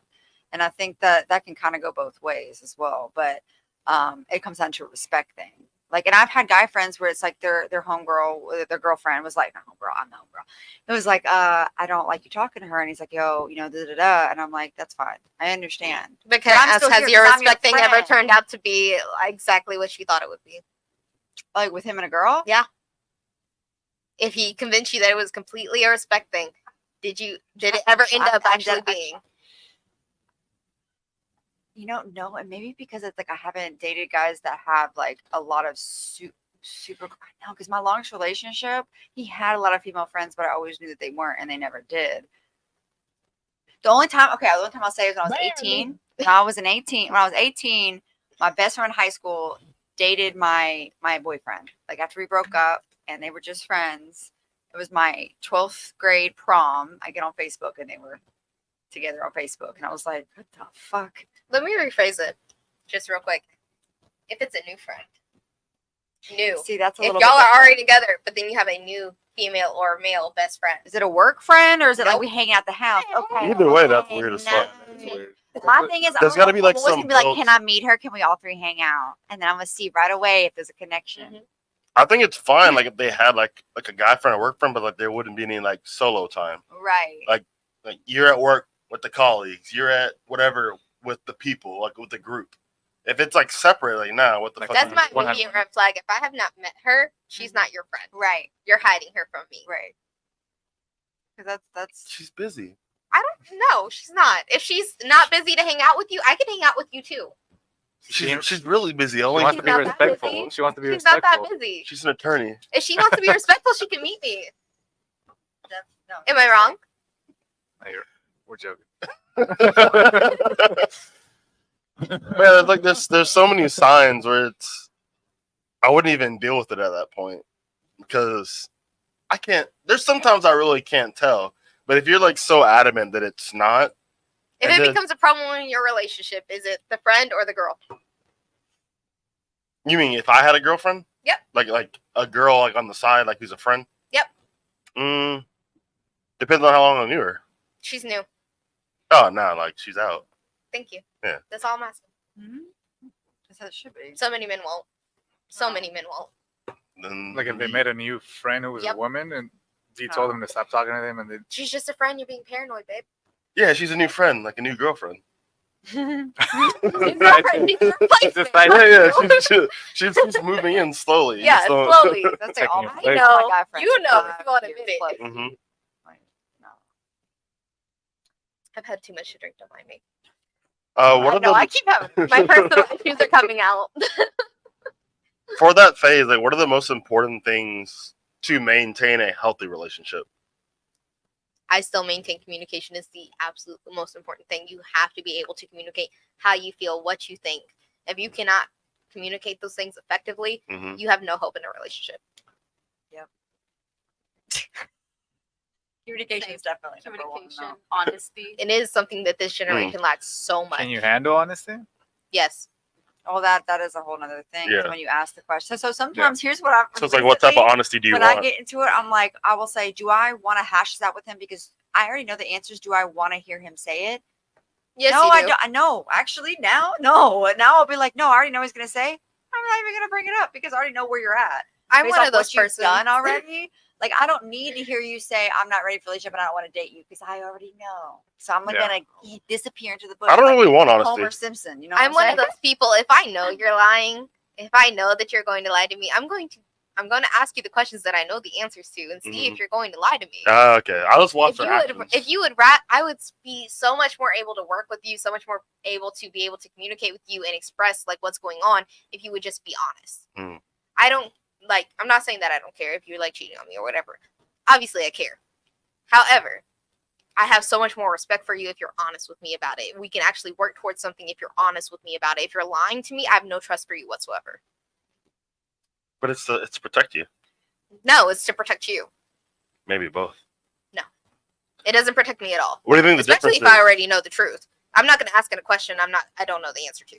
And I think that can kind of go both ways as well. But it comes down to a respect thing. Like, and I've had guy friends where it's like their homegirl, their girlfriend was like, no, homegirl, I'm no homegirl. It was like, I don't like you talking to her. And he's like, yo, da da da. And I'm like, that's fine. I understand. Because I'm still has here your 'cause I'm your respect thing ever friend. turned out to be exactly what you thought it would be? Like with him and a girl? Yeah. If he convinced you that it was completely a respect thing, did it ever end up actually being? No, and maybe because it's like I haven't dated guys that have like a lot of super. No, because my longest relationship, he had a lot of female friends, but I always knew that they weren't, and they never did. The only time I'll say is when I was 18. When I was 18, my best friend in high school dated my boyfriend. Like after we broke up, and they were just friends. It was my 12th grade prom. I get on Facebook, and they were together on Facebook, and I was like, what the fuck? Let me rephrase it just real quick. If it's a new friend, See, that's a if little y'all bit are already different. together, but then you have a new female or male best friend. Is it a work friend, or is it like Nope. we hang out the house? Okay. Either way, that's weird as fuck. That's weird. My thing is, There's gotta be, like, I'm always some gonna be like, built- can I meet her? Can we all three hang out? And then I'm gonna see right away if there's a connection. Mhm. I think it's fine. Like if they had like a guy friend or work friend, but like there wouldn't be any like solo time. Right. Like you're at work with the colleagues, you're at whatever with the people, like with the group. If it's like separate, like nah, what the fuck? That's my 100%. immediate red flag. If I have not met her, she's not your friend. Right. You're hiding her from me. Right. Because that's She's busy. I don't know. She's not. If she's not busy to hang out with you, I can hang out with you too. She's really busy. She Only wants to be not that respectful. busy. She wants to be She's not respectful. that busy. she's an attorney. If she wants to be respectful, she can meet me. no. Am I wrong? No, we're joking. Man, like there's so many signs where it's I wouldn't even deal with it at that point because I can't. There's sometimes I really can't tell. But if you're like so adamant that it's not, If and it then- becomes a problem in your relationship, is it the friend or the girl? you mean if I had a girlfriend? Yep. Like a girl like on the side, like who's a friend? Yep. Depends on how long I knew her. She's new. Oh no, like she's out. Thank you. Yeah. That's all I'm asking. That's how it should be. So many men won't. So many men won't. Then Like if they met a new friend who was Yep. a woman and you told them to stop talking to them and they She's just a friend. You're being paranoid, babe. yeah, she's a new friend, like a new girlfriend. She's not friend. She's a replacement. Just like- She's moving in slowly. Yeah, slowly. That's like all Taking my, your I place. know. my guy friends. You know. are You want to years admit it. plus. Mhm. Like, no. I've had too much to drink. Don't mind me. What I are know. I the keep having. My personal issues are coming out. for that phase? Like, what are the most important things to maintain a healthy relationship? I still maintain communication is the absolute most important thing. You have to be able to communicate how you feel, what you think. If you cannot communicate those things effectively, Hmm you have no hope in a relationship. Communication is definitely number one. Communication, though. honesty. It is something that this generation lacks so much. Can you handle honesty? Yes. Well, that is a whole nother thing. is Yeah. When you ask the question, so sometimes here's what I'm. So it's like, what type of honesty do you when want? I get into it, I'm like, I will say, do I want to hash this out with him because I already know the answers? Do I want to hear him say it? Yes, no, you I do. don't. No, actually, now, no. Now I'll be like, no, I already know what he's gonna say. I'm not even gonna bring it up because I already know where you're at. I'm Based one off of those what you've persons. done already. Like, I don't need to hear you say I'm not ready for a relationship and I don't want to date you because I already know. So I'm Yeah. gonna disappear into the bush. I don't like really want honesty. Homer Simpson. You know, I'm what one of those people. If I know you're lying, if I know that you're going to lie to me, I'm going to ask you the questions that I know the answers to and see if you're going to lie to me. Okay, I just watch If their you would, actions. if you would, I would be so much more able to work with you, so much more able to communicate with you and express like what's going on if you would just be honest. Mm. I don't like. I'm not saying that I don't care if you're like cheating on me or whatever. Obviously, I care. However, I have so much more respect for you if you're honest with me about it. We can actually work towards something if you're honest with me about it. If you're lying to me, I have no trust for you whatsoever. But it's to protect you. No, it's to protect you. Maybe both. It doesn't protect me at all. What do you think the Especially difference if I is? already know the truth. I'm not going to ask it a question I don't know the answer to.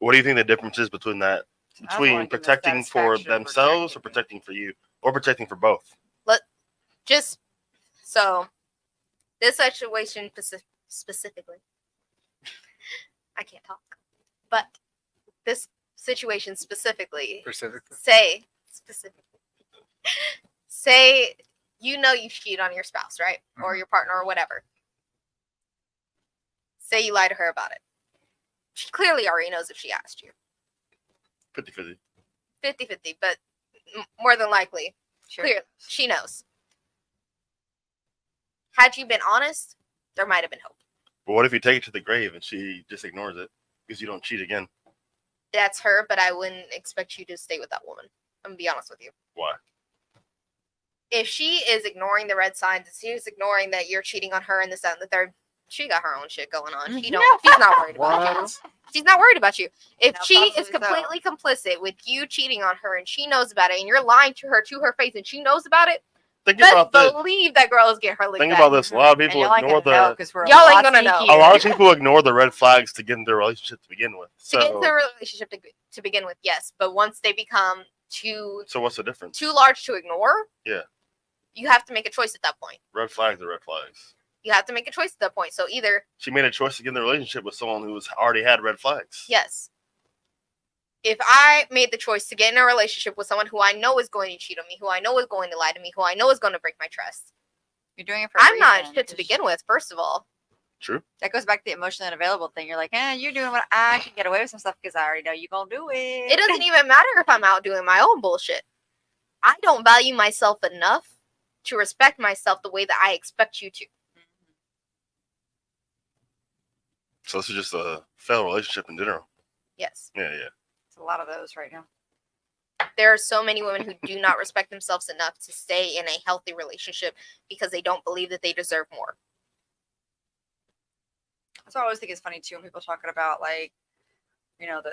What do you think the difference is between that? I don't Between wanna give the protecting for satisfaction of themselves or protecting protecting for you? Or protecting for both? Just so this situation specifically, I can't talk, but this situation specifically, Specifically. say you know you cheat on your spouse, right? Or Mhm. your partner or whatever. Say you lie to her about it. She clearly already knows if she asked you. 50-50. 50-50, but more than likely, Sure. clearly, she knows. Had you been honest, there might have been hope. But what if you take it to the grave and she just ignores it because you don't cheat again? That's her, but I wouldn't expect you to stay with that woman. I'm gonna be honest with you. Why? If she is ignoring the red signs, if she's ignoring that you're cheating on her and this, that, and the third, she got her own shit going on. She's not worried about you. She's not worried about you. If No, she is possibly so. completely complicit with you cheating on her and she knows about it and you're lying to her face and she knows about it, Think best about this. believe that girl is getting her lick Think back. about this. A lot of And people y'all ain't ignore gonna know the. 'cause we're Y'all ain't lot gonna know. A sneakier. lot of people ignore the red flags to get into a relationship to begin with. To get into So, a relationship to begin with, yes. But once they become too so what's the difference? large to ignore, Yeah. you have to make a choice at that point. Red flags are red flags. You have to make a choice at that point. So either, She made a choice to get in the relationship with someone who already had red flags. yes. If I made the choice to get in a relationship with someone who I know is going to cheat on me, who I know is going to lie to me, who I know is going to break my trust, You're doing it for a I'm not reason, shit to 'cause begin with, first of all. True. That goes back to the emotionally unavailable thing. You're like, you're doing what I can get away with some stuff because I already know you're gonna do it. It doesn't even matter if I'm out doing my own bullshit. I don't value myself enough to respect myself the way that I expect you to. So this is just a failed relationship in general. Yes. Yeah. It's a lot of those right now. There are so many women who do not respect themselves enough to stay in a healthy relationship because they don't believe that they deserve more. That's what I always think is funny too when people talking about like,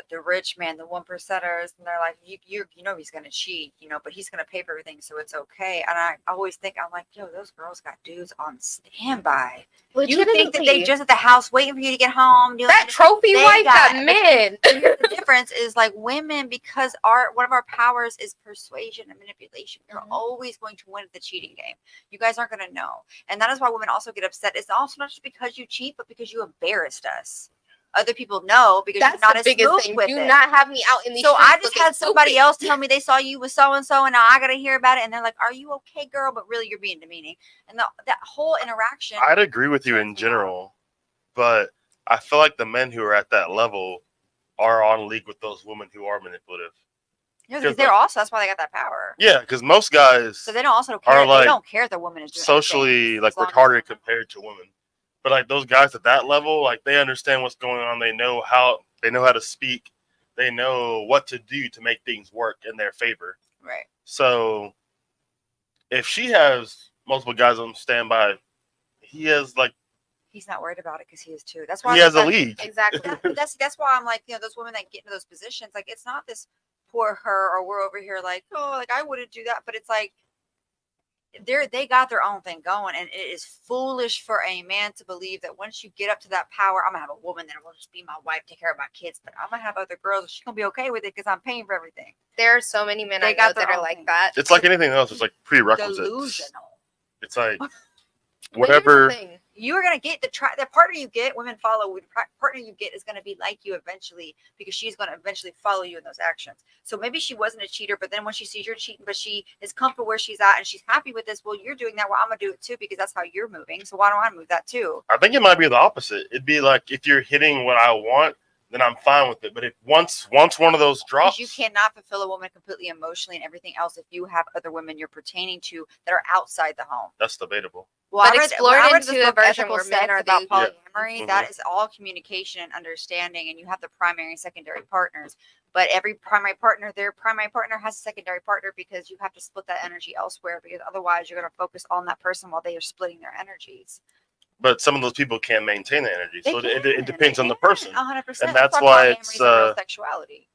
the rich man, the 1%ers, and they're like, you know he's gonna cheat, but he's gonna pay for everything, so it's okay. And I always think, I'm like, yo, those girls got dudes on standby. You think that they just at the house waiting for you to get home? That trophy They wife got got- men. The difference is like women, because one of our powers is persuasion and manipulation. You're Mhm. always going to win at the cheating game. You guys aren't going to know, and that is why women also get upset. It's also not just because you cheat, but because you embarrassed us. Other people know because That's you're not the as biggest smooth thing. with Do it. not have me out in these So streets I just looking had somebody stupid. else tell me they saw you with so and so, and now I got to hear about it. And they're like, "Are you okay, girl?" But really, you're being demeaning. And that whole interaction. I'd agree with you turns in me off. general, but I feel like the men who are at that level are on league with those women who are manipulative. Because they're also that's why they got that power. Yeah, because most guys So they don't also care. are They like don't care if the woman is doing socially anything, like as long as- retarded compared to women. But like those guys at that level, like they understand what's going on. They know how to speak. They know what to do to make things work in their favor. Right. So if she has multiple guys on standby, he has like He's not worried about it because he is too. That's why he has a that- league. Exactly. That's why I'm like, those women that get into those positions, like it's not this poor her or we're over here like, oh, like I wouldn't do that, but it's like they got their own thing going, and it is foolish for a man to believe that once you get up to that power, I'm gonna have a woman that will just be my wife, take care of my kids, but I'm gonna have other girls and she's gonna be okay with it because I'm paying for everything. There are so many men They I got know their that are own like thing. that. It's like anything else. It's like prerequisites. Delusional. It's like But here's the whatever. thing. You are gonna get the partner you get. Women follow. The partner you get is gonna be like you eventually, because she's gonna eventually follow you in those actions. So maybe she wasn't a cheater, but then when she sees you're cheating, but she is comfortable where she's at and she's happy with this. Well, you're doing that. Well, I'm gonna do it too because that's how you're moving. So why don't I move that too? I think it might be the opposite. It'd be like if you're hitting what I want, then I'm fine with it. But if once one of those drops, Because you cannot fulfill a woman completely emotionally and everything else if you have other women you're pertaining to that are outside the home. that's debatable. Well, But I read, explore when I it read this into a book, version Ethical where men Sex, are about the- polyamory, Yeah. that is all communication and understanding, and you have the primary and secondary partners. But every primary partner, their primary partner has a secondary partner because you have to split that energy elsewhere, because otherwise you're going to focus on that person while they are splitting their energies. But some of those people can't maintain the energy, so it depends on the person. 100%. And that's why polyamory it's, is a real sexuality.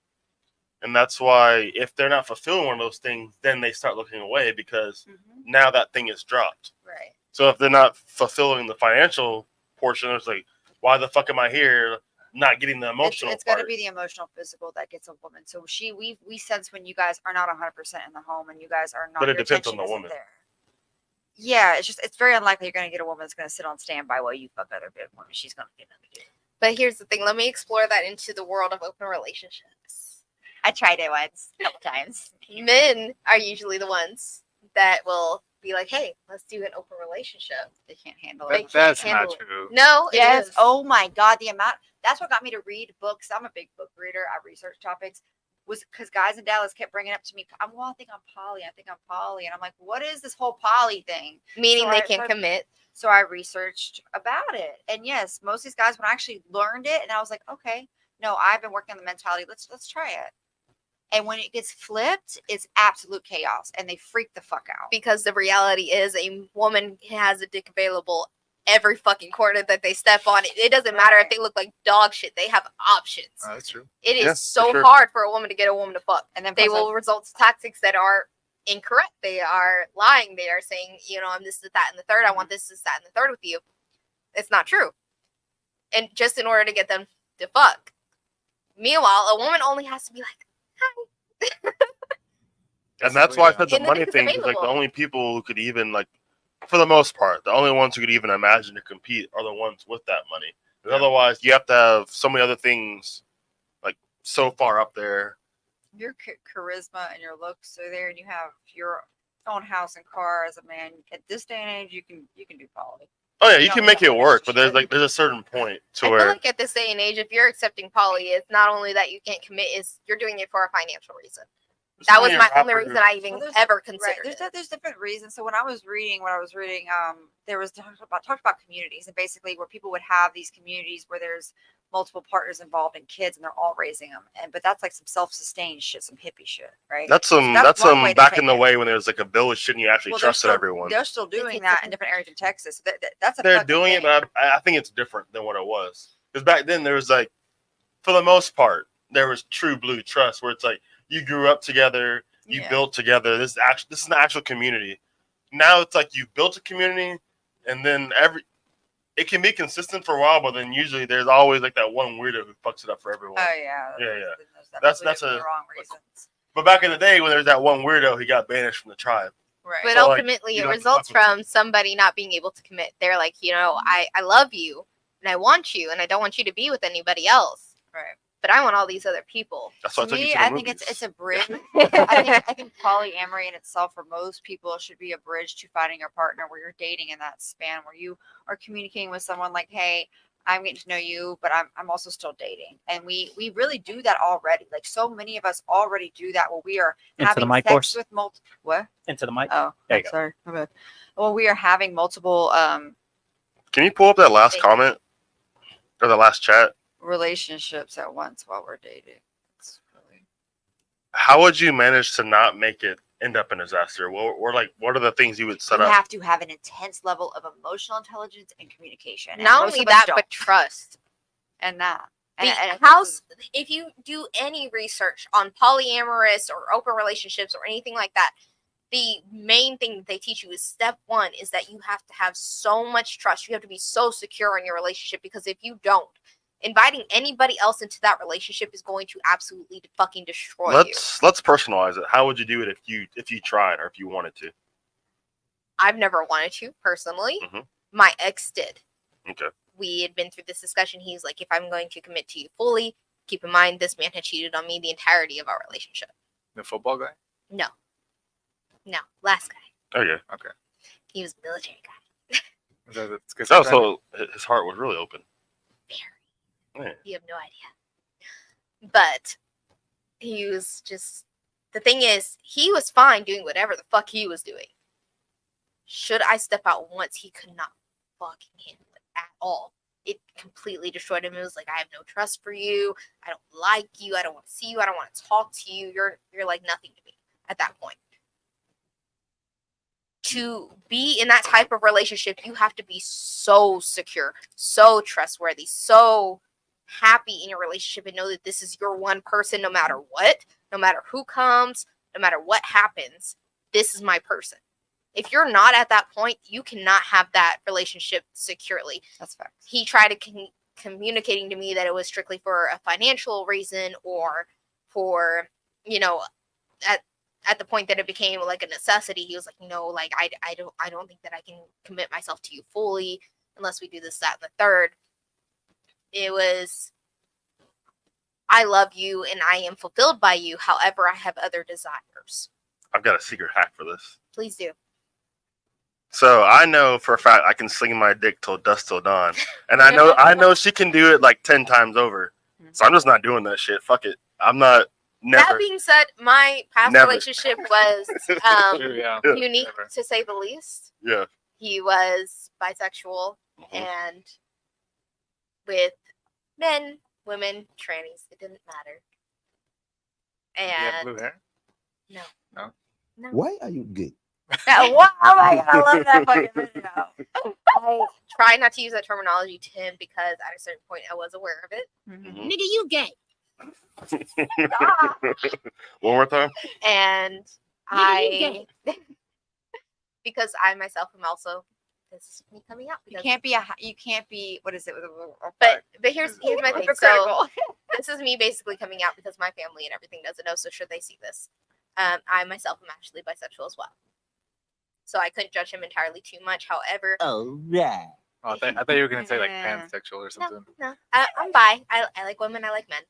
And that's why if they're not fulfilling one of those things, then they start looking away because now that thing is dropped. Right. So if they're not fulfilling the financial portion, it's like, why the fuck am I here? Not getting the emotional It's got to part. be the emotional, physical that gets a woman. So we sense when you guys are not 100% in the home and you guys are not. But it your depends on attention the isn't woman. there. Yeah, it's very unlikely you're going to get a woman that's going to sit on standby while you fuck other big women. She's going to get another dude. But here's the thing. Let me explore that into the world of open relationships. I tried it once, a couple times. Men are usually the ones that will be like, hey, let's do an open relationship. They can't handle They it. can't That's handle not it. true. No, it Yes. is. Oh my God, the amount. That's what got me to read books. I'm a big book reader. I research topics. Was because guys in Dallas kept bringing up to me, I think I'm poly. And I'm like, what is this whole poly thing? Meaning So they I can started- commit. So I researched about it. And yes, most of these guys, when I actually learned it, and I was like, okay, no, I've been working on the mentality. Let's try it. And when it gets flipped, it's absolute chaos, and they freak the fuck out. Because the reality is a woman has a dick available every fucking corner that they step on. It doesn't matter if Right. they look like dog shit. They have options. That's true. It is Yeah, so for sure. hard for a woman to get a woman to fuck. And then They plus, will result to tactics that are incorrect. They are lying. They are saying, I'm this, that, and the third. I want this, that, and the third with you. It's not true. And just in order to get them to fuck. Meanwhile, a woman only has to be like, hi. And that's why I said the And the money dick's thing is like the available. only people who could even like, for the most part, the only ones who could even imagine to compete are the ones with that money. 'Cause otherwise, you have to have so many other things like so far up there. your charisma and your looks are there, and you have your own house and car as a man. At this day and age, you can do poly. Oh yeah, you No, can make no, it work, but shit. there's a certain point to I feel where like at this day and age, if you're accepting poly, it's not only that you can't commit, is you're doing it for a financial reason. That was my only reason I even Well, there's- ever Right. considered There's it. there's different reasons. So when I was reading there was talked about communities, and basically where people would have these communities where there's multiple partners involved and kids, and they're all raising them. But that's like some self-sustained shit, some hippie shit, right? that's some So that's one some way to back take in the it. way when there was like a village shit and you actually Well, they're trusted still- everyone. They're still doing takes that a- in different areas in Texas. That's a They're fucking doing it, thing. but I think it's different than what it was. Because back then there was like, for the most part, there was true blue trust where it's like you grew up together, you Yeah. built together. This is an actual community. Now it's like you built a community, and then it can be consistent for a while, but then usually there's always like that one weirdo who fucks it up for everyone. Oh yeah. Yeah. That's That's for the a- wrong reasons. But back in the day when there's that one weirdo, he got banished from the tribe. Right. But So, like, ultimately, you it don't results fuck with from somebody not being able to commit. They're like, I love you, and I want you, and I don't want you to be with anybody else. Right. But I want all these other people. That's why I To took you me, to the I think movies. it's a bridge. I think polyamory in itself for most people should be a bridge to finding your partner where you're dating in that span where you are communicating with someone like, hey, I'm getting to know you, but I'm also still dating. And we really do that already. Like so many of us already do that where we are Into the having mic, sex Force. with multiple what? Into the mic. Oh, There you go. sorry. My bad. Well, we are having multiple Can you pull up that last comment or the last chat? relationships at once while we're dating. It's really How would you manage to not make it end up in disaster? What are the things you would set you up? have to have an intense level of emotional intelligence and communication. And Not most only of us that, don't. but trust. and that. The And I think house, if you do any research on polyamorous or open relationships or anything like that, the main thing that they teach you is step 1 is that you have to have so much trust. You have to be so secure in your relationship, because if you don't, inviting anybody else into that relationship is going to absolutely fucking destroy you. Let's personalize it. How would you do it if you tried or if you wanted to? I've never wanted to personally. Mhm. My ex did. Okay. We had been through this discussion. He's like, if I'm going to commit to you fully, keep in mind this man had cheated on me the entirety of our relationship. The football guy? No, last guy. Okay. Okay. He was a military guy. It's good. So his heart was really open. Very. Yeah. You have no idea. But he was just, the thing is, he was fine doing whatever the fuck he was doing. Should I step out once, he could not fucking handle it at all. It completely destroyed him. It was like, I have no trust for you. I don't like you. I don't want to see you. I don't want to talk to you. You're like nothing to me at that point. To be in that type of relationship, you have to be so secure, so trustworthy, so happy in your relationship, and know that this is your one person no matter what, no matter who comes, no matter what happens. This is my person. If you're not at that point, you cannot have that relationship securely. That's fact. He tried to communicating to me that it was strictly for a financial reason, or for, at the point that it became like a necessity. He was like, no, like I don't think that I can commit myself to you fully unless we do this, that, and the third. It was, I love you and I am fulfilled by you. However, I have other desires. I've got a secret hack for this. Please do. So I know for a fact I can sling my dick till dusk till dawn, and I know she can do it like 10 times over. So I'm just not doing that shit. Fuck it. I'm not. Never. That being said, my past relationship was Yeah. unique Never. to say the least. Yeah. He was bisexual and with men, women, trannies. It didn't matter. Did he have And blue hair? no. Why are you gay? What? Oh my god, I love that fucking video. I try not to use that terminology to him because at a certain point I was aware of it. Mhm. Nigga, you gay. One more time. And Nigga, you because I myself am also, this is me coming out. You Because, can't be. What is it? but here's my thing. So Hypocritical. this is me basically coming out because my family and everything doesn't know. So should they see this, I myself am actually bisexual as well. So I couldn't judge him entirely too much. However, Oh, right. Oh, I thought you were gonna say like Yeah. pansexual or something. no, I'm bi. I like women. I like men.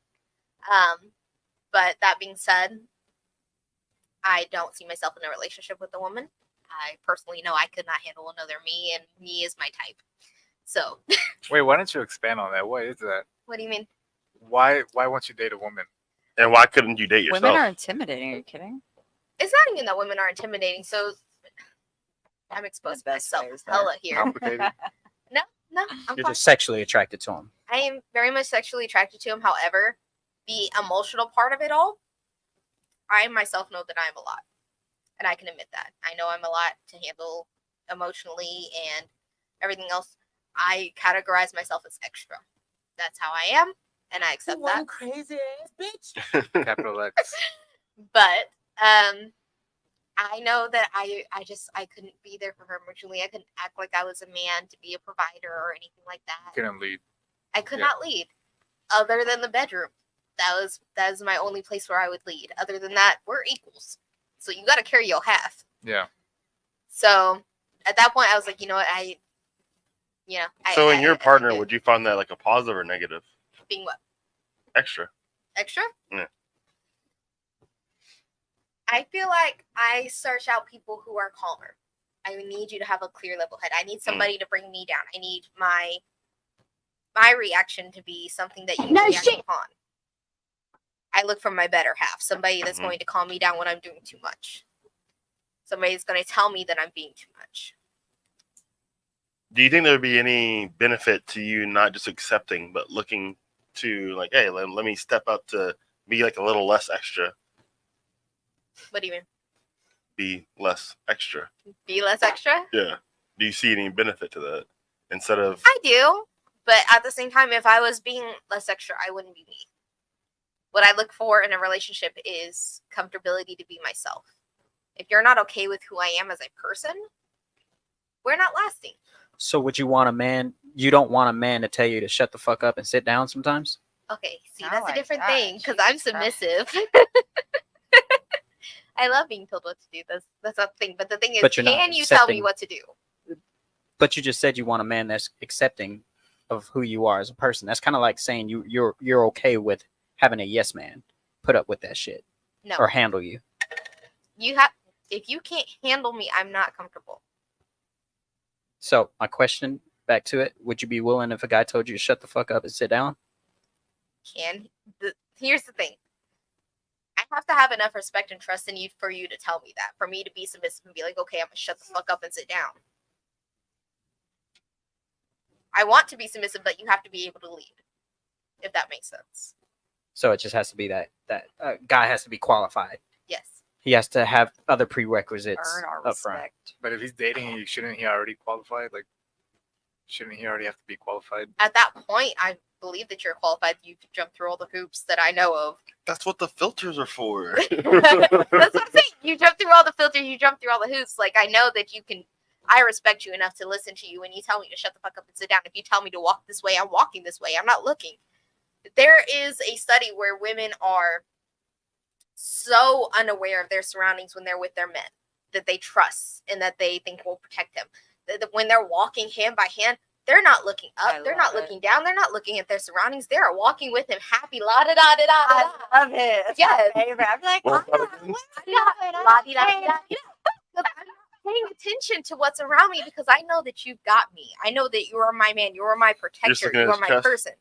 But that being said, I don't see myself in a relationship with a woman. I personally know I could not handle another me, and me is my type. So, Wait, why don't you expand on that? What is that? what do you mean? Why won't you date a woman? And why couldn't you date yourself? Women are intimidating. Are you kidding? It's not even that women are intimidating. So, I'm exposing The best myself way is there. hella here. Complicated? No, I'm You're fine. just sexually attracted to him. I am very much sexually attracted to him. However, the emotional part of it all, I myself know that I'm a lot. And I can admit that. I know I'm a lot to handle emotionally and everything else. I categorize myself as extra. That's how I am, and I accept that. crazy ass bitch. Capital X. But I know that I couldn't be there for her emotionally. I couldn't act like I was a man to be a provider or anything like that. Couldn't lead. I could Yeah. not lead, other than the bedroom. That was my only place where I would lead. Other than that, we're equals. So you got to carry your half. Yeah. So at that point, I was like, you know what, So in your partner, I- would you find that like a positive or negative? being what, Extra. extra? Yeah. I feel like I search out people who are calmer. I need you to have a clear level head. I need somebody to bring me down. I need my reaction to be something that you No react shit. upon. I look for my better half, somebody that's Mhm. going to calm me down when I'm doing too much. Somebody's going to tell me that I'm being too much. Do you think there would be any benefit to you not just accepting, but looking to like, hey, let me step up to be like a little less extra, What do you mean? be less extra? Be less extra? Yeah. Do you see any benefit to that instead of? I do, but at the same time, if I was being less extra, I wouldn't be me. What I look for in a relationship is comfortability to be myself. If you're not okay with who I am as a person, we're not lasting. So would you want a man? You don't want a man to tell you to shut the fuck up and sit down sometimes? Okay, see, I that's like a different that. thing because I'm Jesus Christ. submissive. I love being told what to do. That's not the thing. But the thing is, But you're not can you tell me accepting- what to do? But you just said you want a man that's accepting of who you are as a person. That's kind of like saying you're okay with having a yes man put up with that shit No, or handle you. you have. If you can't handle me, I'm not comfortable. So my question back to it: would you be willing if a guy told you to shut the fuck up and sit down? Here's the thing. I have to have enough respect and trust in you for you to tell me that. For me to be submissive and be like, okay, I'm gonna shut the fuck up and sit down. I want to be submissive, but you have to be able to lead. If that makes sense. So it just has to be that guy has to be qualified. Yes. He has to have other prerequisites Earn our up front. respect. But if he's dating you, shouldn't he already qualified? Like, shouldn't he already have to be qualified? At that point, I believe that you're qualified. You can jump through all the hoops that I know of. That's what the filters are for. That's what I'm saying. You jump through all the filters. You jump through all the hoops. Like, I know that you can. I respect you enough to listen to you when you tell me to shut the fuck up and sit down. If you tell me to walk this way, I'm walking this way. I'm not looking. There is a study where women are so unaware of their surroundings when they're with their men that they trust and that they think will protect them. When they're walking hand by hand, they're not looking up. They're not looking down. They're not looking at their surroundings. They are walking with him happy. La da da da da da. I love it. It's Yes. my favorite. I'm like, Well, oh, La di da di da. I'm not paying attention to what's around me because I know that you've got me. I know that you are my man. You are my protector. looking at You are his my chest? person.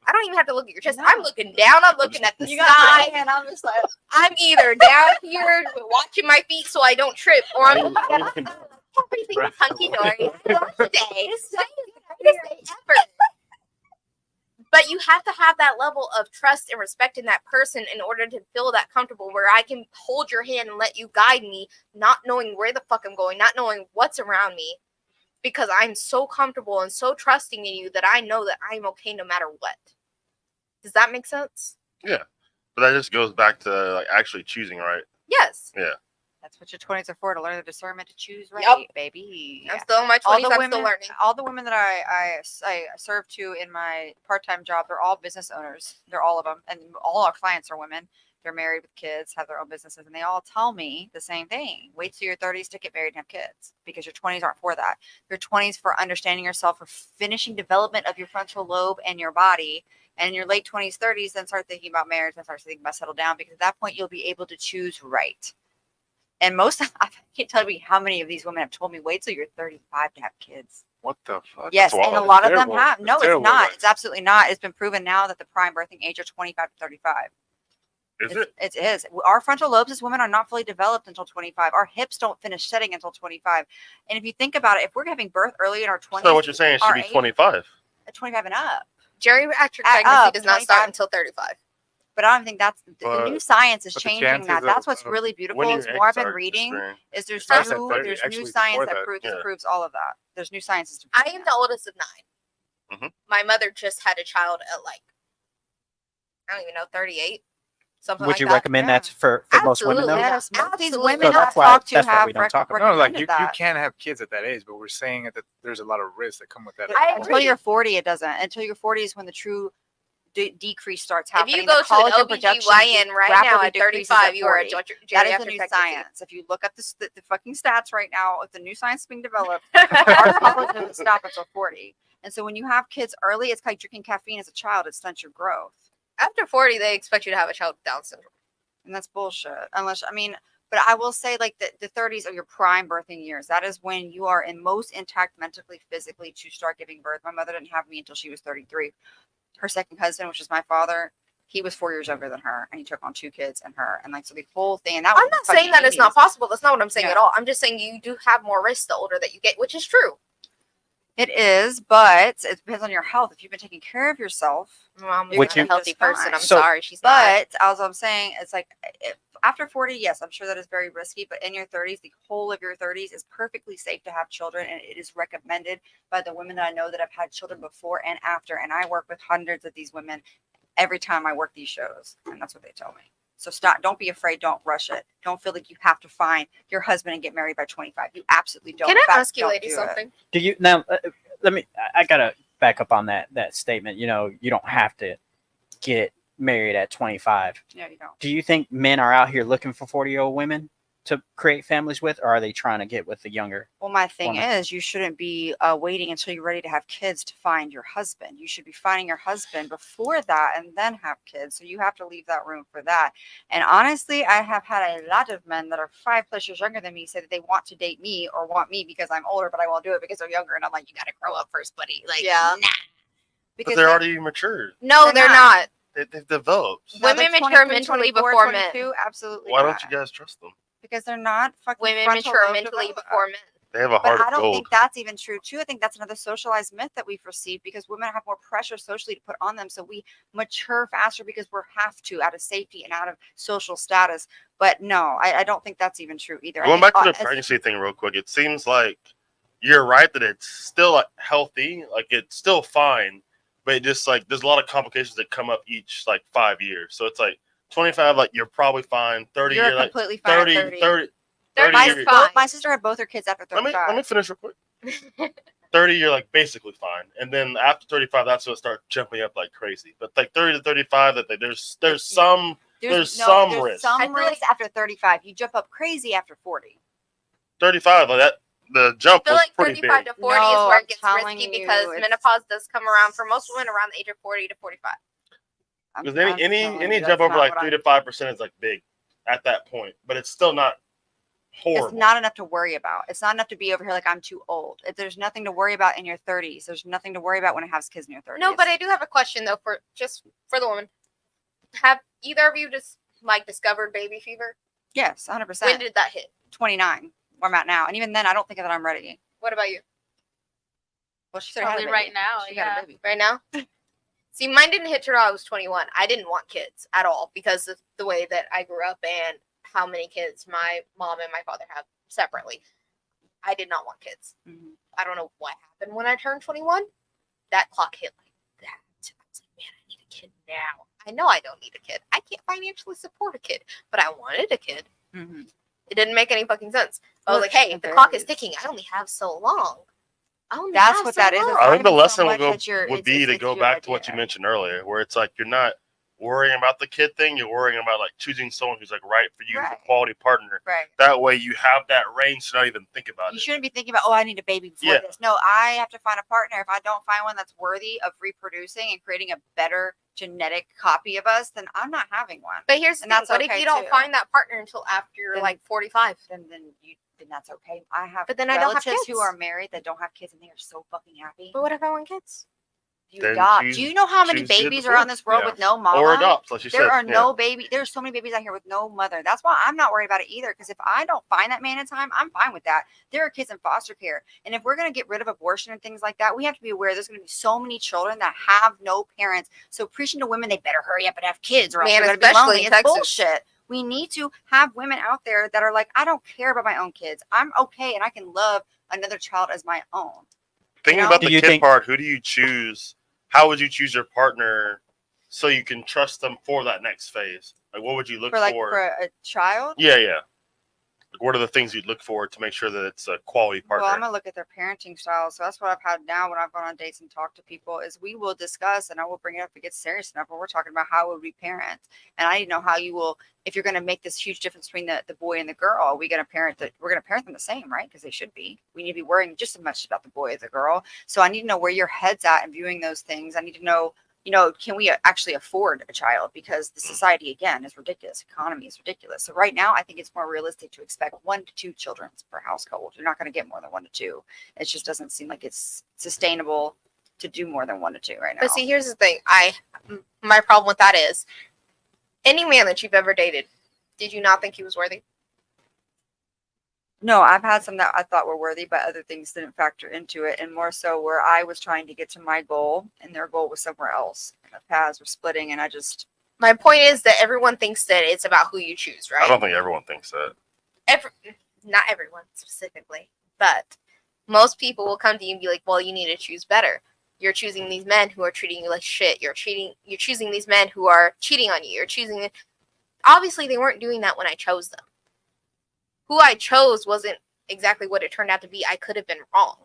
I don't even have to look at your chest. No. I'm looking down. I'm looking at the you got my sky. hand. I'm just like, I'm either down here watching my feet so I don't trip, or I'm looking at everything is hunky dory. Today, greatest day ever. But you have to have that level of trust and respect in that person in order to feel that comfortable where I can hold your hand and let you guide me, not knowing where the fuck I'm going, not knowing what's around me, because I'm so comfortable and so trusting in you that I know that I'm okay no matter what. Does that make sense? But that just goes back to like actually choosing right. Yes. that's what your 20s are for, to learn the discernment to choose right, Yup. baby. I'm still in my 20s. All the I'm women, still learning. all the women that I serve to in my part-time job, they're all business owners. They're all of them, and all our clients are women. They're married with kids, have their own businesses, and they all tell me the same thing. Wait till your 30s to get married and have kids, because your 20s aren't for that. Your 20s for understanding yourself, for finishing development of your frontal lobe and your body. And in your late 20s, 30s, then start thinking about marriage and start thinking about settle down, because at that point you'll be able to choose right. And I can't tell you how many of these women have told me, wait till you're 35 to have kids. What the fuck? Yes, That's and a wild. lot of them Terrible. have. No, That's it's terrible not. advice. It's absolutely not. It's been proven now that the prime birthing age are 25 to 35. Is it? It is. Our frontal lobes as women are not fully developed until 25. Our hips don't finish setting until 25. And if you think about it, if we're having birth early in our 20s, So what you're saying, it should our be age- 25. at 25 and up. Geriatric At pregnancy up, does not start 25. until 35. But I don't think that's the But- new science is but the changing chances that. That's of- what's really beautiful. When Is your more I've eggs been are reading disappearing. is there's Starts at new 30, there's actually new science before that that. proves Yeah. proves all of that. There's new sciences to I prove am that. the oldest of 9. Mhm. My mother just had a child at like, I don't even know, 38. Something Would like you that. recommend that for most women though? Absolutely. Yes, most of these Absolutely. women So I've that's why- talked to that's why we have don't talk about it. No, like recommended you that. can have kids at that age, but we're saying that there's a lot of risks that come with that. I Until agree. you're 40, it doesn't. Until you're 40 is when the true decrease starts If happening. you go The to an collagen production OBGYN right now rapidly at decreases 35, you are a 40. geriatric That is the new pregnancy. science. If you look up the fucking stats right now, if the new science being developed, our collagen doesn't stop until 40. And so when you have kids early, it's like drinking caffeine as a child. It stunts your growth. After 40, they expect you to have a child with Down syndrome. And that's bullshit. But I will say, like, the 30s are your prime birthing years. That is when you are in most intact mentally, physically to start giving birth. My mother didn't have me until she was 33. Her second husband, which is my father, he was 4 years younger than her, and he took on 2 kids and her. And like, so the whole thing. And that I'm was not fucking saying that it's not 80s. possible. That's not what I'm saying Yeah. at all. I'm just saying you do have more risk the older that you get, which is true. It is, but it depends on your health. If you've been taking care of yourself, Mom, Would you're not you- a healthy That's person. fine. I'm So- sorry, she's not. but as I'm saying, it's like after 40, yes, I'm sure that is very risky. But in your 30s, the whole of your 30s is perfectly safe to have children, and it is recommended by the women that I know that have had children before and after. And I work with hundreds of these women every time I work these shows, and that's what they tell me. So stop. Don't be afraid. Don't rush it. Don't feel like you have to find your husband and get married by 25. You absolutely don't. Can In I fact, ask you, don't lady, do it. something? Do you now? Let me. I gotta back up on that statement. You know, you don't have to get married at 25. No, you don't. Do you think men are out here looking for 40-year-old women to create families with, or are they trying to get with the younger? Well, my thing Woman. is, you shouldn't be waiting until you're ready to have kids to find your husband. You should be finding your husband before that and then have kids. So you have to leave that room for that. And honestly, I have had a lot of men that are 5+ years younger than me say that they want to date me or want me because I'm older, but I won't do it because they're younger. And I'm like, you got to grow up first, buddy. Like, Yeah. nah. But Because they're already matured. No, they're not. They've developed. no, Women they're mature 23, mentally 24, before men. 22, absolutely Why not. don't you guys trust them? Because they're not fucking Women frontal mature lobe mentally developed. before men. They have a But heart I of don't gold. think that's even true too. I think that's another socialized myth that we've received because women have more pressure socially to put on them. So we mature faster because we have to out of safety and out of social status. But no, I don't think that's even true either. I Going think, back to the as- pregnancy thing real quick, it seems like you're right that it's still like, healthy, like it's still fine, but it just like there's a lot of complications that come up each like 5 years. So it's like 25, like you're probably fine. 30, you're you're like completely fine 30, at 30. 30, 30 My, is you're- fine. my sister had both her kids after let 35. me finish real quick. 30, you're like basically fine, and then after 35, that's when it starts jumping up like crazy. But like 30 to 35, that there's some there's some risk. I Some feel risk after 35. You jump up crazy after 40. 35, like that the I jump feel was like pretty 35 big. to 40 is No, where I'm it gets telling risky you, because it's- menopause does come around for most women around the age of 40 to 45. Because I'm telling any you, jump that's over not like what 3 to 5% is like big at that point, but it's still not horrible. It's not enough to worry about. It's not enough to be over here like I'm too old. If there's nothing to worry about in your 30s. There's nothing to worry about when it has kids in your 30s. No, but I do have a question though for the woman. Have either of you just like discovered baby fever? yes, 100%. When did that hit? 29, where I'm at now, and even then, I don't think that I'm ready. What about you? Well, she said I had a Probably baby. right now. She Yeah. got a baby. Right now? See, mine didn't hit till I was 21. I didn't want kids at all because of the way that I grew up and how many kids my mom and my father have separately. I did not want kids. Mhm. I don't know what happened when I turned 21. That clock hit like that. I was like, man, I need a kid now. I know I don't need a kid. I can't financially support a kid, but I wanted a kid. Mhm. It didn't make any fucking sense. I was Well, like, hey, it the clock is varies. ticking. I only have so long. That's what that is. It's I not think the even so lesson much will that you're- would it's- be to it's go your back to what you idea. mentioned earlier, where it's like you're not worrying about the kid thing, you're worrying about like choosing someone who's like right for you, as a Right. quality partner. Right. That way you have that range to not even think about You it. shouldn't be thinking about, oh, I need a baby before Yeah. this. No, I have to find a partner. If I don't find one that's worthy of reproducing and creating a better genetic copy of us, then I'm not having one. But here's the And thing. that's What if okay, you don't too. find that partner until after you're Then- like 45? Then that's okay. I have But then I don't have relatives who kids. are married that don't have kids, and they are so fucking happy. But what if I want kids? You Then adopt. choose- Do you know how many choose it babies are on before. this world Yeah. with no mama? Or adopt, like you There said. are yeah. no baby. There's so many babies out here with no mother. That's why I'm not worried about it either. Because if I don't find that man in time, I'm fine with that. There are kids in foster care, and if we're gonna get rid of abortion and things like that, we have to be aware there's gonna be so many children that have no parents. So preaching to women, they better hurry up and have kids, or else Man, they're gonna be especially lonely. in It's Texas. bullshit. We need to have women out there that are like, I don't care about my own kids. I'm okay, and I can love another child as my own. Thinking know? about Do the you kid think- part, who do you choose? How would you choose your partner so you can trust them for that next phase? Like, what would you look For a child. Yeah. Like, what are the things you'd look for to make sure that it's a quality partner? Well, I'm gonna look at their parenting style. So that's what I've had now when I've gone on dates and talked to people is we will discuss, and I will bring it up if it gets serious enough, but we're talking about how would we parent. And I need to know how you will, if you're gonna make this huge difference between the boy and the girl, are we gonna parent we're gonna parent them the same, right? Because they should be. We need to be worrying just as much about the boy as the girl. So I need to know where your head's at and viewing those things. I need to know, can we actually afford a child? Because the society, again, is ridiculous. Economy is ridiculous. So right now, I think it's more realistic to expect 1 to 2 children per household. You're not going to get more than 1 to 2. It just doesn't seem like it's sustainable to do more than 1 to 2 right now. But see, here's the thing. My problem with that is any man that you've ever dated, did you not think he was worthy? No, I've had some that I thought were worthy, but other things didn't factor into it. And more so where I was trying to get to my goal and their goal was somewhere else. And the paths were splitting, and My point is that everyone thinks that it's about who you choose, right? I don't think everyone thinks that. Not everyone specifically, but most people will come to you and be like, well, you need to choose better. You're choosing these men who are treating you like shit. You're choosing these men who are cheating on you. obviously they weren't doing that when I chose them. Who I chose wasn't exactly what it turned out to be. I could have been wrong.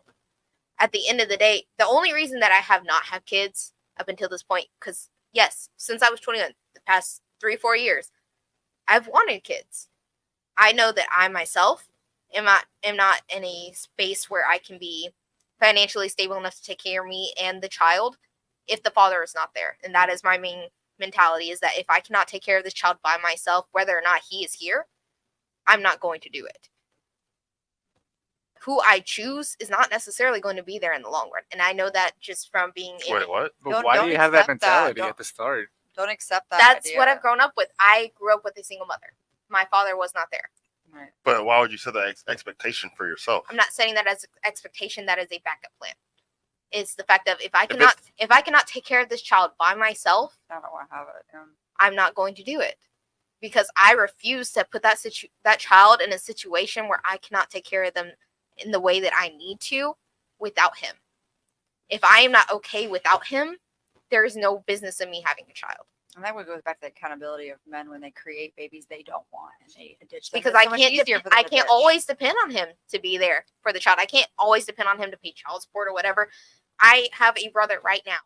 At the end of the day, the only reason that I have not had kids up until this point, because yes, since I was 21, the past 3-4 years, I've wanted kids. I know that I myself am not in a space where I can be financially stable enough to take care of me and the child if the father is not there. And that is my main mentality, is that if I cannot take care of this child by myself, whether or not he is here, I'm not going to do it. Who I choose is not necessarily going to be there in the long run. And I know that just from being in Wait, it. what? But Don't- why do don't you have that accept that. mentality Don't- at the start? Don't accept that. That's idea. what I've grown up with. I grew up with a single mother. My father was not there. Right. But why would you set that expectation for yourself? I'm not setting that as an expectation. That is a backup plan. It's the fact of if I it's- cannot take care of this child by myself, I don't want to have it. I'm not going to do it, because I refuse to put that child in a situation where I cannot take care of them in the way that I need to without him. If I am not okay without him, there is no business in me having a child. And that would go back to the accountability of men when they create babies they don't want and they ditch them. Because It's I so much can't easier for them I to can't ditch. always depend on him to be there for the child. I can't always depend on him to pay child support or whatever. I have a brother right now.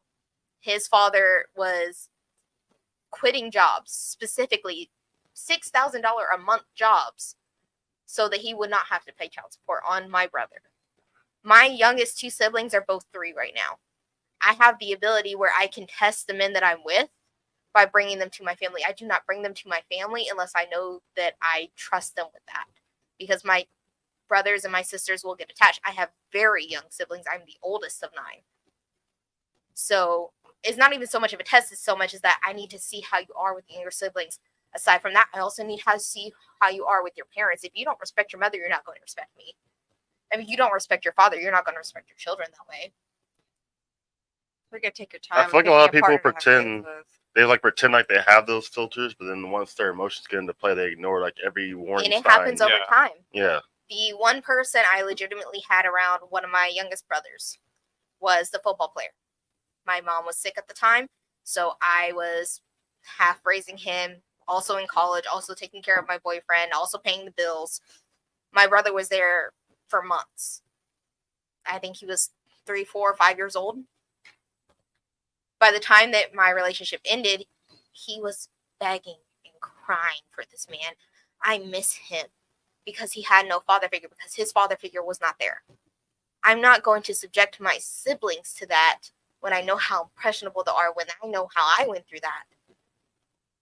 His father was quitting jobs, specifically $6,000 a month jobs, so that he would not have to pay child support on my brother. My youngest 2 siblings are both 3 right now. I have the ability where I can test the men that I'm with by bringing them to my family. I do not bring them to my family unless I know that I trust them with that, because my brothers and my sisters will get attached. I have very young siblings. I'm the oldest of 9. So it's not even so much of a test as so much as that I need to see how you are with your siblings. Aside from that, I also need to see how you are with your parents. If you don't respect your mother, you're not going to respect me. I mean, you don't respect your father, you're not going to respect your children that way. We're gonna take your time. I feel like a lot of picking people partner to have pretend- kids with. They like pretend like they have those filters, but then once their emotions get into play, they ignore like every warning And it sign. happens over Yeah. time. Yeah. The one person I legitimately had around one of my youngest brothers was the football player. My mom was sick at the time, so I was half raising him, also in college, also taking care of my boyfriend, also paying the bills. My brother was there for months. I think he was 3, 4, 5 years old. By the time that my relationship ended, he was begging and crying for this man. I miss him, because he had no father figure, because his father figure was not there. I'm not going to subject my siblings to that when I know how impressionable they are, when I know how I went through that.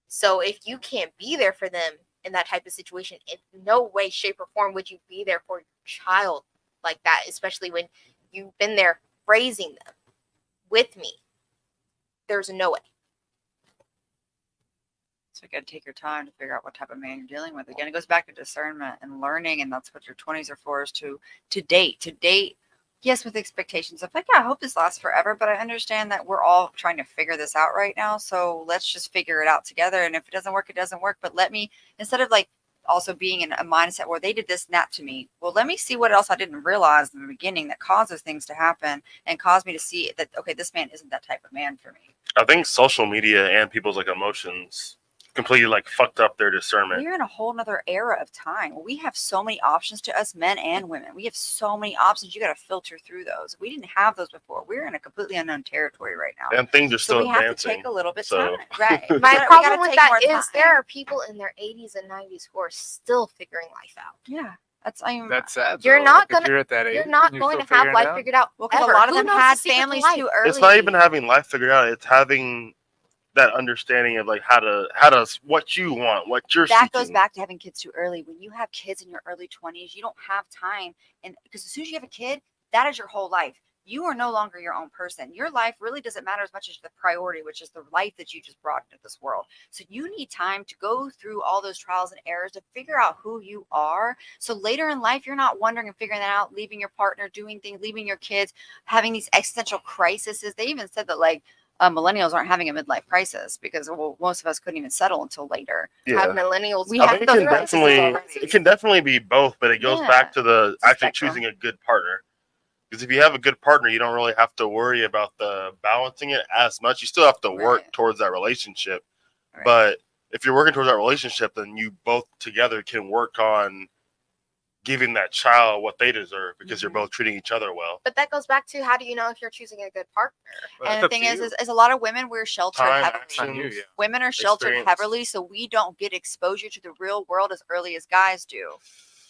So if you can't be there for them in that type of situation, in no way, shape, or form would you be there for your child like that, especially when you've been there raising them with me. There's no way. So you got to take your time to figure out what type of man you're dealing with. Again, it goes back to discernment and learning, and that's what your 20s are for, is to date. To date, yes, with expectations of like, yeah, I hope this lasts forever, but I understand that we're all trying to figure this out right now. So let's just figure it out together. And if it doesn't work, it doesn't work. But let me, instead of like also being in a mindset where they did this and that to me, well, let me see what else I didn't realize in the beginning that causes things to happen and caused me to see that, okay, this man isn't that type of man for me. I think social media and people's like emotions completely like fucked up their discernment. We're in a whole nother era of time. We have so many options to us, men and women. We have so many options. You got to filter through those. We didn't have those before. We're in a completely unknown territory right now. And things are So still we have to advancing. take a little bit so- time. Right. My We problem gotta with take that more is time. there are people in their 80s and 90s who are still figuring life out. Yeah. I'm That's sad. You're though. not Like, if gonna- you're at that age. You're not and going to still have figuring it life out. figured out. well, because a ever. lot of Who them knows the had secret to families life? too early. It's not even having life figured out. It's having that understanding of like how to what you want, what you're that seeking. goes back to having kids too early. When you have kids in your early 20s, you don't have time. And because as soon as you have a kid, that is your whole life. You are no longer your own person. Your life really doesn't matter as much as the priority, which is the life that you just brought into this world. So you need time to go through all those trials and errors to figure out who you are. So later in life, you're not wondering and figuring that out, leaving your partner, doing things, leaving your kids, having these existential crises. They even said that like millennials aren't having a midlife crisis because most of us couldn't even settle until later. Have Yeah. millennials. We I have think those it can crises definitely already. it can definitely be both, but it goes Yeah. back to the It's a actually spectrum. choosing a good partner. Because if you have a good partner, you don't really have to worry about the balancing it as much. You still have to work Right. towards that relationship, Right. but if you're working towards that relationship, then you both together can work on giving that child what they deserve because you're both treating each other well. But that goes back to, how do you know if you're choosing a good partner? Well, And it's the up thing to is, you. is a lot of women, we're sheltered Time, heavily. It's on you, actions. yeah. Women are sheltered Experience. heavily, so we don't get exposure to the real world as early as guys do.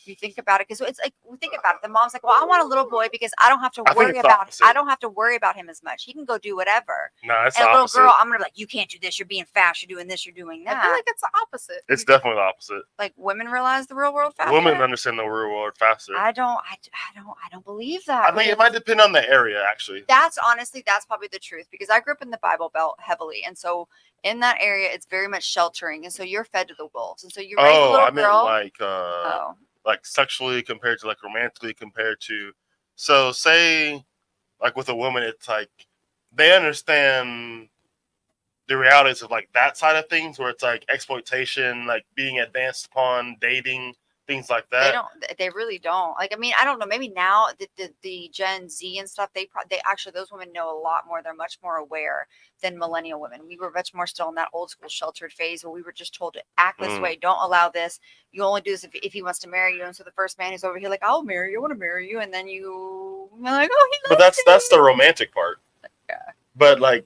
You think about it, because it's like, we think about it. The mom's like, well, I want a little boy because I don't have to I think worry it's the about opposite. I don't have to worry about him as much. He can go do whatever. No, it's And the a little opposite. girl, I'm gonna be like, you can't do this. You're being fast. You're doing this. You're doing I feel that. like it's the opposite. It's definitely the opposite. Like women realize the real world faster. Women understand the real world faster. I don't believe that. I think it because might depend on the area, actually. that's probably the truth, because I grew up in the Bible Belt heavily, and so in that area it's very much sheltering, and so you're fed to the wolves, and so you raise a Oh, little I meant girl. like sexually compared to like romantically compared to. So say like with a woman, it's like they understand the realities of like that side of things, where it's like exploitation, like being advanced upon, dating, things like that. They really don't. Like, I mean, I don't know, maybe now the Gen Z and stuff, they actually, those women know a lot more. They're much more aware than millennial women. We were much more still in that old school sheltered phase where we were just told to act this way, don't allow this, you only do this if he wants to marry you. And so the first man who's over here like, I'll marry you, I want to marry you, and then you're like, oh, he But loves that's me. the romantic part. Yeah. But like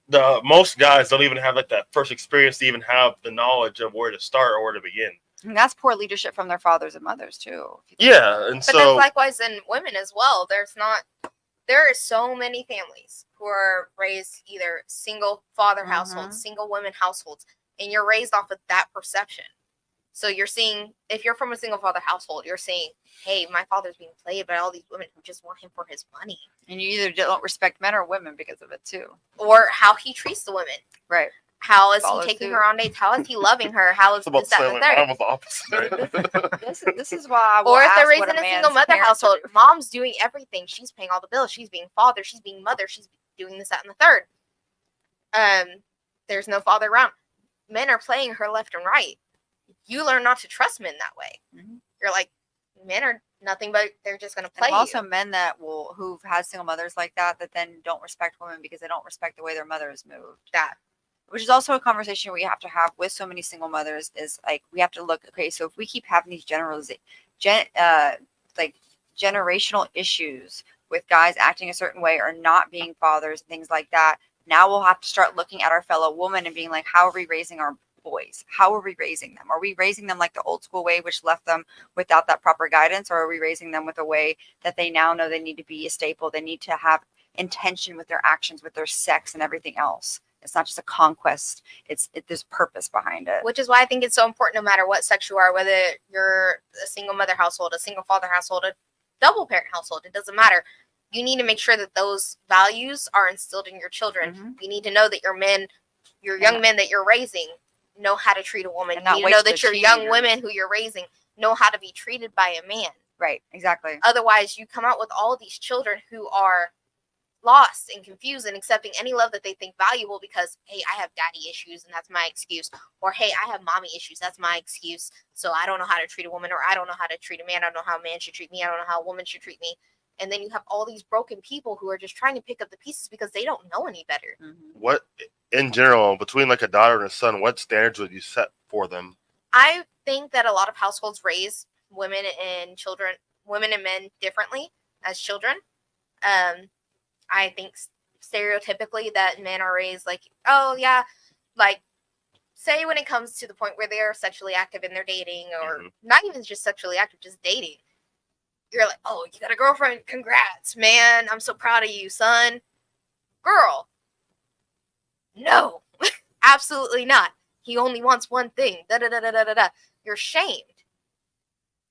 the most guys don't even have like that first experience to even have the knowledge of where to start or where to begin. And that's poor leadership from their fathers and mothers too. Yeah, and But so that's likewise in women as well. There are so many families who are raised either single father households, single women households, and you're raised off of that perception. So you're seeing, if you're from a single father household, you're saying, hey, my father's being played by all these women who just want him for his money. And you either don't respect men or women because of it too. Or how he treats the women. Right. How is Follow he taking suit. her on dates? How is he loving her? How is it's about this, that, to and say the like, third? mine was the opposite. This is why I will Or if they're ask raised what in a man's single mother parents household, do. mom's doing everything. She's paying all the bills. She's being father. She's being mother. She's doing this, that, and the third. There's no father around. Men are playing her left and right. You learn not to trust men that way. Mhm. You're like, men are nothing but they're just going to play And also you. men who've had single mothers like that then don't respect women because they don't respect the way their mother is moved. That. Which is also a conversation we have to have with so many single mothers, is like, we have to look, okay, so if we keep having these generational issues with guys acting a certain way or not being fathers and things like that, now we'll have to start looking at our fellow woman and being like, how are we raising our boys? How are we raising them? Are we raising them like the old school way, which left them without that proper guidance? Or are we raising them with a way that they now know they need to be a staple? They need to have intention with their actions, with their sex and everything else. It's not just a conquest. There's purpose behind it. Which is why I think it's so important, no matter what sex you are, whether you're a single mother household, a single father household, a double parent household, it doesn't matter. You need to make sure that those values are instilled in your children. Mhm. You need to know that your young men that you're raising know how to treat a woman. And You not need to wait know till that your they're young teenagers. women who you're raising know how to be treated by a man. Right, exactly. Otherwise, you come out with all these children who are lost and confused and accepting any love that they think valuable because, hey, I have daddy issues and that's my excuse. Or, hey, I have mommy issues. That's my excuse. So I don't know how to treat a woman, or I don't know how to treat a man. I don't know how a man should treat me. I don't know how a woman should treat me. And then you have all these broken people who are just trying to pick up the pieces because they don't know any better. Mm-hmm. What in general, between like a daughter and a son, what standards would you set for them? I think that a lot of households raise women and men differently as children. I think stereotypically that men are raised like, oh yeah, like, say when it comes to the point where they are sexually active in their dating, or not even just sexually active, just dating. You're like, oh, you got a girlfriend? Congrats, man. I'm so proud of you, son. Girl. No, absolutely not. He only wants one thing. Da-da-da-da-da-da. You're shamed.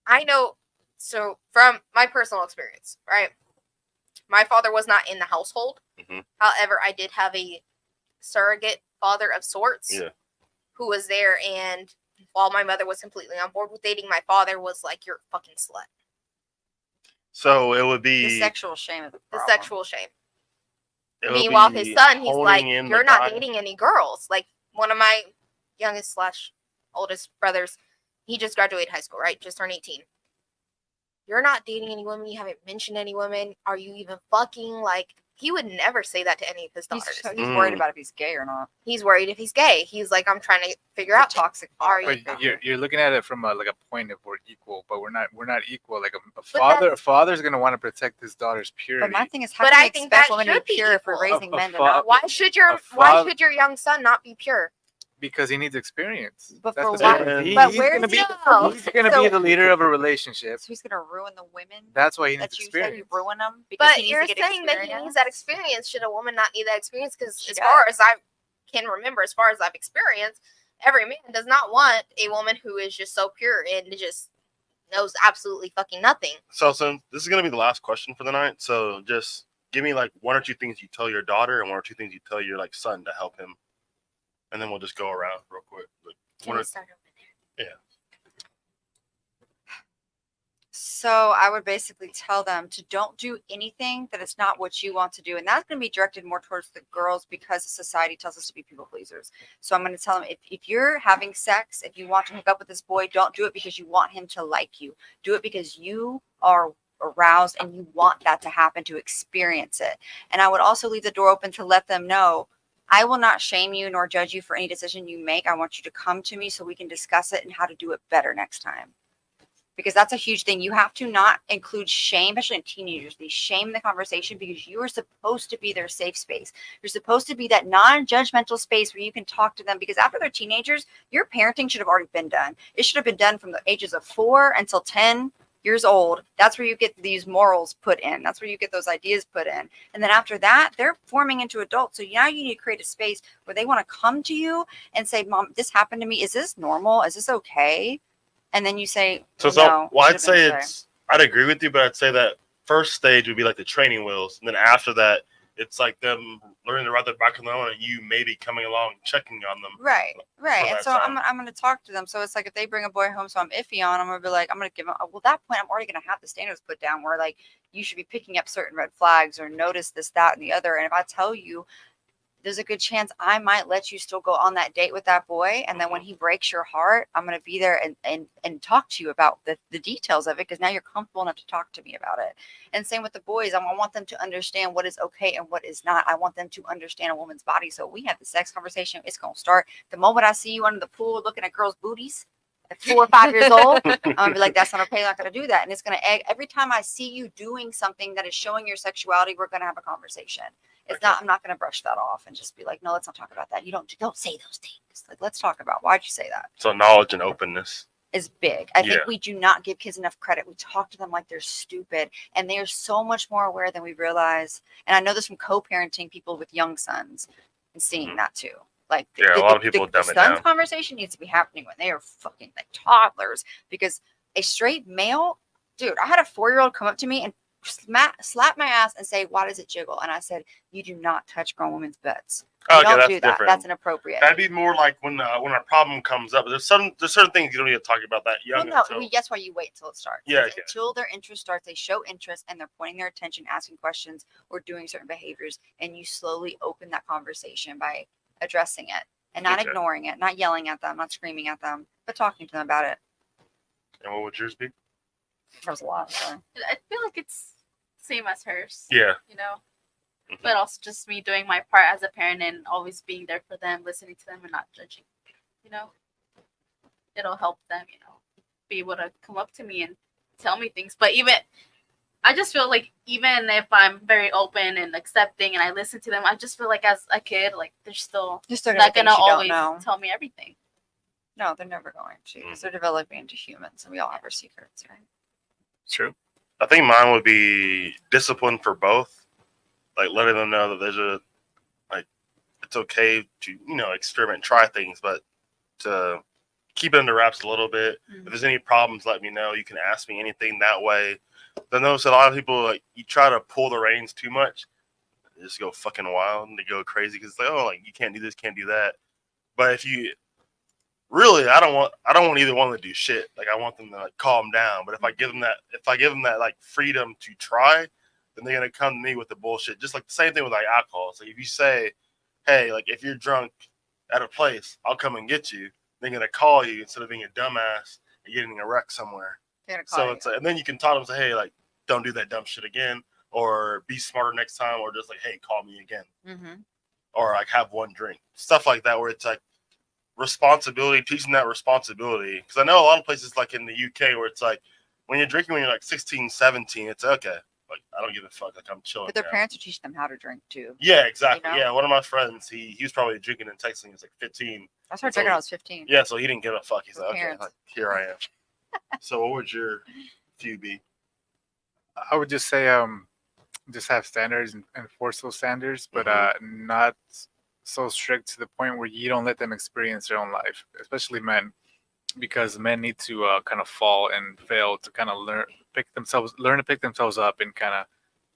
I know, so from my personal experience, right? My father was not in the household. Mm-hmm. However, I did have a surrogate father of sorts who was there, and while my mother was completely on board with dating, my father was like, you're a fucking slut. So it would be The sexual shame of the The problem. sexual shame. it would Meanwhile, be his son, he's honing like, in the you're not guy. dating any girls. Like, one of my youngest / oldest brothers, he just graduated high school, right? Just turned 18. You're not dating any women. You haven't mentioned any women. Are you even fucking? Like, He would never say that to any of his daughters. He's worried about if he's gay or not. He's worried if he's gay. He's like, I'm trying to figure It's a out toxic Are father. you- But you're looking at it from a point of we're equal, but we're not equal. Like a that's- father's gonna want to protect his daughter's purity. But my thing is, how But can I you think expect that women to should be be pure if we're equal. raising A men to fa- not? why should your young son not be pure? Because he needs experience. But That's for the what? difference. But He's where's gonna be no? he's gonna So- be the leader of a relationship. So he's gonna ruin the women That's why he needs that you experience. said you ruin them because But he needs you're to get saying that he needs that experience. Should a woman not need that experience? Because She as far does. as I can remember, as far as I've experienced, every man does not want a woman who is just so pure and just knows absolutely fucking nothing. So this is gonna be the last question for the night. So just give me like one or two things you tell your daughter and one or two things you tell your like son to help him, and then we'll just go around real quick. Like, Can one we or- start over there? So I would basically tell them to don't do anything that is not what you want to do. And that's going to be directed more towards the girls because society tells us to be people pleasers. So I'm going to tell them if you're having sex, if you want to hook up with this boy, don't do it because you want him to like you. Do it because you are aroused and you want that to happen, to experience it. And I would also leave the door open to let them know I will not shame you nor judge you for any decision you make. I want you to come to me so we can discuss it and how to do it better next time. Because that's a huge thing. You have to not include shame, especially in teenagers. They shame the conversation because you are supposed to be their safe space. You're supposed to be that non-judgmental space where you can talk to them. Because after they're teenagers, your parenting should have already been done. It should have been done from the ages of 4 until 10 years old. That's where you get these morals put in. That's where you get those ideas put in. And then after that, they're forming into adults. So now you need to create a space where they want to come to you and say, Mom, this happened to me. Is this normal? Is this okay? And then you say, So no, well, should I'd have been say today. I'd agree with you, but I'd say that first stage would be like the training wheels, and then after that, it's like them learning to ride their bike on their own, and you maybe coming along, checking on them. Right. And that so time. I'm going to talk to them. So it's like if they bring a boy home, so I'm iffy on, I'm going to be like, I'm going to give them. Well, at that point, I'm already going to have the standards put down where like you should be picking up certain red flags or notice this, that, and the other. And if I tell you, there's a good chance I might let you still go on that date with that boy. And then when he breaks your heart, I'm going to be there and talk to you about the details of it because now you're comfortable enough to talk to me about it. And same with the boys. I want them to understand what is okay and what is not. I want them to understand a woman's body. So we have the sex conversation. It's going to start the moment I see you under the pool looking at girls' booties at 4 or 5 years old. I'm going to be like, that's not okay. I'm not going to do that. And it's going to every time I see you doing something that is showing your sexuality, we're going to have a conversation. It's Okay. not. I'm not going to brush that off and just be like, no, let's not talk about that. You don't say those things. Like, let's talk about why'd you say that. So knowledge and openness. Is big. I think Yeah. we do not give kids enough credit. We talk to them like they're stupid, and they are so much more aware than we realize. And I know this from co-parenting people with young sons and seeing Mhm. that too. Like, Yeah, a lot of people dumb the it sons down. conversation needs to be happening when they are fucking like toddlers. Because a straight male, dude, I had a 4-year-old come up to me and slap my ass and say, "Why does it jiggle?" And I said, "You do not touch grown women's butts. You Okay, don't that's do that. different. That's inappropriate." That'd be more like when a problem comes up. There's certain things you don't need to talk about that young. Well, no, until- that's why you wait until it starts. Yeah, Like, okay. until their interest starts, they show interest and they're pointing their attention, asking questions, or doing certain behaviors, and you slowly open that conversation by addressing it and not Okay. ignoring it, not yelling at them, not screaming at them, but talking to them about it. And what would yours be? There was a lot. So. I feel like it's same as hers. Yeah. You know, Mhm. but also just me doing my part as a parent and always being there for them, listening to them and not judging. You know, it'll help them. You know, be able to come up to me and tell me things. But I just feel like even if I'm very open and accepting and I listen to them, I just feel like as a kid, like they're still You're still not gonna gonna think you always don't know. tell me everything. No, they're never going to because they're developing into humans, and we all have our secrets, right? True. I think mine would be discipline for both. Like letting them know that it's okay to experiment, try things, but to keep it under wraps a little bit. If there's any problems, let me know. You can ask me anything that way. I notice a lot of people like you try to pull the reins too much, they just go fucking wild and they go crazy because it's like, oh, like you can't do this, can't do that. But if you really, I don't want either one to do shit. Like I want them to like calm down. But if I give them that like freedom to try, then they're gonna come to me with the bullshit. Just like the same thing with like alcohol. It's like if you say, hey, like if you're drunk at a place, I'll come and get you. They're gonna call you instead of being a dumbass and getting a wreck somewhere. They're gonna call So you. it's like, and then you can tell them, say, hey, like don't do that dumb shit again. or be smarter next time, or just like, hey, call me again, Mm-hmm. or like have one drink, stuff like that, where it's like responsibility, teaching that responsibility. Because I know a lot of places like in the UK where it's like when you're drinking when you're like 16, 17, it's okay. Like I don't give a fuck. Like I'm chilling. But their now. parents are teaching them how to drink too. Yeah, exactly. You know? Yeah, one of my friends, he was probably drinking and texting. He was like 15. I started So- drinking when I was 15. Yeah, so he didn't give a fuck. He's With like, okay, parents. like, here I am. So what would your view be? I would just say just have standards and enforce those standards, but not so strict to the point where you don't let them experience their own life, especially men, because men need to kind of fall and fail to kind of learn to pick themselves up and kind of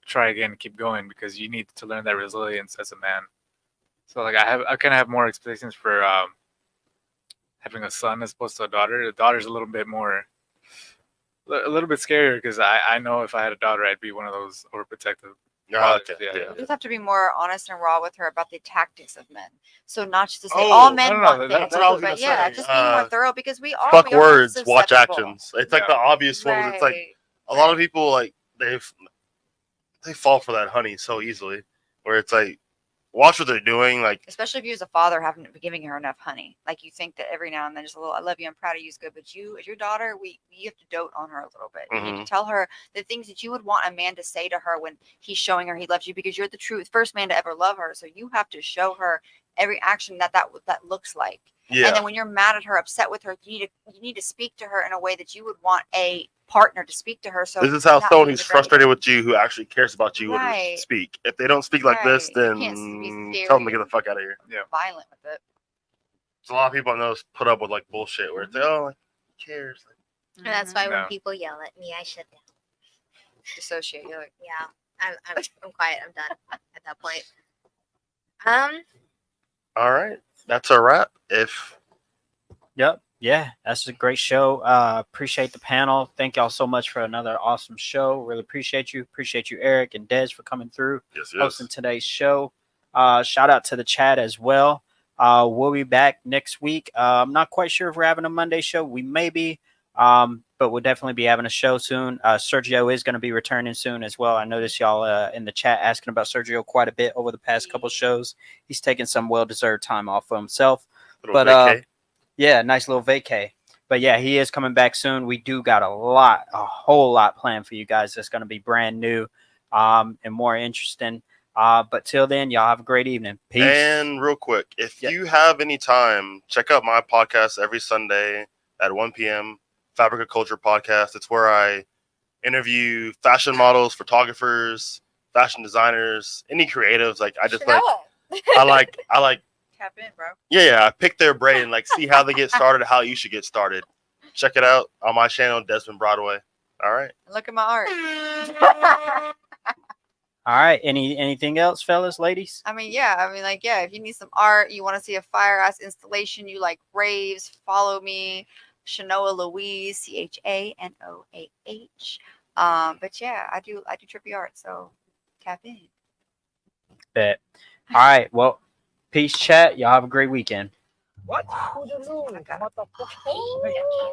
try again and keep going, because you need to learn that resilience as a man. So like I kind of have more expectations for having a son as opposed to a daughter. The daughter's a little bit scarier, because I know if I had a daughter, I'd be one of those overprotective. Oh, fathers. okay. Yeah. You just have to be more honest and raw with her about the tactics of men. So not just to say Oh, all men no, want that's things, what I was but gonna yeah, say. just being more thorough, because we are Fuck we are words, watch susceptible. actions. It's like the obvious ones. It's like Right. a lot of people like they fall for that honey so easily. Where it's like, watch what they're doing. Like, Especially if you as a father haven't been giving her enough honey. Like you think that every now and then just a little, I love you, I'm proud of you is good. But you, as your daughter, you have to dote on her a little bit. You need to tell her the things that you would want a man to say to her when he's showing her he loves you, because you're the first man to ever love her. So you have to show her every action that looks like. yeah, And then when you're mad at her, upset with her, you need to speak to her in a way that you would want a partner to speak to her. So this is how not someone being who's aggressive. frustrated with you, who actually cares about you, would Right. speak. If they don't speak like this, Right. You then can't be tell them to scary get the fuck out of here. violent with it. So a lot of people I know put up with like bullshit where it's like, oh, like, who cares? Like, And that's why when No. people yell at me, I shut down. Dissociate. You're like, Yeah, I'm quiet. I'm done at that point. all right, that's a wrap. If Yep. Yeah, that's a great show. Appreciate the panel. Thank y'all so much for another awesome show. Really appreciate you. Appreciate you, Eric and Des, for coming through, yes, hosting today's show. Shout out to the chat as well. We'll be back next week. I'm not quite sure if we're having a Monday show. We may be, but we'll definitely be having a show soon. Sergio is going to be returning soon as well. I noticed y'all in the chat asking about Sergio quite a bit over the past couple shows. He's taking some well-deserved time off for himself. little But vacay. yeah, nice little vacay. But yeah, he is coming back soon. We do got a whole lot planned for you guys. That's going to be brand new and more interesting. But till then, y'all have a great evening. Peace. And real quick, if Yep. you have any time, check out my podcast every Sunday at 1 p.m. Fabric of Culture podcast. It's where I interview fashion models, photographers, fashion designers, any creatives. Like I just like I like tap in, bro. yeah, I pick their brain, like see how they get started, how you should get started. Check it out on my channel, Desmond Broadway. All right. And look at my art. All right. Anything else, fellas, ladies? I mean, yeah. If you need some art, you want to see a fire ass installation, you like raves, follow me, Shanoa Louise, CHANOAH. But yeah, I do trippy art, so tap in. Bet. All right. Well, peace, chat. Y'all have a great weekend. What? Who the moon? Okay. Motherfucker.